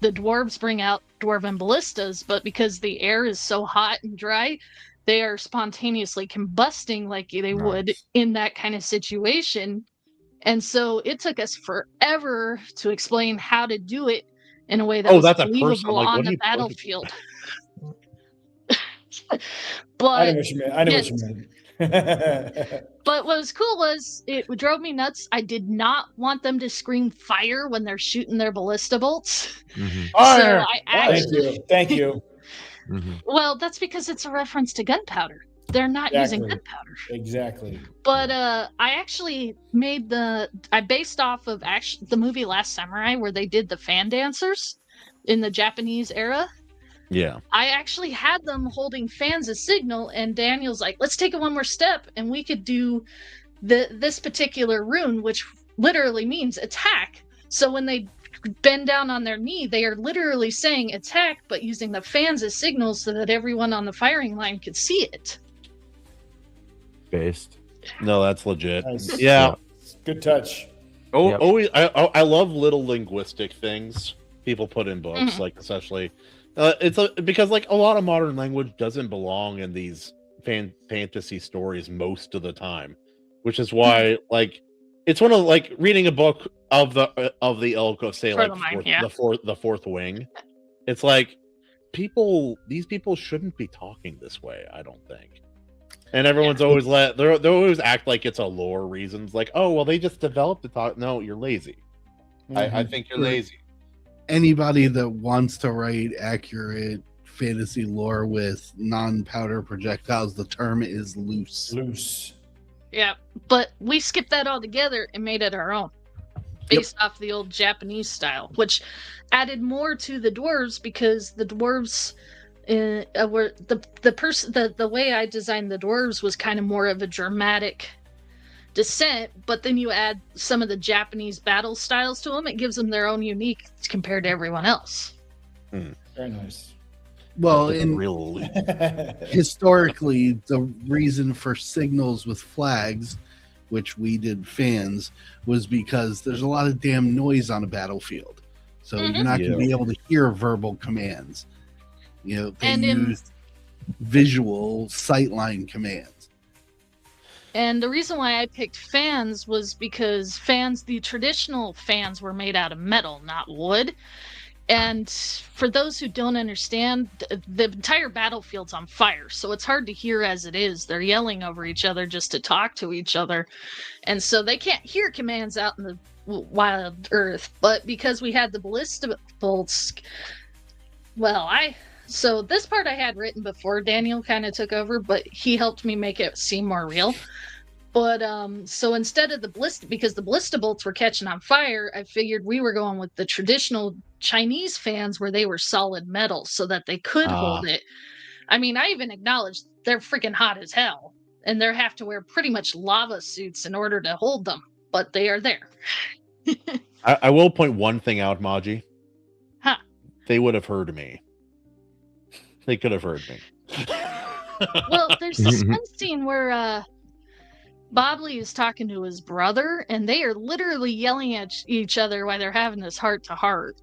dwarves bring out dwarven ballistas, but because the air is so hot and dry, they are spontaneously combusting like they would in that kind of situation. And so it took us forever to explain how to do it in a way that was that's a person. believable Like, on the battlefield. But I know what you meant. I know what you meant. But what was cool was it drove me nuts. I did not want them to scream fire when they're shooting their ballista bolts. So I actually Thank you. Well, that's because it's a reference to gunpowder. They're not using gunpowder. Exactly. But I actually made I based off of the movie Last Samurai, where they did the fan dancers in the Japanese era. Yeah. I actually had them holding fans as signal, and Daniel's like, let's take it one more step, and we could do this particular rune, which literally means attack. So when they bend down on their knee, they are literally saying attack, but using the fans as signals so that everyone on the firing line could see it. Based. No, that's legit. Nice. Yeah. Good touch. Always, I love little linguistic things people put in books, like especially because like a lot of modern language doesn't belong in these fantasy stories most of the time, which is why like it's one of like reading a book of the ilk of say like the fourth wing. It's like these people shouldn't be talking this way, I don't think. And everyone's always they always act like it's a lore reasons, like, oh well, they just developed the talk. No, you're lazy. I think you're lazy. Anybody that wants to write accurate fantasy lore with non-powder projectiles, the term is loose. Yeah, but we skipped that altogether and made it our own, based off the old Japanese style, which added more to the dwarves because the dwarves were the way I designed the dwarves was kind of more of a dramatic descent, but then you add some of the Japanese battle styles to them. It gives them their own unique compared to everyone else. Very nice. Well, historically, the reason for signals with flags, which we did fans, was because there's a lot of damn noise on a battlefield. So you're not going to be able to hear verbal commands. You know, they used visual sightline commands. And the reason why I picked fans was because the traditional fans were made out of metal, not wood. And for those who don't understand, the entire battlefield's on fire, so it's hard to hear as it is. They're yelling over each other just to talk to each other. And so they can't hear commands out in the wild earth. But because we had the ballista bolts, so this part I had written before Daniel kind of took over, but he helped me make it seem more real. But so instead of because the ballista bolts were catching on fire, I figured we were going with the traditional Chinese fans where they were solid metal so that they could hold it. I mean, I even acknowledge they're freaking hot as hell, and they have to wear pretty much lava suits in order to hold them, but they are there. I will point one thing out, Maji. They would have heard me. They could have heard me. Well, there's this one scene where Bobley is talking to his brother, and they are literally yelling at each other while they're having this heart-to-heart.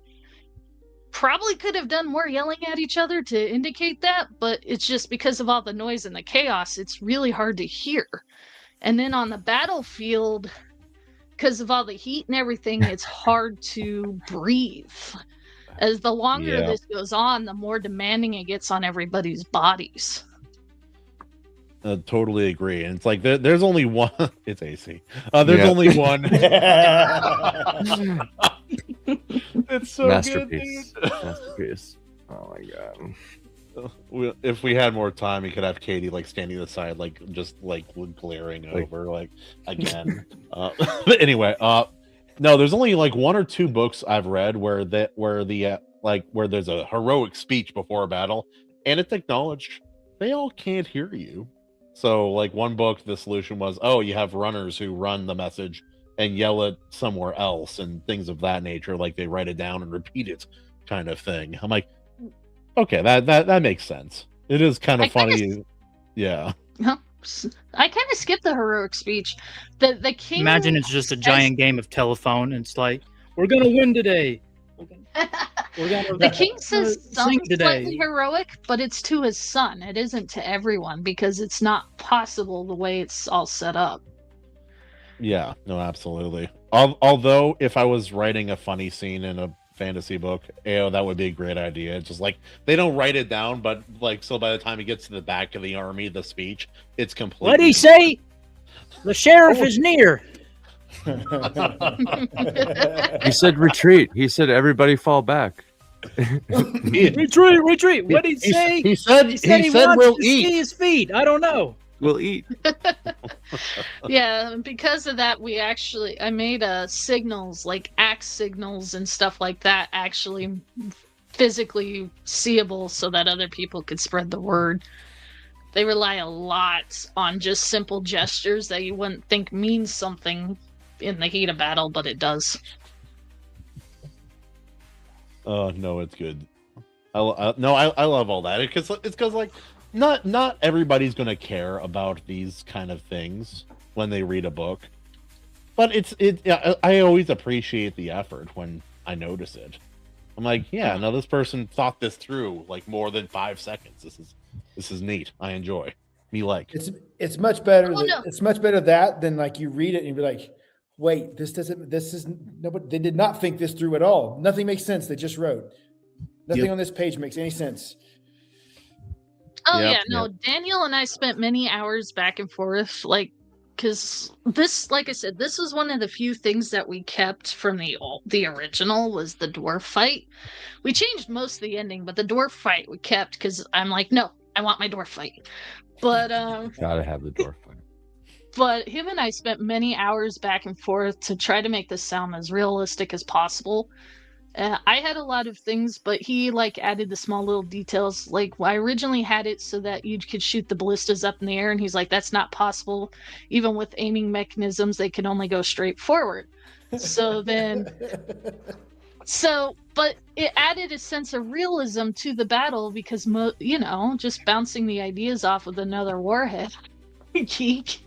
Probably could have done more yelling at each other to indicate that, but it's just because of all the noise and the chaos, it's really hard to hear. And then on the battlefield, because of all the heat and everything, it's hard to breathe. As the longer this goes on, the more demanding it gets on everybody's bodies. Totally agree. And it's like there's only one. It's AC. There's only one. It's so Masterpiece. good, dude. Masterpiece. Oh my god. If we had more time, we could have Katie like standing aside, like just like glaring over, like again. But anyway, no, there's only like one or two books I've read where there's a heroic speech before a battle, and it's acknowledged they all can't hear you. So, like one book, the solution was, oh, you have runners who run the message and yell it somewhere else and things of that nature, like they write it down and repeat it, kind of thing. I'm like, okay, that makes sense. It is kind of funny, yeah. I kind of skipped the heroic speech. The king. Imagine it's just a giant game of telephone, and it's like, we're gonna win today. The king says something slightly heroic, but it's to his son. It isn't to everyone because it's not possible the way it's all set up. Yeah, no, absolutely. Although, if I was writing a funny scene in a fantasy book, that would be a great idea. It's just like they don't write it down, but like so by the time he gets to the back of the army, the speech, it's complete. What'd he say? The sheriff is near. He said retreat. He said everybody fall back. Retreat. What did he say? He said he wants we'll to eat. see his feet. I don't know. We'll eat. Yeah, because of that, I made signals, like axe signals and stuff like that, actually physically seeable so that other people could spread the word. They rely a lot on just simple gestures that you wouldn't think means something in the heat of battle, but it does. Oh no, it's good. I love all that. It's because like not everybody's gonna care about these kind of things when they read a book, but I always appreciate the effort when I notice it. I'm like, yeah, no, this person thought this through like more than 5 seconds. This is neat. I enjoy. Me like it's much better. It's much better than like you read it and you be like, wait, this is nobody. They did not think this through at all. Nothing makes sense. They just wrote. Nothing on this page makes any sense. Oh yeah, no. Daniel and I spent many hours back and forth, like, because this, like I said, this was one of the few things that we kept from the original was the dwarf fight. We changed most of the ending, but the dwarf fight we kept because I'm like, no, I want my dwarf fight. But gotta have the dwarf fight. But him and I spent many hours back and forth to try to make this sound as realistic as possible. I had a lot of things, but he like added the small little details. Like I originally had it so that you could shoot the ballistas up in the air, and he's like, "That's not possible. Even with aiming mechanisms, they can only go straight forward." So then, but it added a sense of realism to the battle because just bouncing the ideas off with another warhead. Geek.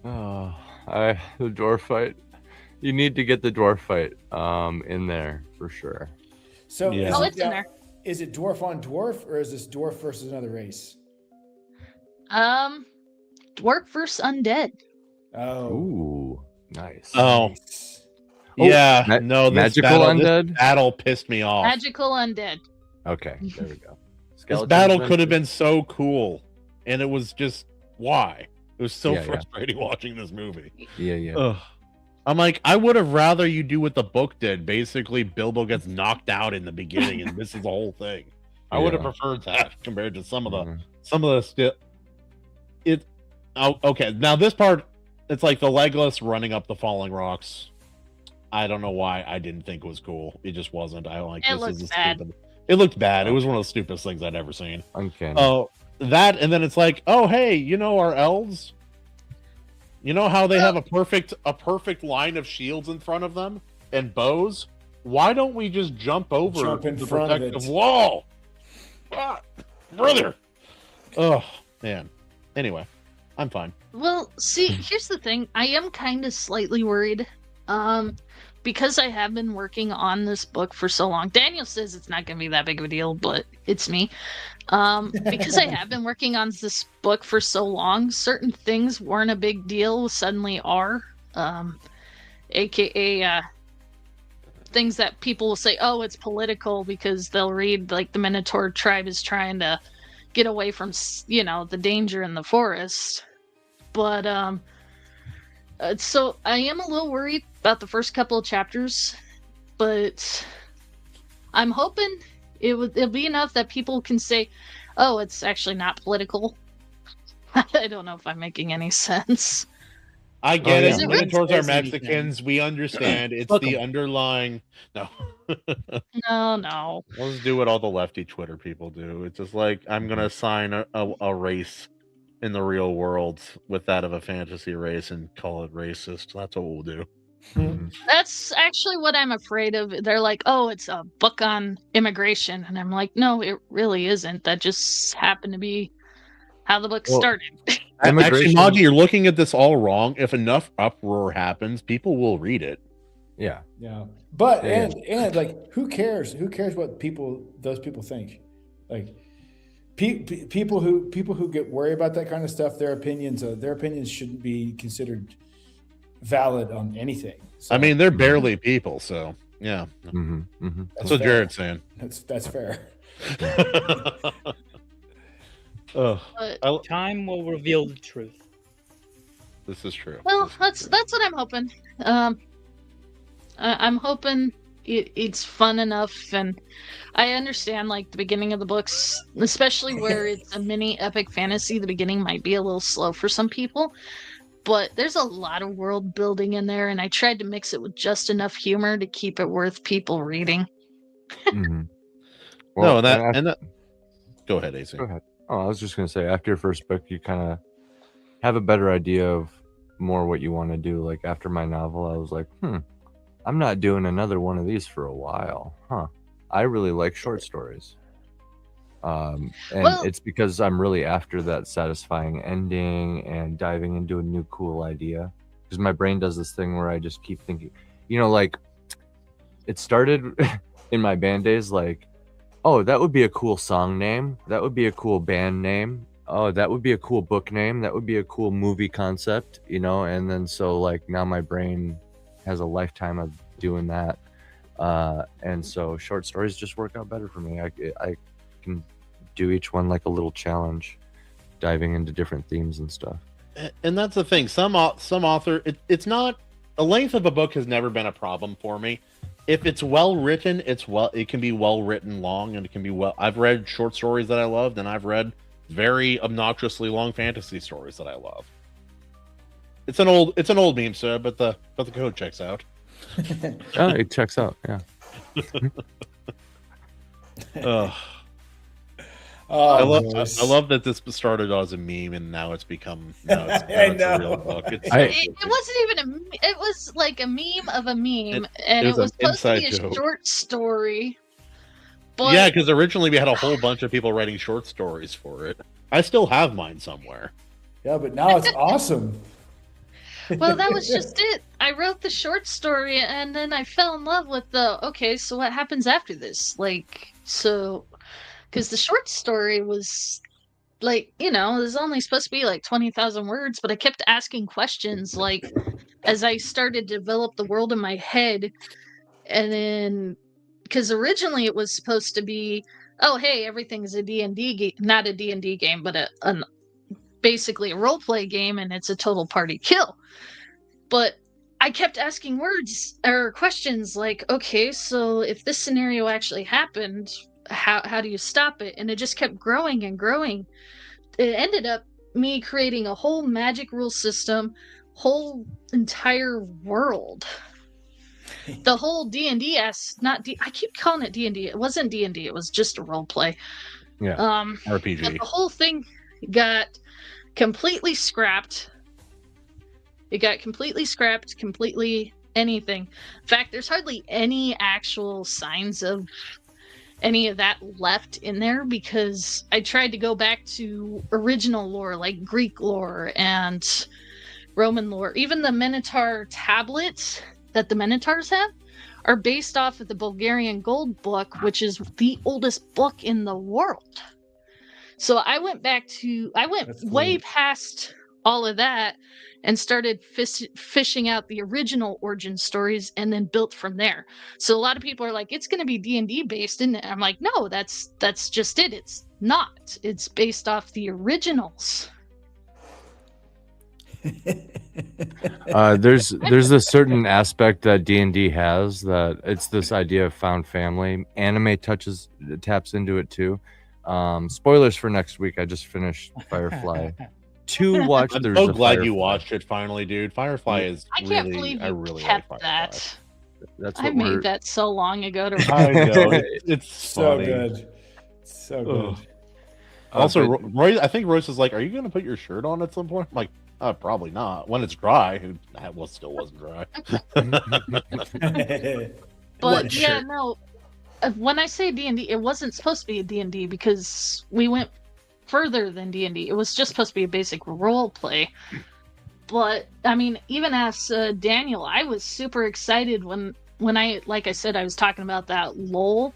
Oh, the dwarf fight. You need to get the dwarf fight in there for sure. So it's in there. Is it dwarf on dwarf, or is this dwarf versus another race? Dwarf versus undead. Oh, ooh, nice. Oh, nice. yeah. This undead. This battle pissed me off. Magical undead. Okay, there we go. This battle could have been so cool, and it was just why. It was so frustrating watching this movie. Yeah. Ugh. I'm like, I would have rather you do what the book did. Basically, Bilbo gets knocked out in the beginning, and this is the whole thing. I would have preferred that compared to some of the still. Okay. Now this part, it's like the Legolas running up the falling rocks. I don't know why I didn't think it was cool. It just wasn't. I like. It looked bad. Stupid. It looked bad. It was one of the stupidest things I'd ever seen. Uncanny. Oh, that, and then it's like, oh hey, our elves. You know how they have a perfect line of shields in front of them and bows? Why don't we just jump over in the front of protective it. wall? Brother. Oh, man. Anyway, I'm fine. Well, see, here's the thing. I am kind of slightly worried. Because I have been working on this book for so long. Daniel says it's not going to be that big of a deal, but it's me. Because I have been working on this book for so long, certain things weren't a big deal, suddenly are. AKA things that people will say, oh, it's political, because they'll read like the Minotaur tribe is trying to get away from, the danger in the forest. But so I am a little worried about the first couple of chapters, but I'm hoping it'll be enough that people can say, oh, it's actually not political. I don't know if I'm making any sense. I get it. It Minotaurs are Mexicans. We understand. It's the underlying. No. No. Let's do what all the lefty Twitter people do. It's just like, I'm going to assign a race in the real world with that of a fantasy race and call it racist. That's what we'll do. That's actually what I'm afraid of. They're like, oh, it's a book on immigration. And I'm like, no, it really isn't. That just happened to be how the book started. Actually, Maji, you're looking at this all wrong. If enough uproar happens, people will read it. Yeah. Yeah. But and like, who cares? Who cares what those people think? Like, people who get worried about that kind of stuff, their opinions shouldn't be considered valid on anything. So, I mean, they're barely people, so yeah. That's what Jared's saying. That's fair. Time will reveal the truth. This is true. Well, that's what I'm hoping. I'm hoping it's fun enough, and I understand like the beginning of the books, especially where it's a mini epic fantasy. The beginning might be a little slow for some people, but there's a lot of world building in there, and I tried to mix it with just enough humor to keep it worth people reading. Well, that. Go ahead, AC. Go ahead. Oh, I was just gonna say, after your first book, you kind of have a better idea of more what you want to do. Like after my novel, I was like, I'm not doing another one of these for a while, huh? I really like short stories. It's because I'm really after that satisfying ending and diving into a new cool idea. Because my brain does this thing where I just keep thinking, like it started in my band days, like, oh, that would be a cool song name. That would be a cool band name. Oh, that would be a cool book name. That would be a cool movie concept, and then so like now my brain has a lifetime of doing that. And so short stories just work out better for me. I can do each one like a little challenge, diving into different themes and stuff. And that's the thing. Some author, it's not, the length of a book has never been a problem for me. If it's well written, it can be well written long, and it can be I've read short stories that I loved, and I've read very obnoxiously long fantasy stories that I love. It's an old meme, sir, but the code checks out. Oh, it checks out, yeah. I love that this started as a meme and now it's become it's a real book. It wasn't even it was like a meme of a meme, and it was supposed to be a short story. But... Yeah, because originally we had a whole bunch of people writing short stories for it. I still have mine somewhere. Yeah, but now it's awesome. Well, that was just it. I wrote the short story, and then I fell in love with so what happens after this? Like, so, because the short story was, like, it was only supposed to be like 20,000 words, but I kept asking questions, like, as I started to develop the world in my head, and then, because originally it was supposed to be, oh, hey, everything's a D&D game, not a D&D game, but basically a role play game, and it's a total party kill. But I kept asking questions like, okay, so if this scenario actually happened, how do you stop it? And it just kept growing and growing. It ended up me creating a whole magic rule system, whole entire world. The whole D&D I keep calling it D&D. It wasn't D&D. It was just a role play. Yeah. RPG. But the whole thing got completely scrapped. It got completely scrapped, completely anything. In fact, there's hardly any actual signs of any of that left in there, because I tried to go back to original lore, like Greek lore and Roman lore. Even the Minotaur tablets that the Minotaurs have are based off of the Bulgarian Gold Book, which is the oldest book in the world. So I went way past all of that and started fishing out the original origin stories, and then built from there. So a lot of people are like, it's going to be D&D based, and I'm like, no, that's just it. It's not. It's based off the originals. There's a certain aspect that D&D has, that it's this idea of found family. Anime taps into it too. Spoilers for next week. I just finished Firefly. I'm so glad you watched it finally, dude. Firefly is I can't believe you really kept like that. That's I made that so long ago. I know. It's so funny. good. So good. Also, Roy, I think Royce is like, "Are you going to put your shirt on at some point?" I'm like, probably not. When it's dry, still wasn't dry. But yeah, no. When I say D&D, it wasn't supposed to be a D&D because we went further than D&D. It was just supposed to be a basic role play. But I mean, even as Daniel, I was super excited when I, like I said, I was talking about that lull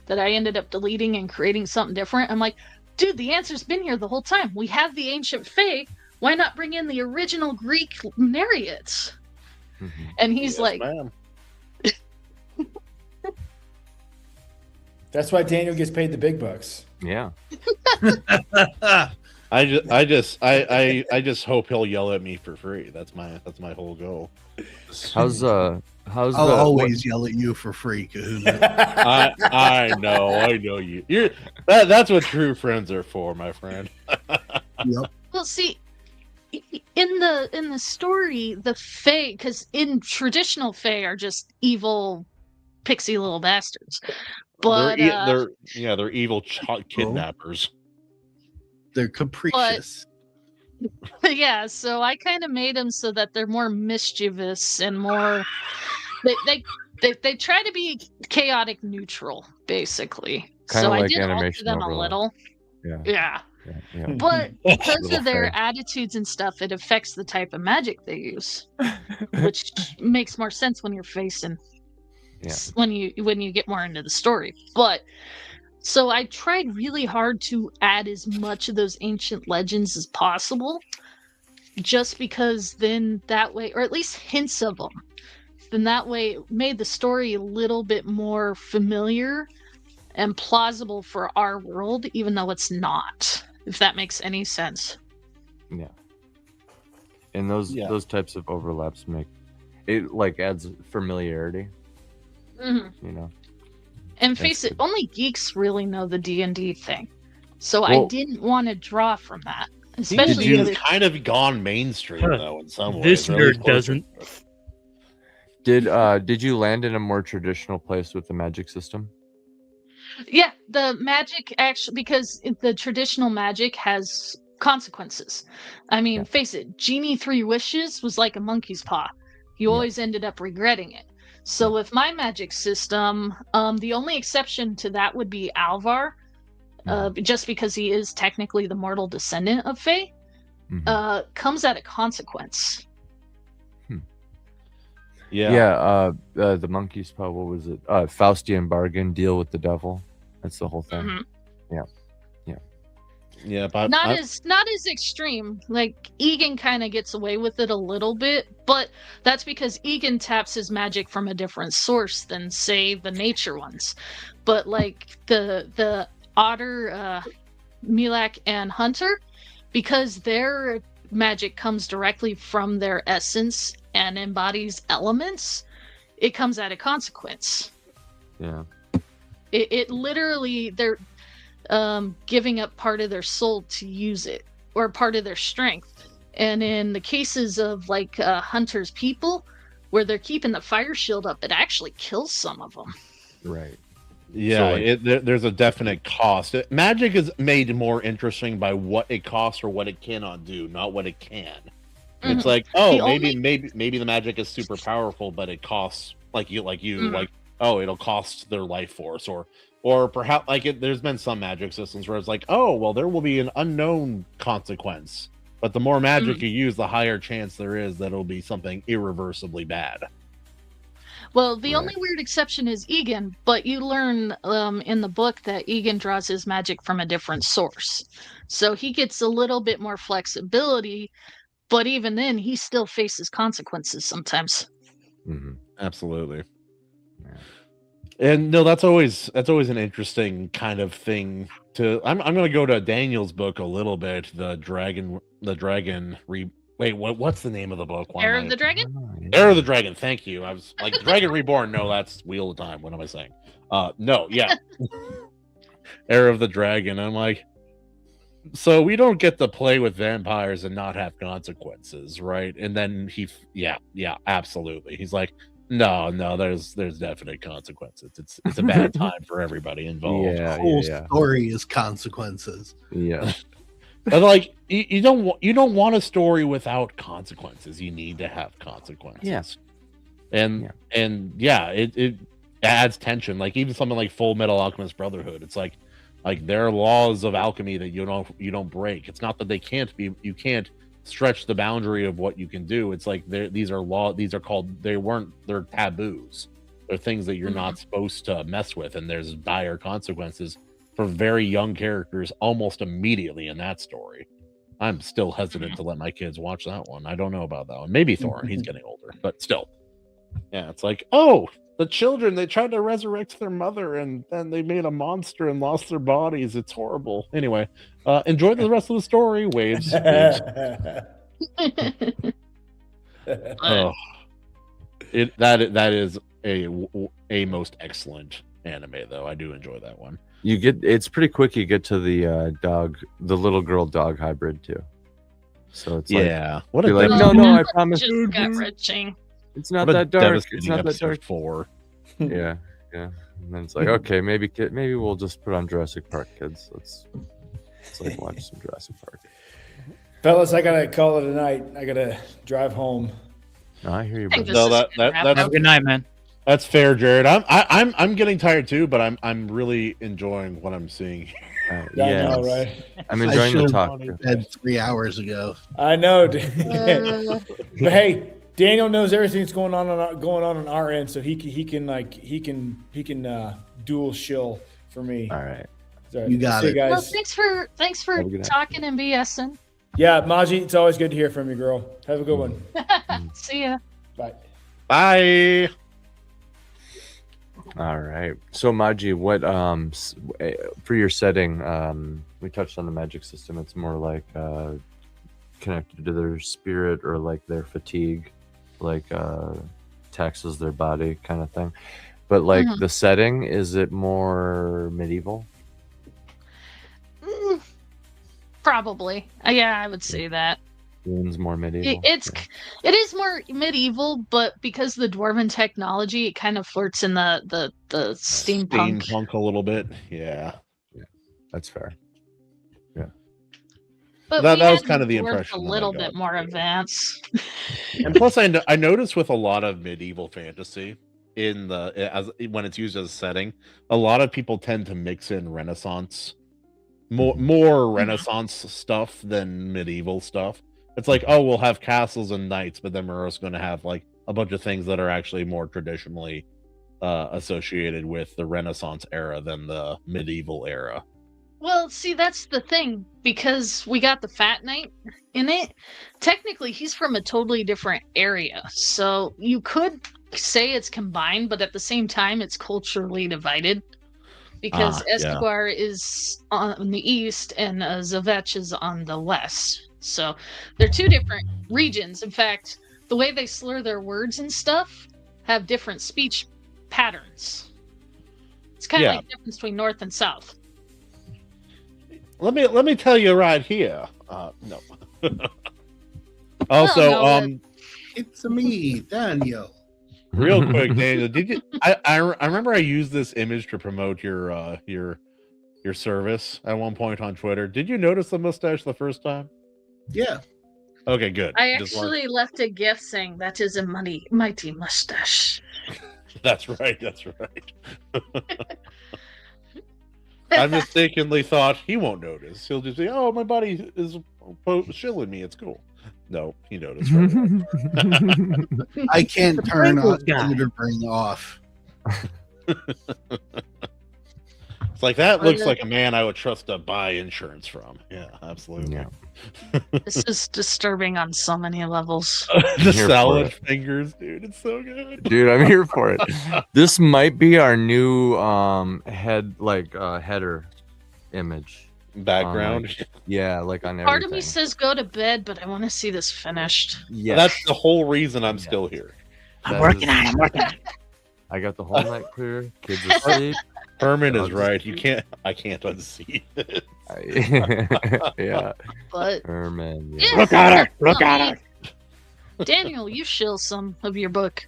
that I ended up deleting and creating something different. I'm like, dude, the answer's been here the whole time. We have the ancient Fae. Why not bring in the original Greek Nereids? Mm-hmm. And he's like, ma'am. That's why Daniel gets paid the big bucks. Yeah. I just hope he'll yell at me for free. That's my whole goal. I'll always yell at you for free, Kahuna. I know you. That's what true friends are for, my friend. Yep. Well, see, in the story, the Fae, because in traditional Fae are just evil pixie little bastards. But they're evil kidnappers. They're capricious. But, yeah, so I kind of made them so that they're more mischievous and more. They try to be chaotic neutral, basically. Kinda so like I did alter them overlap. a little. Yeah. But because of their attitudes and stuff, it affects the type of magic they use, which makes more sense when you're facing. Yeah. When you get more into the story. But so I tried really hard to add as much of those ancient legends as possible, just because then that way, or at least hints of them, then that way it made the story a little bit more familiar and plausible for our world, even though it's not, if that makes any sense. Yeah. And those types of overlaps make it like adds familiarity. Mm-hmm. You know, and face it, only geeks really know the D&D thing, so I didn't want to draw from that. Especially D&D has kind of gone mainstream though in some ways. This nerd doesn't. Did you land in a more traditional place with the magic system? Yeah, the magic actually, because the traditional magic has consequences. I mean, face it, Genie 3 Wishes was like a monkey's paw. You always ended up regretting it. So with my magic system, the only exception to that would be Alvar, just because he is technically the mortal descendant of Fae, comes at a consequence. Yeah. The monkey's paw. What was it? Faustian bargain, deal with the devil. That's the whole thing. Mm-hmm. Yeah, but not as extreme. Like Egan kind of gets away with it a little bit, but that's because Egan taps his magic from a different source than, say, the nature ones. But like the Otter, Milak, and Hunter, because their magic comes directly from their essence and embodies elements, it comes at a consequence. Yeah. It literally, they're giving up part of their soul to use it, or part of their strength. And in the cases of like Hunter's people, where they're keeping the fire shield up, it actually kills some of them. Right. Yeah, so there's a definite cost. Magic is made more interesting by what it costs or what it cannot do, not what it can. Mm-hmm. It's like, maybe the magic is super powerful, but it costs like it'll cost their life force, or perhaps there's been some magic systems where it's like, oh, well, there will be an unknown consequence, but the more magic you use, the higher chance there is that it'll be something irreversibly bad. Well, the only weird exception is Egan, but you learn in the book that Egan draws his magic from a different source. So he gets a little bit more flexibility, but even then, he still faces consequences sometimes. Mm-hmm. Absolutely. Yeah. And no, that's always an interesting kind of thing to. I'm going to go to Daniel's book a little bit. Wait, what's the name of the book? Heir of the Dragon? Heir of the Dragon, thank you. I was like, Dragon Reborn, no, that's Wheel of Time. What am I saying? No, yeah. Heir of the Dragon. I'm like, so we don't get to play with vampires and not have consequences, right? And then absolutely. He's like, No, there's definite consequences. It's a bad time for everybody involved. The whole story is consequences. Yeah. But like you don't want a story without consequences. You need to have consequences. Yes. And it adds tension. Like even something like Full Metal Alchemist Brotherhood. It's like there are laws of alchemy that you don't break. It's not that you can't stretch the boundary of what you can do. It's like these are they're taboos. They're things that you're not supposed to mess with, and there's dire consequences for very young characters almost immediately in that story. I'm still hesitant to let my kids watch that one. I don't know about that one. Maybe Thorin, he's getting older, but still. Yeah, it's like, oh, the children, they tried to resurrect their mother and then they made a monster and lost their bodies. It's horrible. Anyway, enjoy the rest of the story. Waves. Oh, that is a most excellent anime, though. I do enjoy that one. It's pretty quick. You get to the little girl dog hybrid too. So it's what a like, no, I promise. Just gut-wrenching. It's not that dark. It's not that dark. 4. Yeah. And then it's like, okay, maybe we'll just put on Jurassic Park, kids. Let's like watch some Jurassic Park. Fellas, I gotta call it a night. I gotta drive home. No, I hear you, brother. No, that's Have a good night, man. That's fair, Jared. I'm getting tired too, but I'm really enjoying what I'm seeing. Yeah, I know, right? I'm enjoying the talk. Bed 3 hours ago. I know. But hey, Daniel knows everything that's going on our end, so he can dual shill for me. All right. So, You got it. guys. Well, thanks for talking and BSing. Yeah, Maji, it's always good to hear from you, girl. Have a good one. See ya. Bye. Bye. All right. So Maji, what for your setting, we touched on the magic system. It's more like connected to their spirit or like their fatigue, like taxes their body kind of thing. But like the setting, is it more medieval? Probably. Yeah, I would say that. It's more medieval. It is more medieval, but because of the dwarven technology, it kind of flirts in the steampunk a little bit. Yeah, that's fair. Yeah, but that was kind of the impression. A little bit more advanced. And plus, I noticed with a lot of medieval fantasy when it's used as a setting, a lot of people tend to mix in Renaissance, more Renaissance stuff than medieval stuff. It's like, oh, we'll have castles and knights, but then we're also going to have like a bunch of things that are actually more traditionally associated with the Renaissance era than the medieval era. Well, see, that's the thing, because we got the Fat Knight in it. Technically, he's from a totally different area, so you could say it's combined, but at the same time, it's culturally divided. Because Escobar is on the east and Zavech is on the west. So they're two different regions. In fact, the way they slur their words and stuff have different speech patterns. It's kind of like the difference between north and south. Let me tell you right here. No. Also, it's me, Daniel. Real quick, Daniel, did you? I remember I used this image to promote your service at one point on Twitter. Did you notice the mustache the first time? Yeah. Okay, good. I actually left a gift saying that is a mighty mustache. That's right. I mistakenly thought he won't notice. He'll just say, "Oh, my buddy is shilling me. It's cool." No, he noticed. Right. I can't turn on computer brain off. It's like that looks like a man I would trust to buy insurance from. Yeah, absolutely. Yeah. This is disturbing on so many levels. The salad fingers, dude. It's so good. Dude, I'm here for it. This might be our new header image. Background. Like on everything. Part of me says go to bed, but I want to see this finished. Yeah. That's the whole reason I'm still here. I'm working on it. I got the whole night clear. Kids asleep. Herman is right. I can't unsee it. Yeah. But Herman. Yeah. Look at her. Look at her. Daniel, you shill some of your book.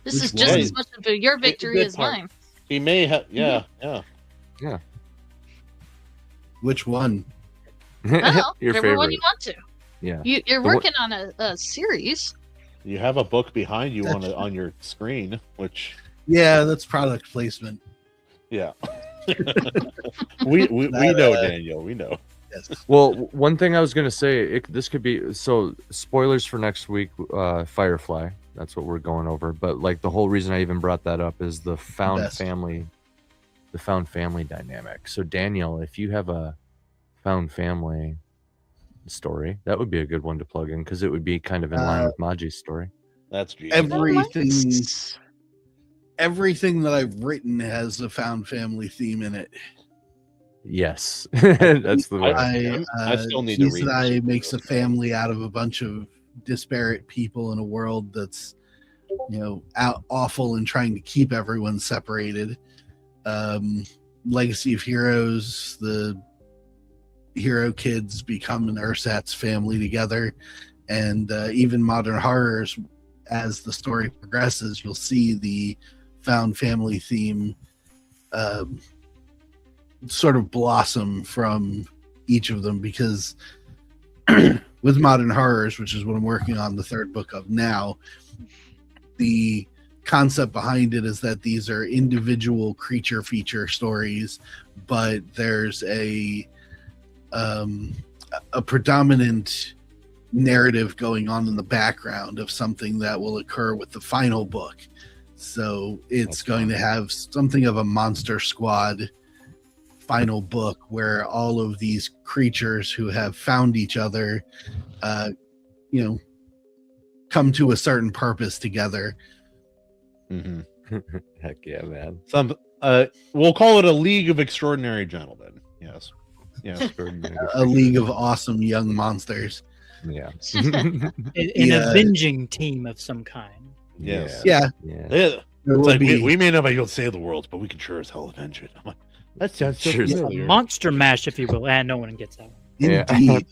This Which is just one? as much of your victory good as part. mine. He may have. Yeah. Which one? Well, Your whatever one favorite. you want to. Yeah. You're The one- working on a series. You have a book behind you on your screen, which Yeah, that's product placement. yeah. we know, Daniel. We know. Yes. Well, one thing I was gonna say, this could be so spoilers for next week. Firefly, that's what we're going over. But like the whole reason I even brought that up is the found Best. family dynamic. So Daniel, if you have a found family story, that would be a good one to plug in because it would be kind of in line with Maji's story. That's genius. Everything that I've written has a found family theme in it. Yes, that's the way. I still need to read. I makes a family out of a bunch of disparate people in a world that's, awful and trying to keep everyone separated. Legacy of Heroes, the hero kids become an ersatz family together, and even Modern Horrors, as the story progresses, you'll see the found family theme sort of blossom from each of them, because with Modern Horrors, which is what I'm working on the third book of now, the concept behind it is that these are individual creature feature stories, but there's a predominant narrative going on in the background of something that will occur with the final book. So it's going to have something of a Monster Squad final book where all of these creatures who have found each other, come to a certain purpose together. Mm-hmm. Heck yeah, man. We'll call it a League of Extraordinary Gentlemen. Yes. A league of awesome young monsters. Yeah. An avenging team of some kind. Yes. Yeah. It's like we may not be able to save the world, but we can sure as hell avenge it. I'm like, that sounds so familiar. Monster mash, if you will. And no one gets that. Indeed.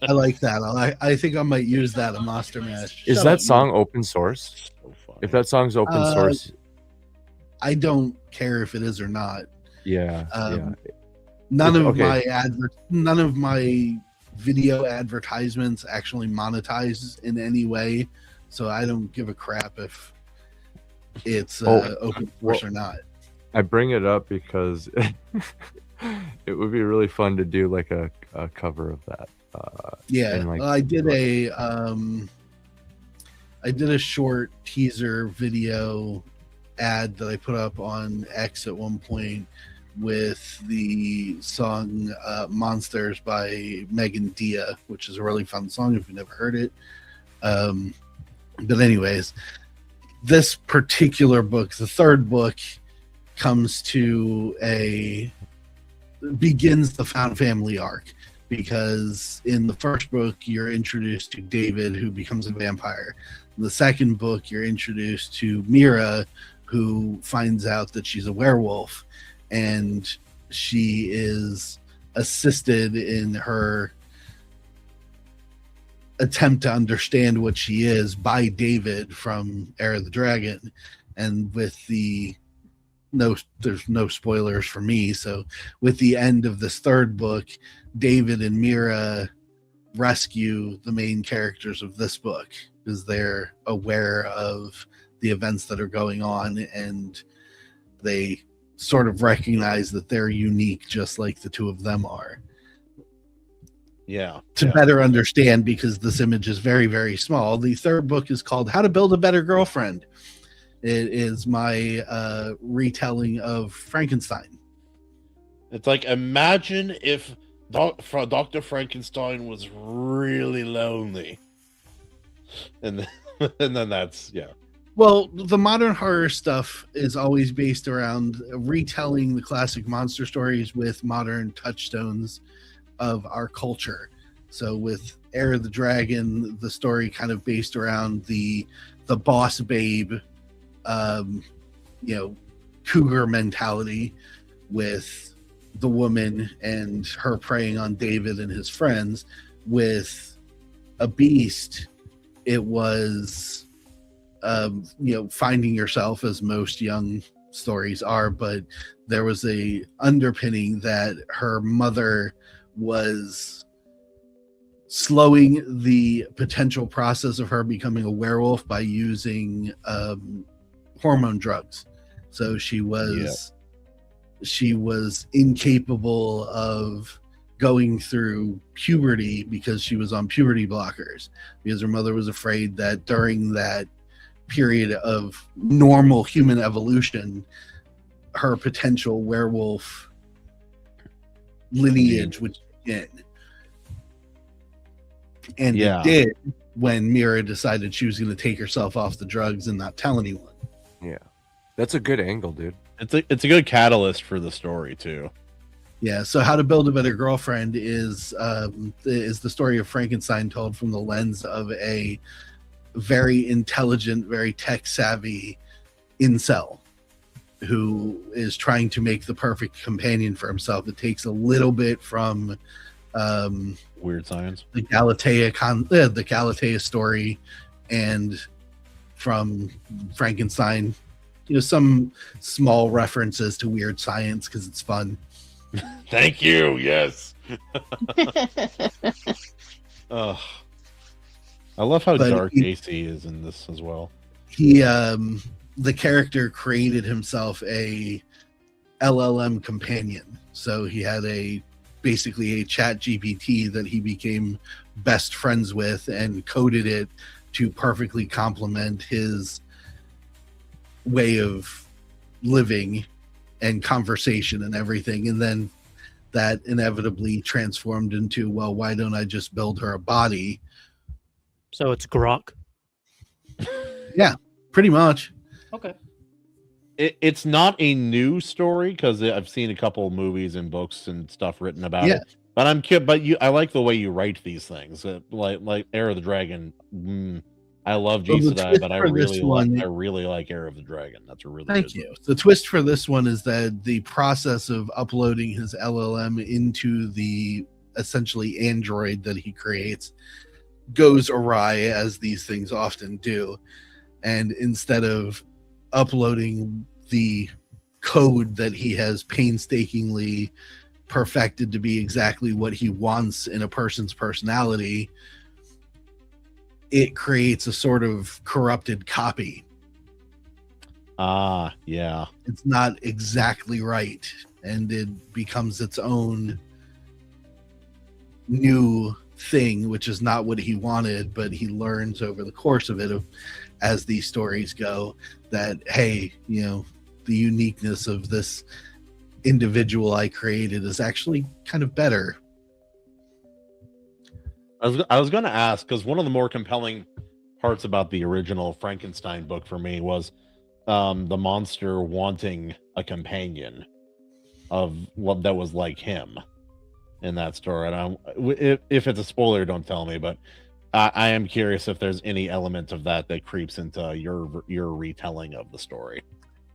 I like that. I think I might use that in Monster Mash. Is that song open source? So if that song's open source, I don't care if it is or not. Yeah. None of my video advertisements actually monetize in any way, so I don't give a crap if it's open source or not. I bring it up because it would be really fun to do like a cover of that. I did a short teaser video ad that I put up on X at one point with the song Monsters by Megan Dia, which is a really fun song if you've never heard it. But anyways, this particular book, the third book, begins the found family arc, because in the first book you're introduced to David, who becomes a vampire. In the second book you're introduced to Mira, who finds out that she's a werewolf, and she is assisted in her attempt to understand what she is by David from Era of the Dragon. And with there's no spoilers for me, so with the end of this third book, David and Mira rescue the main characters of this book because they're aware of the events that are going on, and they sort of recognize that they're unique just like the two of them are. To better understand, because this image is very, very small, the third book is called How to Build a Better Girlfriend. It is my retelling of Frankenstein. It's like, imagine if Dr. Frankenstein was really lonely. And then that's, Well, the modern horror stuff is always based around retelling the classic monster stories with modern touchstones of our culture. So with Era of the Dragon, the story kind of based around the boss babe, cougar mentality, with the woman and her preying on David and his friends. With a beast, it was finding yourself, as most young stories are, but there was a underpinning that her mother was slowing the potential process of her becoming a werewolf by using hormone drugs. So she was incapable of going through puberty because she was on puberty blockers, because her mother was afraid that during that period of normal human evolution, her potential werewolf lineage would begin. And it did when Mira decided she was going to take herself off the drugs and not tell anyone. Yeah, that's a good angle, dude. It's a good catalyst for the story too. Yeah. So, How to Build a Better Girlfriend is the story of Frankenstein told from the lens of a very intelligent, very tech savvy incel who is trying to make the perfect companion for himself. It takes a little bit from Weird Science, the Galatea story, and from Frankenstein, some small references to Weird Science because it's fun. Thank you. Yes. I love how dark AC is in this as well. He, the character, created himself a LLM companion. So he had basically a chat GPT that he became best friends with and coded it to perfectly complement his way of living and conversation and everything. And then that inevitably transformed into, well, why don't I just build her a body? So it's Grok. Yeah, pretty much. Okay. It's not a new story because I've seen a couple of movies and books and stuff written about it. But I like the way you write these things. Like Heir of the Dragon. I love G Sedai, but I really like Heir of the Dragon. That's a really Thank you. The twist for this one is that the process of uploading his LLM into the essentially android that he creates goes awry, as these things often do. And instead of uploading the code that he has painstakingly perfected to be exactly what he wants in a person's personality, it creates a sort of corrupted copy. Yeah. It's not exactly right, and it becomes its own new thing, which is not what he wanted, but he learns over the course of it, as these stories go, that, hey, the uniqueness of this individual I created is actually kind of better. I was going to ask, because one of the more compelling parts about the original Frankenstein book for me was the monster wanting a companion of what that was like him in that story. And if it's a spoiler, don't tell me, but I am curious if there's any element of that creeps into your retelling of the story.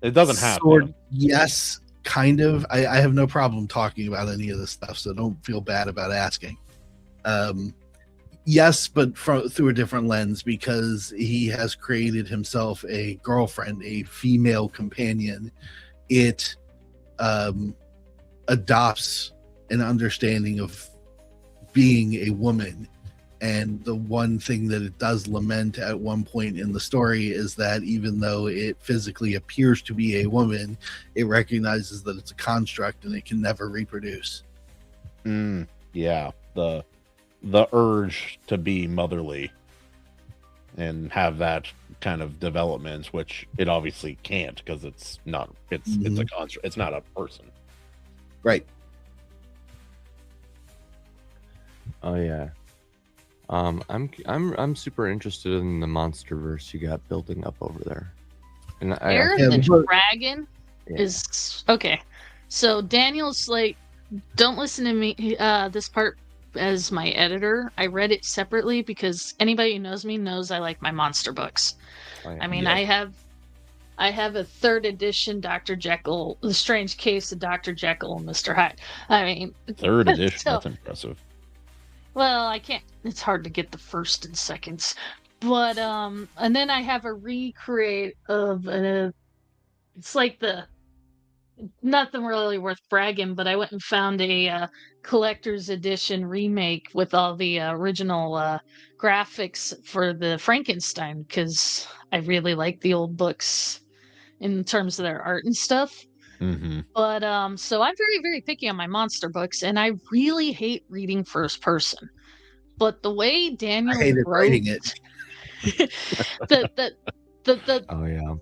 It doesn't have to. Yes, kind of. I have no problem talking about any of this stuff, so don't feel bad about asking. Yes, but through a different lens, because he has created himself a girlfriend, a female companion. It adopts an understanding of being a woman. And the one thing that it does lament at one point in the story is that even though it physically appears to be a woman, it recognizes that it's a construct and it can never reproduce. Yeah, the urge to be motherly and have that kind of development, which it obviously can't because it's not. It's a construct. It's not a person. Right. Oh yeah. I'm super interested in the monsterverse you got building up over there. And Heir of the Dragon is okay. So Daniel's like, don't listen to me. This part as my editor. I read it separately because anybody who knows me knows I like my monster books. I mean, I have a 3rd edition Dr. Jekyll, The Strange Case of Dr. Jekyll and Mr. Hyde. I mean, 3rd edition. That's impressive. Well, I can't. It's hard to get the 1st and 2nds. But and then I have a recreate of it's like the nothing really worth bragging, but I went and found a collector's edition remake with all the original graphics for the Frankenstein because I really like the old books in terms of their art and stuff. Mm-hmm. But so I'm very, very picky on my monster books, and I really hate reading first person. But the way Daniel I hated wrote writing it. the Oh yeah.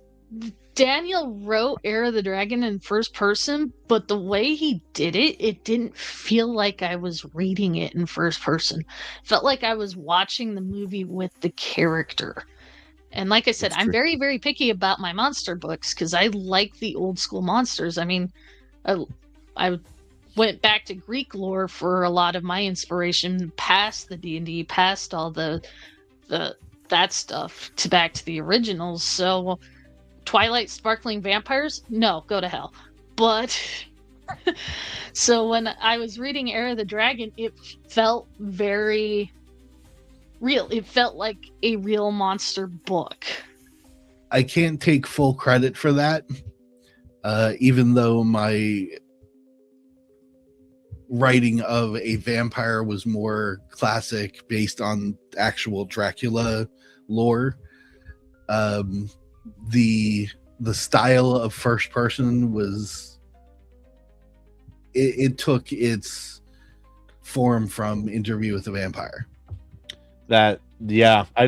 Daniel wrote Era of the Dragon in first person, but the way he did it, it didn't feel like I was reading it in first person. It felt like I was watching the movie with the character. And like I said, That's I'm true. very, very picky about my monster books because I like the old school monsters. I mean, I went back to Greek lore for a lot of my inspiration past the D&D, past all the that stuff to back to the originals. So Twilight Sparkling Vampires? No, go to hell. But so when I was reading Era of the Dragon, it felt very real. It felt like a real monster book. I can't take full credit for that, even though my writing of a vampire was more classic based on actual Dracula lore. The style of first person was it took its form from Interview with the Vampire. That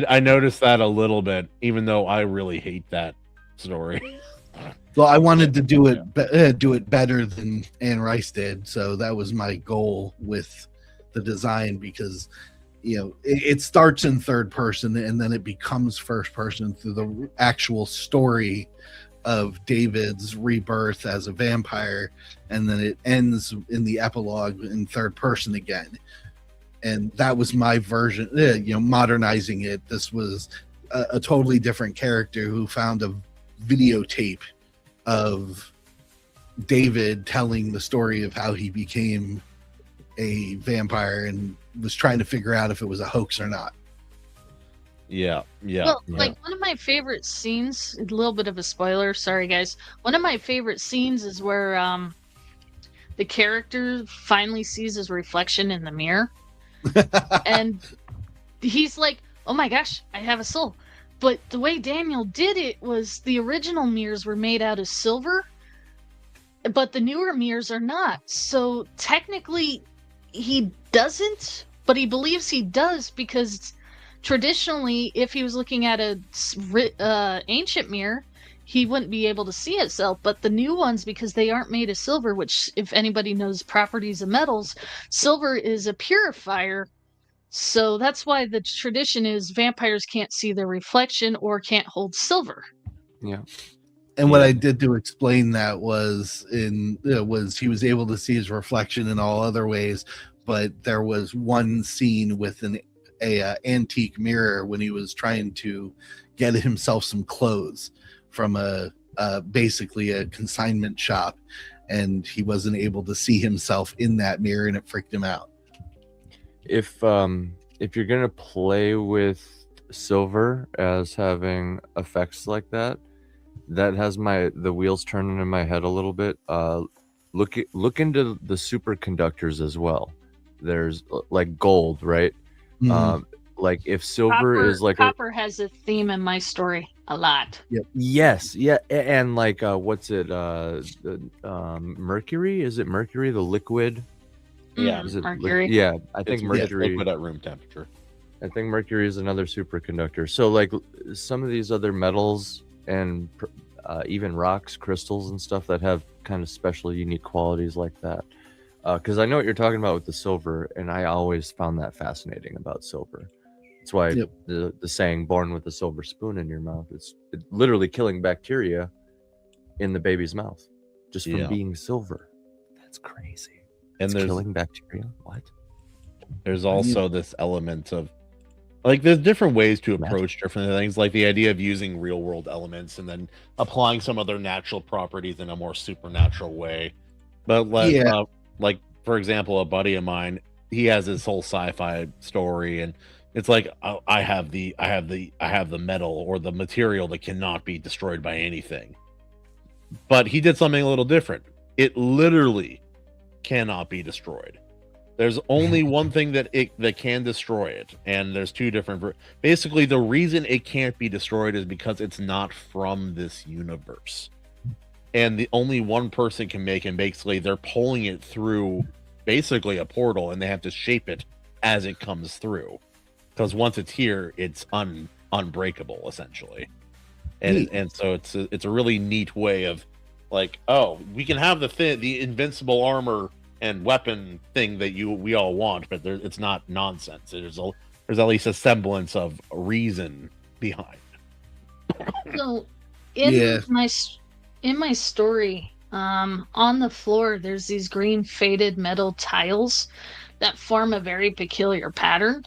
I noticed that a little bit, even though I really hate that story. Well, I wanted to do it better than Anne Rice did, so that was my goal with the design, because it starts in third person and then it becomes first person through the actual story of David's rebirth as a vampire, and then it ends in the epilogue in third person again. And that was my version, modernizing it. This was a totally different character who found a videotape of David telling the story of how he became a vampire and was trying to figure out if it was a hoax or not. Yeah. Well, like one of my favorite scenes, a little bit of a spoiler, sorry guys. One of my favorite scenes is where the character finally sees his reflection in the mirror. And he's like, oh my gosh, I have a soul. But the way Daniel did it was the original mirrors were made out of silver, but the newer mirrors are not. So technically he doesn't, but he believes he does, because traditionally if he was looking at a ancient mirror, he wouldn't be able to see itself. But the new ones, because they aren't made of silver, which if anybody knows properties of metals, silver is a purifier. So that's why the tradition is vampires can't see their reflection or can't hold silver. Yeah. And what I did to explain that was he was able to see his reflection in all other ways, but there was one scene with an antique mirror when he was trying to get himself some clothes from basically a consignment shop, and he wasn't able to see himself in that mirror, and it freaked him out. If you're gonna play with silver as having effects like that, that has the wheels turning in my head a little bit. Look into the superconductors as well. There's like gold, right? Mm-hmm. Like if silver is like copper has a theme in my story a lot. Yep. Yes, yeah, and like what's it? Mercury? Is it mercury? The liquid? Yeah, is it mercury? Yeah, I think mercury. Liquid at room temperature. I think mercury is another superconductor. So like some of these other metals and even rocks, crystals, and stuff that have kind of special, unique qualities like that. Because I know what you're talking about with the silver, and I always found that fascinating about silver. That's why the saying "born with a silver spoon in your mouth" it's literally killing bacteria in the baby's mouth just from being silver. That's crazy. And there's killing bacteria. What? There's also this element of like there's different ways to approach different things, like the idea of using real world elements and then applying some other natural properties in a more supernatural way. But like for example, a buddy of mine, he has his whole sci-fi story, and It's like, oh, I have the metal or the material that cannot be destroyed by anything. But he did something a little different. It literally cannot be destroyed. There's only one thing that can destroy it, and there's two different. Basically, the reason it can't be destroyed is because it's not from this universe, and the only one person can make it. Basically, they're pulling it through, basically a portal, and they have to shape it as it comes through. Because once it's here, it's unbreakable, essentially, and so it's a really neat way of, like, oh, we can have the invincible armor and weapon thing that we all want, but it's not nonsense. There's at least a semblance of reason behind. So in my story, on the floor there's these green faded metal tiles that form a very peculiar pattern.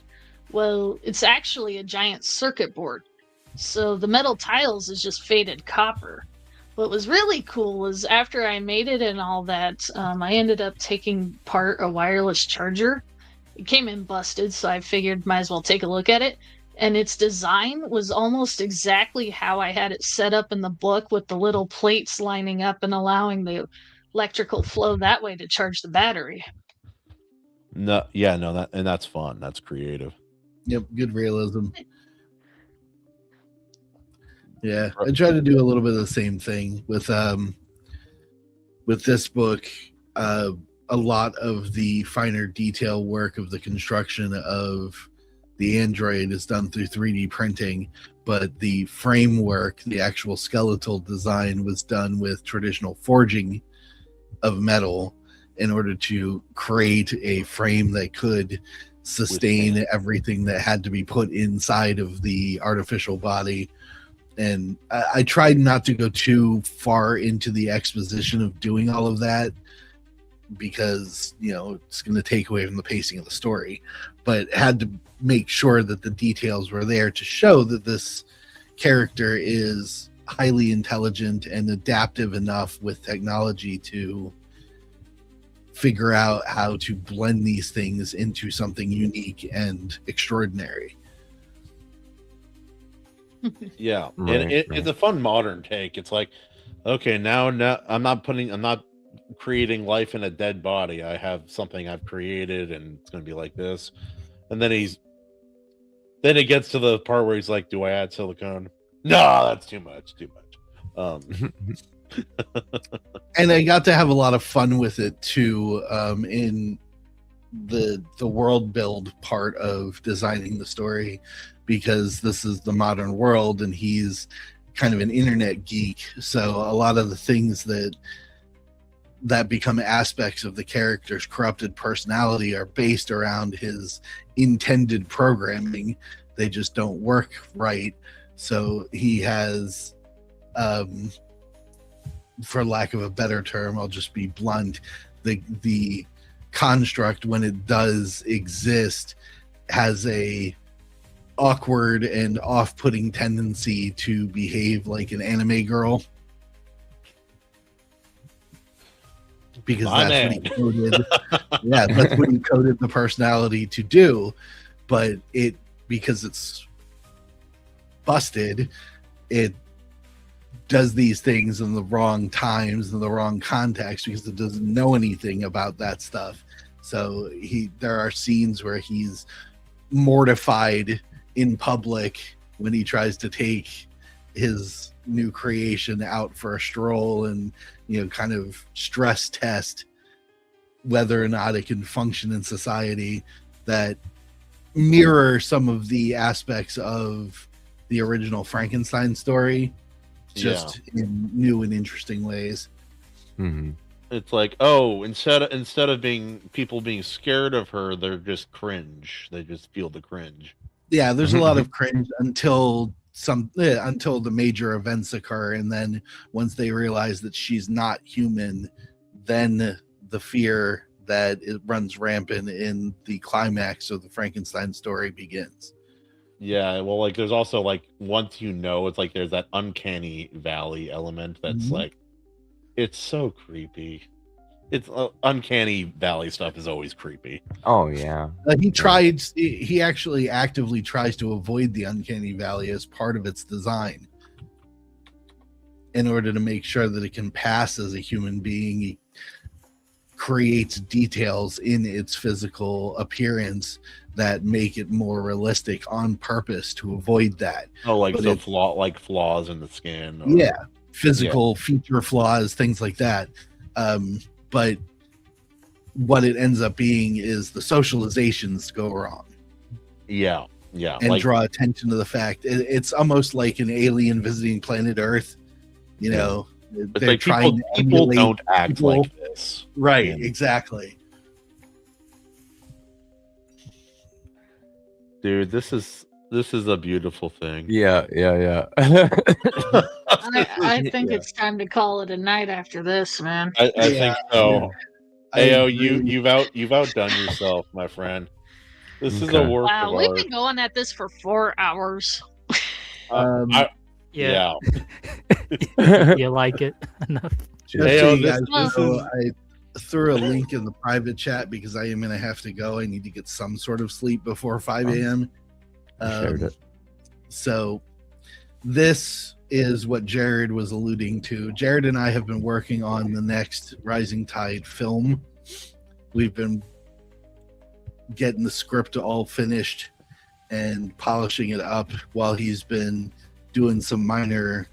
Well, it's actually a giant circuit board. So the metal tiles is just faded copper. What was really cool was after I made it and all that, I ended up taking apart a wireless charger. It came in busted, so I figured might as well take a look at it. And its design was almost exactly how I had it set up in the book, with the little plates lining up and allowing the electrical flow that way to charge the battery. That's fun. That's creative. Yep, good realism. Yeah, I try to do a little bit of the same thing with this book. A lot of the finer detail work of the construction of the android is done through 3D printing, but the framework, the actual skeletal design, was done with traditional forging of metal in order to create a frame that could sustain everything that had to be put inside of the artificial body. And I tried not to go too far into the exposition of doing all of that, because it's going to take away from the pacing of the story, but had to make sure that the details were there to show that this character is highly intelligent and adaptive enough with technology to figure out how to blend these things into something unique and extraordinary. Yeah, and it's a fun modern take. It's like, okay, now I'm not creating life in a dead body. I have something I've created, and it's going to be like this. And then it gets to the part where he's like, "Do I add silicone? No, that's too much. And I got to have a lot of fun with it too, in the world build part of designing the story, because this is the modern world and he's kind of an internet geek. So a lot of the things that become aspects of the character's corrupted personality are based around his intended programming. They just don't work right. So he has, for lack of a better term, I'll just be blunt, the construct, when it does exist, has a awkward and off-putting tendency to behave like an anime girl, because that's what he coded. Yeah, that's what he coded the personality to do. But because it's busted, it does these things in the wrong times, in the wrong context, because it doesn't know anything about that stuff. So there are scenes where he's mortified in public when he tries to take his new creation out for a stroll and kind of stress test whether or not it can function in society, that mirror some of the aspects of the original Frankenstein story, just in new and interesting ways. Mm-hmm. It's like, oh, instead of people being scared of her, they're just cringe. They just feel the cringe. Yeah, there's a lot of cringe until the major events occur, and then once they realize that she's not human, then the fear that it runs rampant in the climax of the Frankenstein story begins. Yeah, well, like there's also like, once it's like there's that uncanny valley element that's like, it's so creepy. it's uncanny valley stuff is always creepy. Oh yeah. He actually actively tries to avoid the uncanny valley as part of its design. In order to make sure that it can pass as a human being, he creates details in its physical appearance that make it more realistic on purpose to avoid that. Oh, like flaws in the skin. Physical feature flaws, things like that. But what it ends up being is the socializations go wrong. Yeah, and draw attention to the fact it's almost like an alien visiting planet Earth. You know, they're like trying to people don't act like this, right? Exactly. Dude, this is a beautiful thing. Yeah. I think it's time to call it a night after this, man. I think so. Ayo, you've outdone yourself, my friend. This is a work of we've art. been going at this for 4 hours. Yeah. You like it enough? I threw a link in the private chat because I am going to have to go. I need to get some sort of sleep before 5 a.m. Shared it. So this is what Jared was alluding to. Jared and I have been working on the next Rising Tide film. We've been getting the script all finished and polishing it up while he's been doing some minor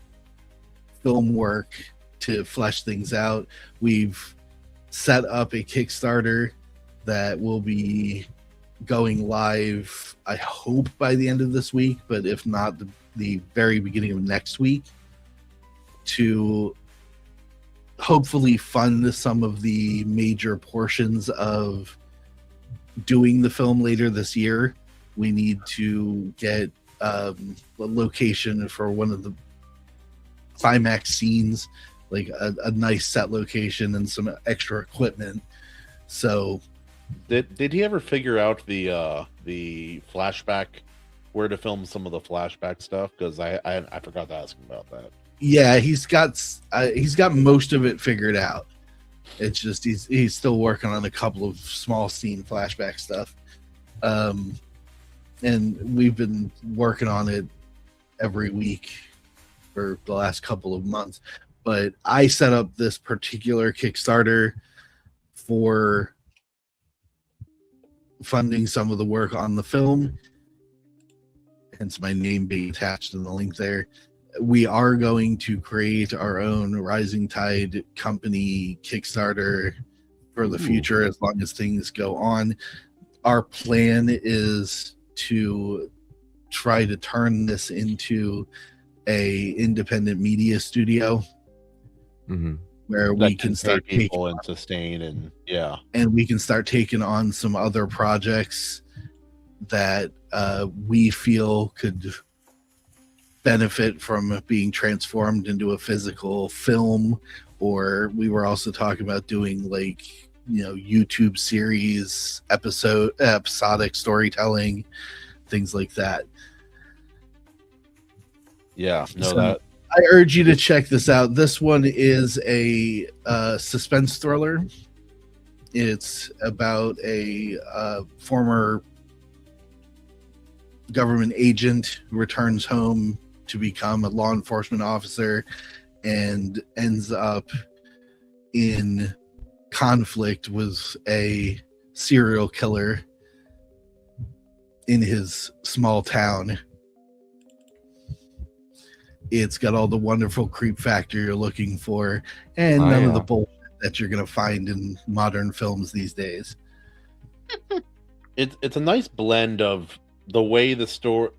film work to flesh things out. We've set up a Kickstarter that will be going live, I hope, by the end of this week, but if not, the very beginning of next week, to hopefully fund some of the major portions of doing the film later this year. We need to get a location for one of the climax scenes, like a nice set location and some extra equipment. So did he ever figure out the flashback, where to film some of the flashback stuff? Because I forgot to ask him about that. Yeah, he's got most of it figured out. It's just he's still working on a couple of small scene flashback stuff. And we've been working on it every week for the last couple of months. But I set up this particular Kickstarter for funding some of the work on the film, hence my name being attached in the link there. We are going to create our own Rising Tide company Kickstarter for the future, as long as things go on. Our plan is to try to turn this into a independent media studio, where we can start people and sustain, and we can start taking on some other projects that we feel could benefit from being transformed into a physical film. Or we were also talking about doing, like, YouTube series, episodic storytelling, things like that. I urge you to check this out. This one is a suspense thriller. It's about a former government agent who returns home to become a law enforcement officer and ends up in conflict with a serial killer in his small town. It's got all the wonderful creep factor you're looking for, and none of the bullshit that you're going to find in modern films these days. It's a nice blend of the way the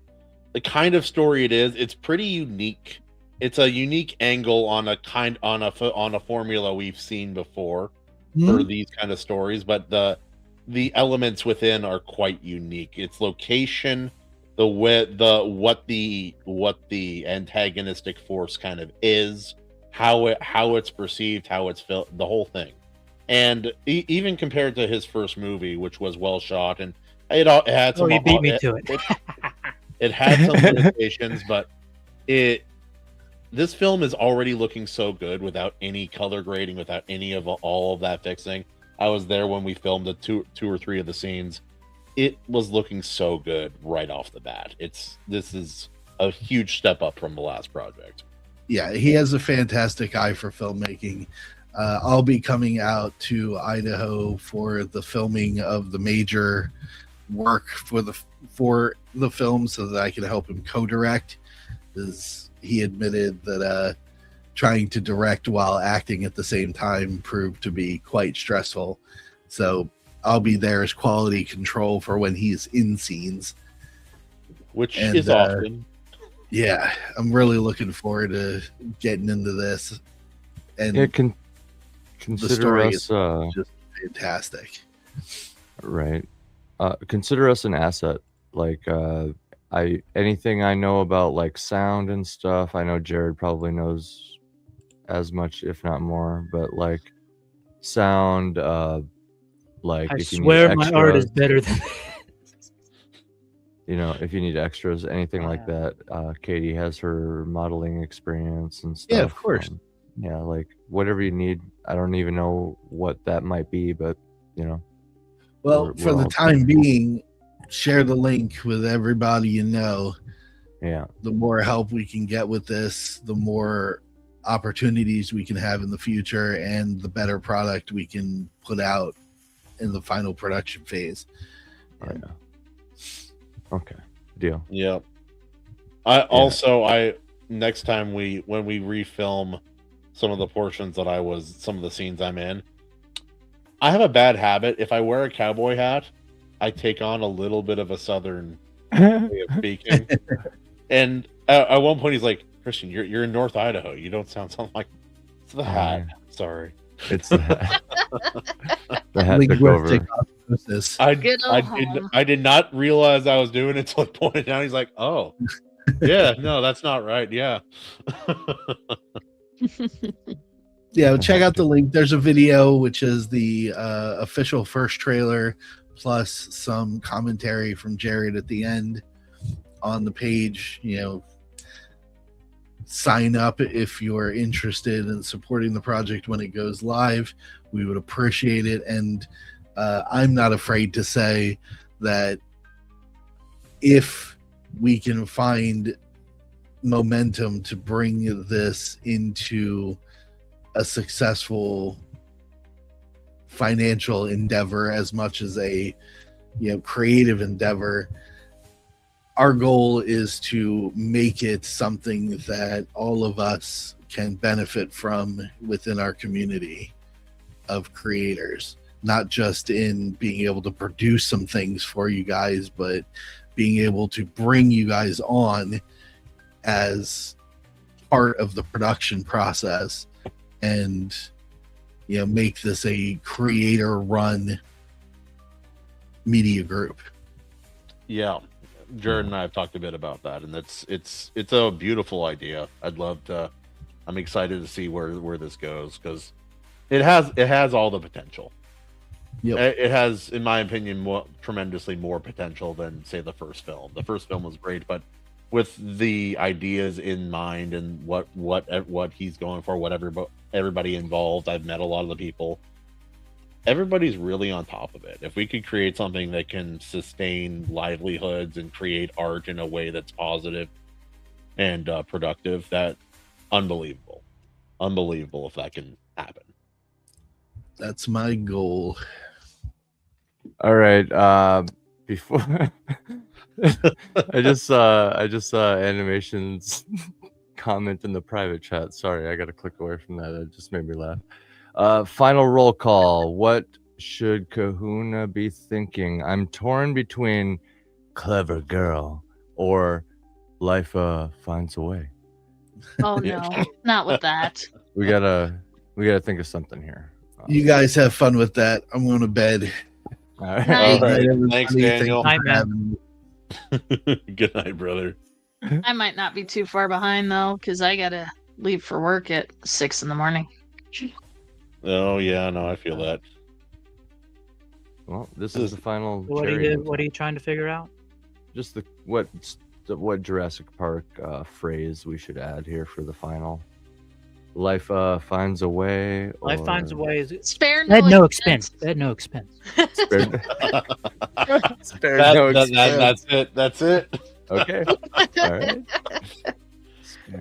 kind of story it is. It's pretty unique. It's a unique angle on a formula we've seen before for these kind of stories, but the elements within are quite unique. Its location, what the antagonistic force kind of is, how it's perceived, how it's felt, the whole thing. And even compared to his first movie, which was well shot, and it had some. He beat me to it. It had some limitations, but this film is already looking so good without any color grading, without any of all of that fixing. I was there when we filmed the two or three of the scenes. It was looking so good right off the bat. This is a huge step up from the last project. Yeah, he has a fantastic eye for filmmaking. I'll be coming out to Idaho for the filming of the major work for the film so that I can help him co-direct. Because he admitted that trying to direct while acting at the same time proved to be quite stressful. So I'll be there as quality control for when he's in scenes. Which is often. Yeah, I'm really looking forward to getting into this. And It can the consider story us is just fantastic. right. Consider us an asset. Like anything I know about like sound and stuff, I know Jared probably knows as much, if not more, but like sound, like I if you swear need my art is extras, better than you know, if you need extras, anything like Yeah. that, Katie has her modeling experience and stuff. Yeah, of course. Yeah, like whatever you need. I don't even know what that might be, but you know. Well, for the time being, share the link with everybody you know. Yeah. The more help we can get with this, the more opportunities we can have in the future, and the better product we can put out in the final production phase. Yeah. Okay. Deal. Yeah. I next time when we refilm some of the portions that some of the scenes I'm in, I have a bad habit. If I wear a cowboy hat, I take on a little bit of a southern way of speaking. And at one point he's like, Christian, you're in North Idaho. You don't sound something like it's the hat. Sorry. It's the hat. The hat took over. I did not realize I was doing it until he pointed out. He's like, oh, yeah, no, that's not right. Yeah. Yeah, check out the link. There's a video, which is the official first trailer, plus some commentary from Jared at the end on the page. You know, sign up if you're interested in supporting the project when it goes live. We would appreciate it. And I'm not afraid to say that if we can find momentum to bring this into a successful financial endeavor as much as a creative endeavor, our goal is to make it something that all of us can benefit from within our community of creators, not just in being able to produce some things for you guys, but being able to bring you guys on as part of the production process and make this a creator run media group. Yeah, Jared and I have talked a bit about that, and it's a beautiful idea. I'm excited to see where this goes, because it has all the potential. Yep. It has, in my opinion, tremendously more potential than, say, the first film. The first film was great, but with the ideas in mind and what he's going for, what everybody involved, I've met a lot of the people. Everybody's really on top of it. If we could create something that can sustain livelihoods and create art in a way that's positive and productive, that unbelievable if that can happen. That's my goal. All right. Before I just saw Animation's comment in the private chat. Sorry, I got to click away from that. It just made me laugh. Final roll call. What should Kahuna be thinking? I'm torn between clever girl or life finds a way. Oh no, not with that. We gotta think of something here. You guys have fun with that. I'm going to bed. All right. Night. All right. Thanks, Daniel. Night, man. Good night, brother. I might not be too far behind though, because I gotta leave for work at 6 a.m. Oh yeah, no, I feel that. Well, this is the final. What are you trying to figure out? Just what Jurassic Park phrase we should add here for the final. Life finds a way. Life finds a way. Is it? Spare At no no expense. expense. At no expense. Spared, spared no expense. That's it. That's it. Okay. All right.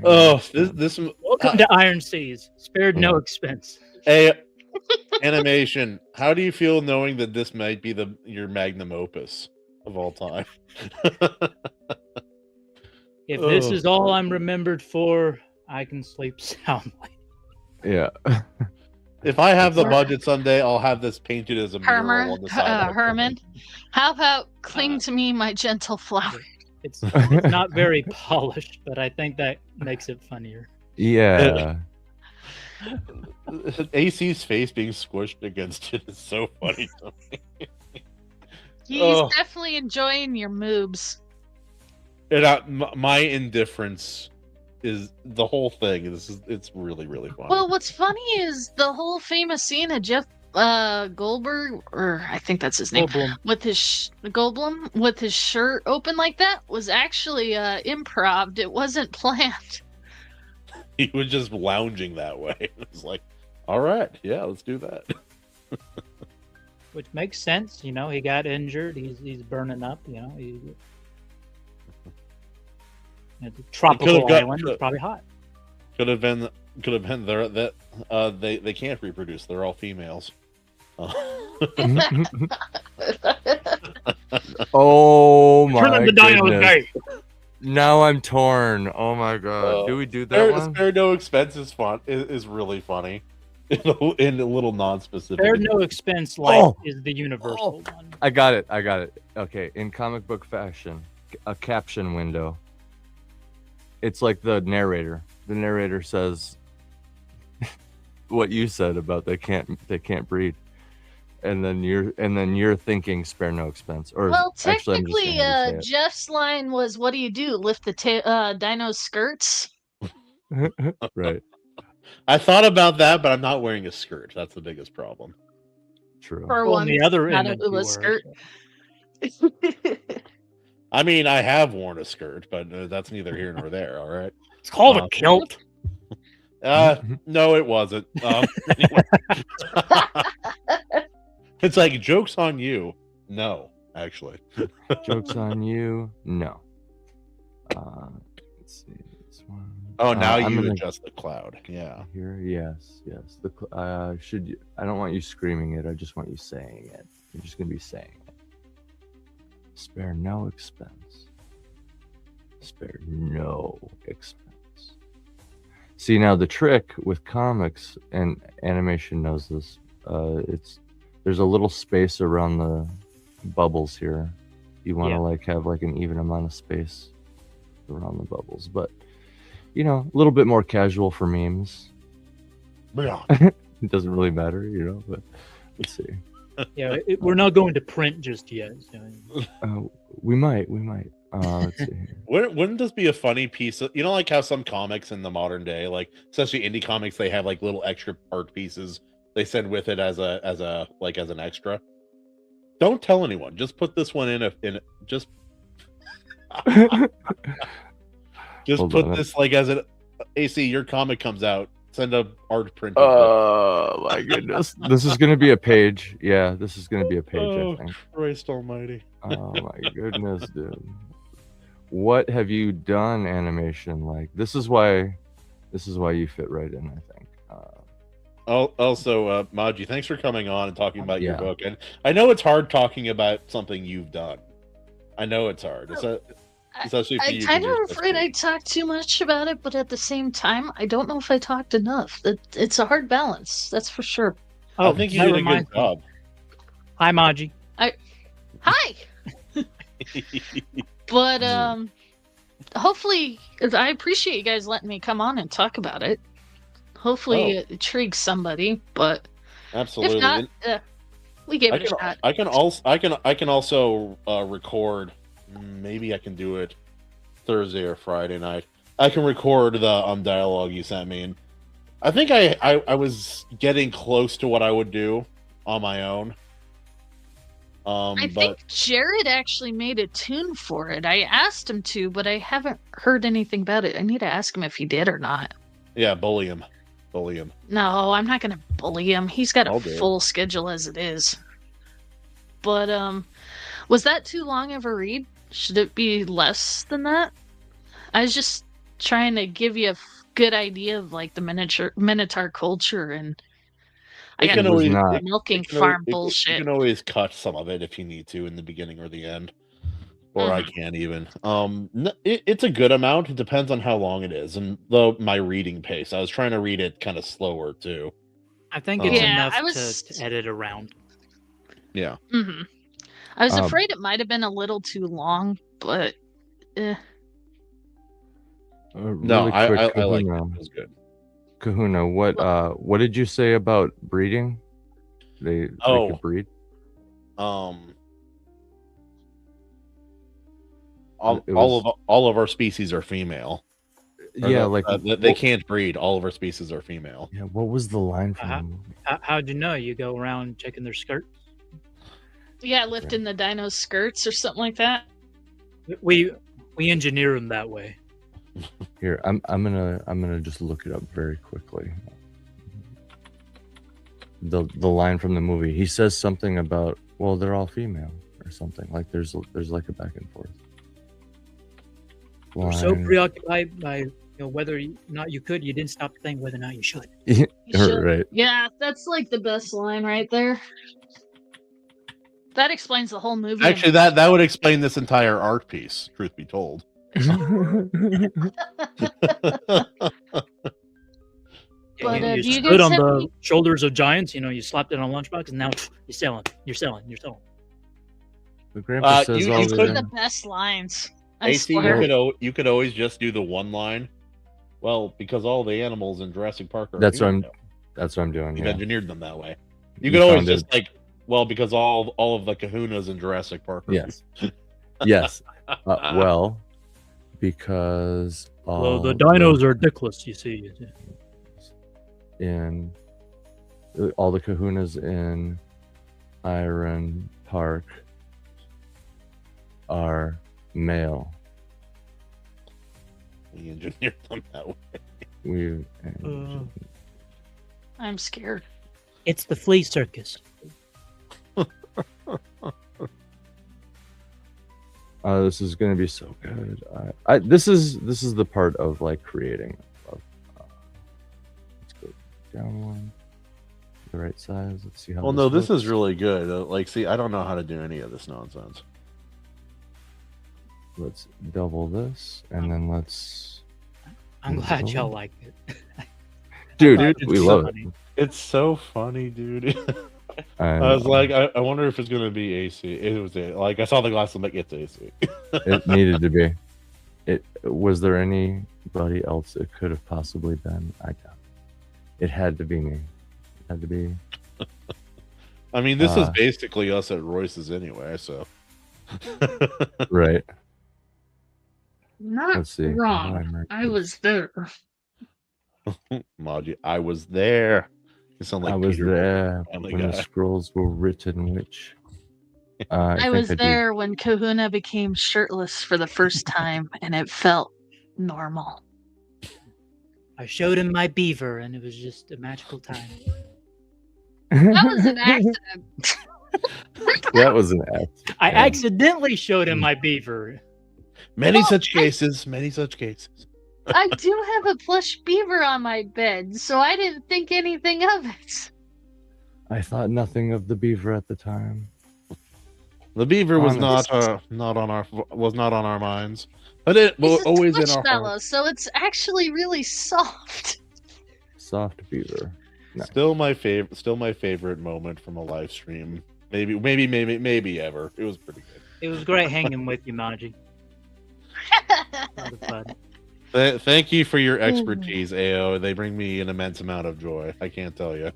Oh, this Welcome to Iron Seas. Spared no expense. Hey, animation. How do you feel knowing that this might be your magnum opus of all time? If this is all I'm remembered for, I can sleep soundly. Yeah. If I have the budget someday, I'll have this painted as a mural on the side. Herman, how about cling to me, my gentle flower? It's not very polished, but I think that makes it funnier. Yeah. AC's face being squished against it is so funny to me. He's definitely enjoying your moobs. My indifference is the whole thing. It's really, really funny. Well, what's funny is the whole famous scene of Jeff Goldberg, or I think that's his name, Goldblum. with his Goldblum with his shirt open like that was actually improv. It wasn't planned. He was just lounging that way. It was like, all right, yeah, let's do that. Which makes sense, you know. He got injured. He's burning up, you know. It's a tropical island. It's probably hot. Could have been there that they can't reproduce. They're all females. Oh my Turn the dinos gay. Now I'm torn. Oh my god. Do we do that one? Spare no expense is fun. Is really funny. In a little non-specific. Spare no expense life is the universal one. I got it. Okay, in comic book fashion, a caption window. It's like the narrator. The narrator says what you said about they can't breed. And then you're thinking spare no expense. Or Well, actually, I'm just technically, gonna say it. Jeff's line was, "What do you do? Lift the dino's skirts?" Right. I thought about that, but I'm not wearing a skirt. That's the biggest problem. True. For Well, one, the other not end a skirt. I mean, I have worn a skirt, but that's neither here nor there. All right. It's called a kilt. No, it wasn't. Anyway. It's like, joke's on you. No, actually. Joke's on you. No. Let's see. This one. Oh, now I'm you gonna adjust the cloud. Yeah. Here, yes. I don't want you screaming it. I just want you saying it. You're just gonna be saying it. Spare no expense. Spare no expense. See, now the trick with comics, and animation knows this, there's a little space around the bubbles here. You want to have an even amount of space around the bubbles, but a little bit more casual for memes. Yeah. It doesn't really matter, but let's see. Yeah, we're not going to print just yet. We might. Let's see here. Wouldn't this be a funny piece of, like how some comics in the modern day, like especially indie comics, they have like little extra art pieces they send with it as an extra. Don't tell anyone. Just put this one just put this as an AC. Your comic comes out. Send a art print. Oh my goodness! This is gonna be a page. Yeah, this is gonna be a page. Oh, I think. Christ Almighty! Oh my goodness, dude! What have you done, animation? Like this is why you fit right in. I think. Also, Maji, thanks for coming on and talking about your book. And I know it's hard talking about something you've done. I know it's hard. Especially for you. I'm kind of afraid I talked too much about it, but at the same time, I don't know if I talked enough. It's a hard balance, that's for sure. I think you did a good job. Hi, Maji. Hi. But hopefully, I appreciate you guys letting me come on and talk about it. Hopefully, it intrigues somebody. But absolutely, if not, we gave it a shot. I can also record. Maybe I can do it Thursday or Friday night. I can record the dialogue you sent me, and I think I was getting close to what I would do on my own. I But think Jared actually made a tune for it. I asked him to, but I haven't heard anything about it. I need to ask him if he did or not. yeah, bully him. No, I'm not gonna bully him. He's got a I'll do it. full schedule as it is. But was that too long of a read? Should it be less than that? I was just trying to give you a good idea of like the Minotaur culture, and I got milking farm bullshit. You can always cut some of it if you need to in the beginning or the end, or I can't even. It's a good amount. It depends on how long it is and my reading pace. I was trying to read it kind of slower too. I think it's enough to edit around. Yeah. Mm-hmm. I was afraid it might have been a little too long, but no, really I quick, like it. Kahuna. It was good. Kahuna, what did you say about breeding? They could breed. All of our species are female. Yeah, they can't breed. All of our species are female. Yeah, what was the line from the movie? How'd you know? You go around checking their skirts? Yeah, lifting the dino's skirts or something like that. We engineer them that way. Here, I'm gonna just look it up very quickly. The line from the movie. He says something about, well, they're all female or something. Like there's like a back and forth. You're so preoccupied by whether or not you could, you didn't stop to think whether or not you should. Right. Yeah, that's like the best line right there. That explains the whole movie. Actually, that would explain this entire art piece, truth be told. You stood on the shoulders of giants, you slapped it on a lunchbox, and now you're selling. The grandpa says all the best lines. AC, you could always just do the one line. Well, because all the animals in Jurassic Park are That's what I'm doing. You've engineered them that way. You could always just because all of the kahunas in Jurassic Park are yes. Yes. Because the dinos are dickless, you see. In all the kahunas in Iron Park are male. We engineered them that way. I'm scared. It's the flea circus. This is going to be so good. This is the part of like creating. Let's go down one. The right size. Let's see how. Well, no, this is really good. See, I don't know how to do any of this nonsense. Let's double this, and then let's. I'm glad y'all liked it. Dude, we love it. It's so funny, dude. I was like, I wonder if it's gonna be AC. It was I saw the glass. I'm like, it's AC. It needed to be. Was there anybody else it could have possibly been? I doubt. It had to be me. It had to be. I mean, this is basically us at Royce's anyway. So. Right. Not wrong. I was there. Maji, I was there. You sound like I was Peter there when the scrolls were written. Which I was there when Kahuna became shirtless for the first time, and it felt normal. I showed him my beaver, and it was just a magical time. That was an accident. That was an accident. I accidentally showed him my beaver. Many such cases. I do have a plush beaver on my bed, so I didn't think anything of it. I thought nothing of the beaver at the time. The beaver was not on our minds, but it was always in our hearts. So it's actually really soft. Soft beaver. Nice. Still my favorite moment from a live stream. Maybe ever. It was pretty good. It was great hanging with you, Maji. Thank you for your expertise, AO. They bring me an immense amount of joy. I can't tell you.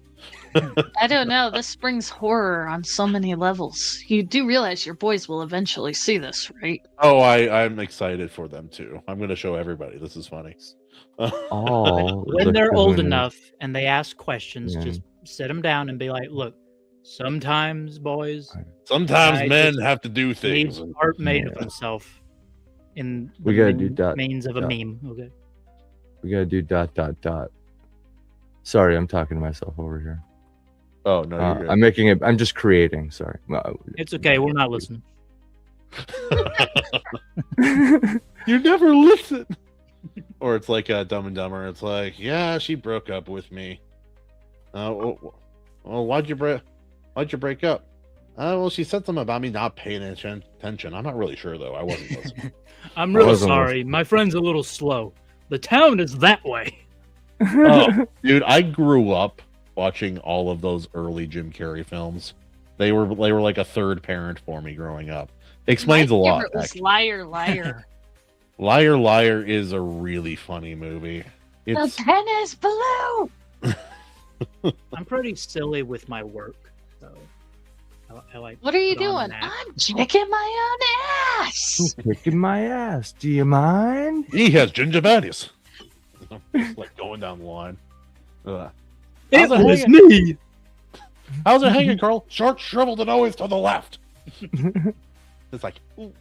I don't know. This brings horror on so many levels. You do realize your boys will eventually see this, right? Oh, I'm excited for them too. I'm going to show everybody. This is funny. When they're old enough and they ask questions, just sit them down and be like, look, Sometimes, boys, Sometimes I men just have to do things. needs art made of himself in the We gotta do dot, means of a dot. meme. Okay. We gotta do ... Sorry, I'm talking to myself over here. Oh no, you're good. I'm making it. I'm just creating. Sorry. It's okay. We're not listening. You never listen. Or it's like Dumb and Dumber. It's like, yeah, she broke up with me. Well, why'd you break up? Well, she said something about me not paying attention. I'm not really sure though. I wasn't listening. I'm really sorry. My friend's a little slow. The town is that way. Oh, dude, I grew up watching all of those early Jim Carrey films. They were like a third parent for me growing up. Explains a lot. It was Liar, Liar. Liar, Liar is a really funny movie. It's The pen is blue. I'm pretty silly with my work, so I like. What are you put on doing? an act. I'm kicking my own ass. Kicking my ass. Do you mind? He has gingivitis. just like going down the line. It How's it was hanging? me. How's it hanging, Carl? Short, shriveled, and always to the left. It's like, ooh.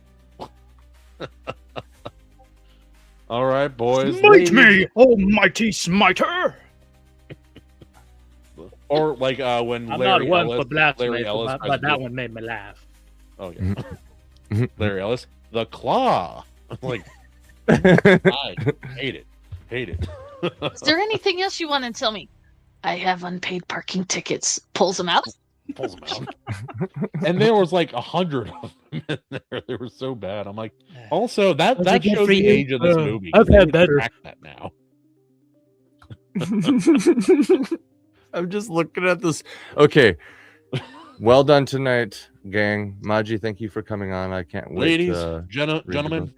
All right, boys. Smite me, almighty smiter. Or like when I'm Larry not one Ellis, for blasphemy, Larry Ellis but that one made me laugh. Oh yeah, Larry Ellis, the claw. I'm like, I hate it. Is there anything else you want to tell me? I have unpaid parking tickets. Pulls them out. Pulls them out. And there was like 100 of them in there. They were so bad. I'm like, also that shows the age of this movie. I've They had would better. track that now. I'm just looking at this. Okay. Well done tonight, gang. Maji, thank you for coming on. I can't wait. Ladies, to gentlemen,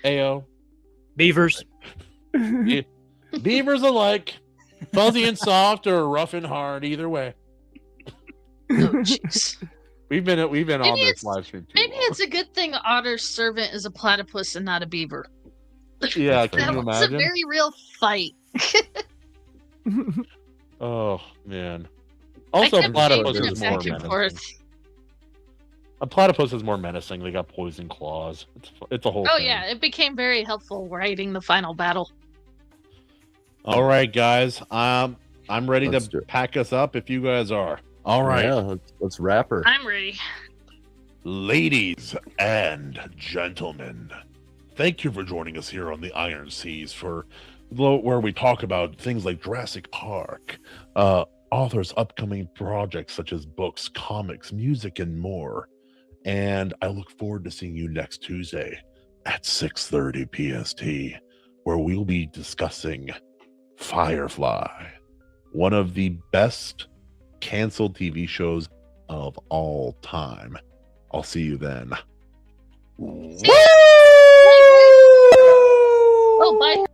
AO, Beavers. beavers alike, fuzzy and soft or rough and hard, either way. Oh, jeez. We've been on Maybe this live stream too Maybe long. it's a good thing Otter's servant is a platypus and not a beaver. Yeah, That can you was a imagine? very real fight. Oh man. I Also, kept platypus changing is it more back and menacing. forth. A platypus is more menacing. They got poison claws. It's a whole Oh thing. yeah, it became very helpful writing the final battle. All right, guys. I'm ready Let's do to it. pack us up if you guys are. All right, Yeah, let's wrap her. I'm ready. ladies and gentlemen, thank you for joining us here on the Iron Seas for where we talk about things like Jurassic Park, authors' upcoming projects such as books, comics, music, and more. And I look forward to seeing you next Tuesday at 6:30 PST, where we'll be discussing Firefly, one of the best canceled TV shows of all time. I'll see you then. Oh, bye.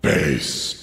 Base.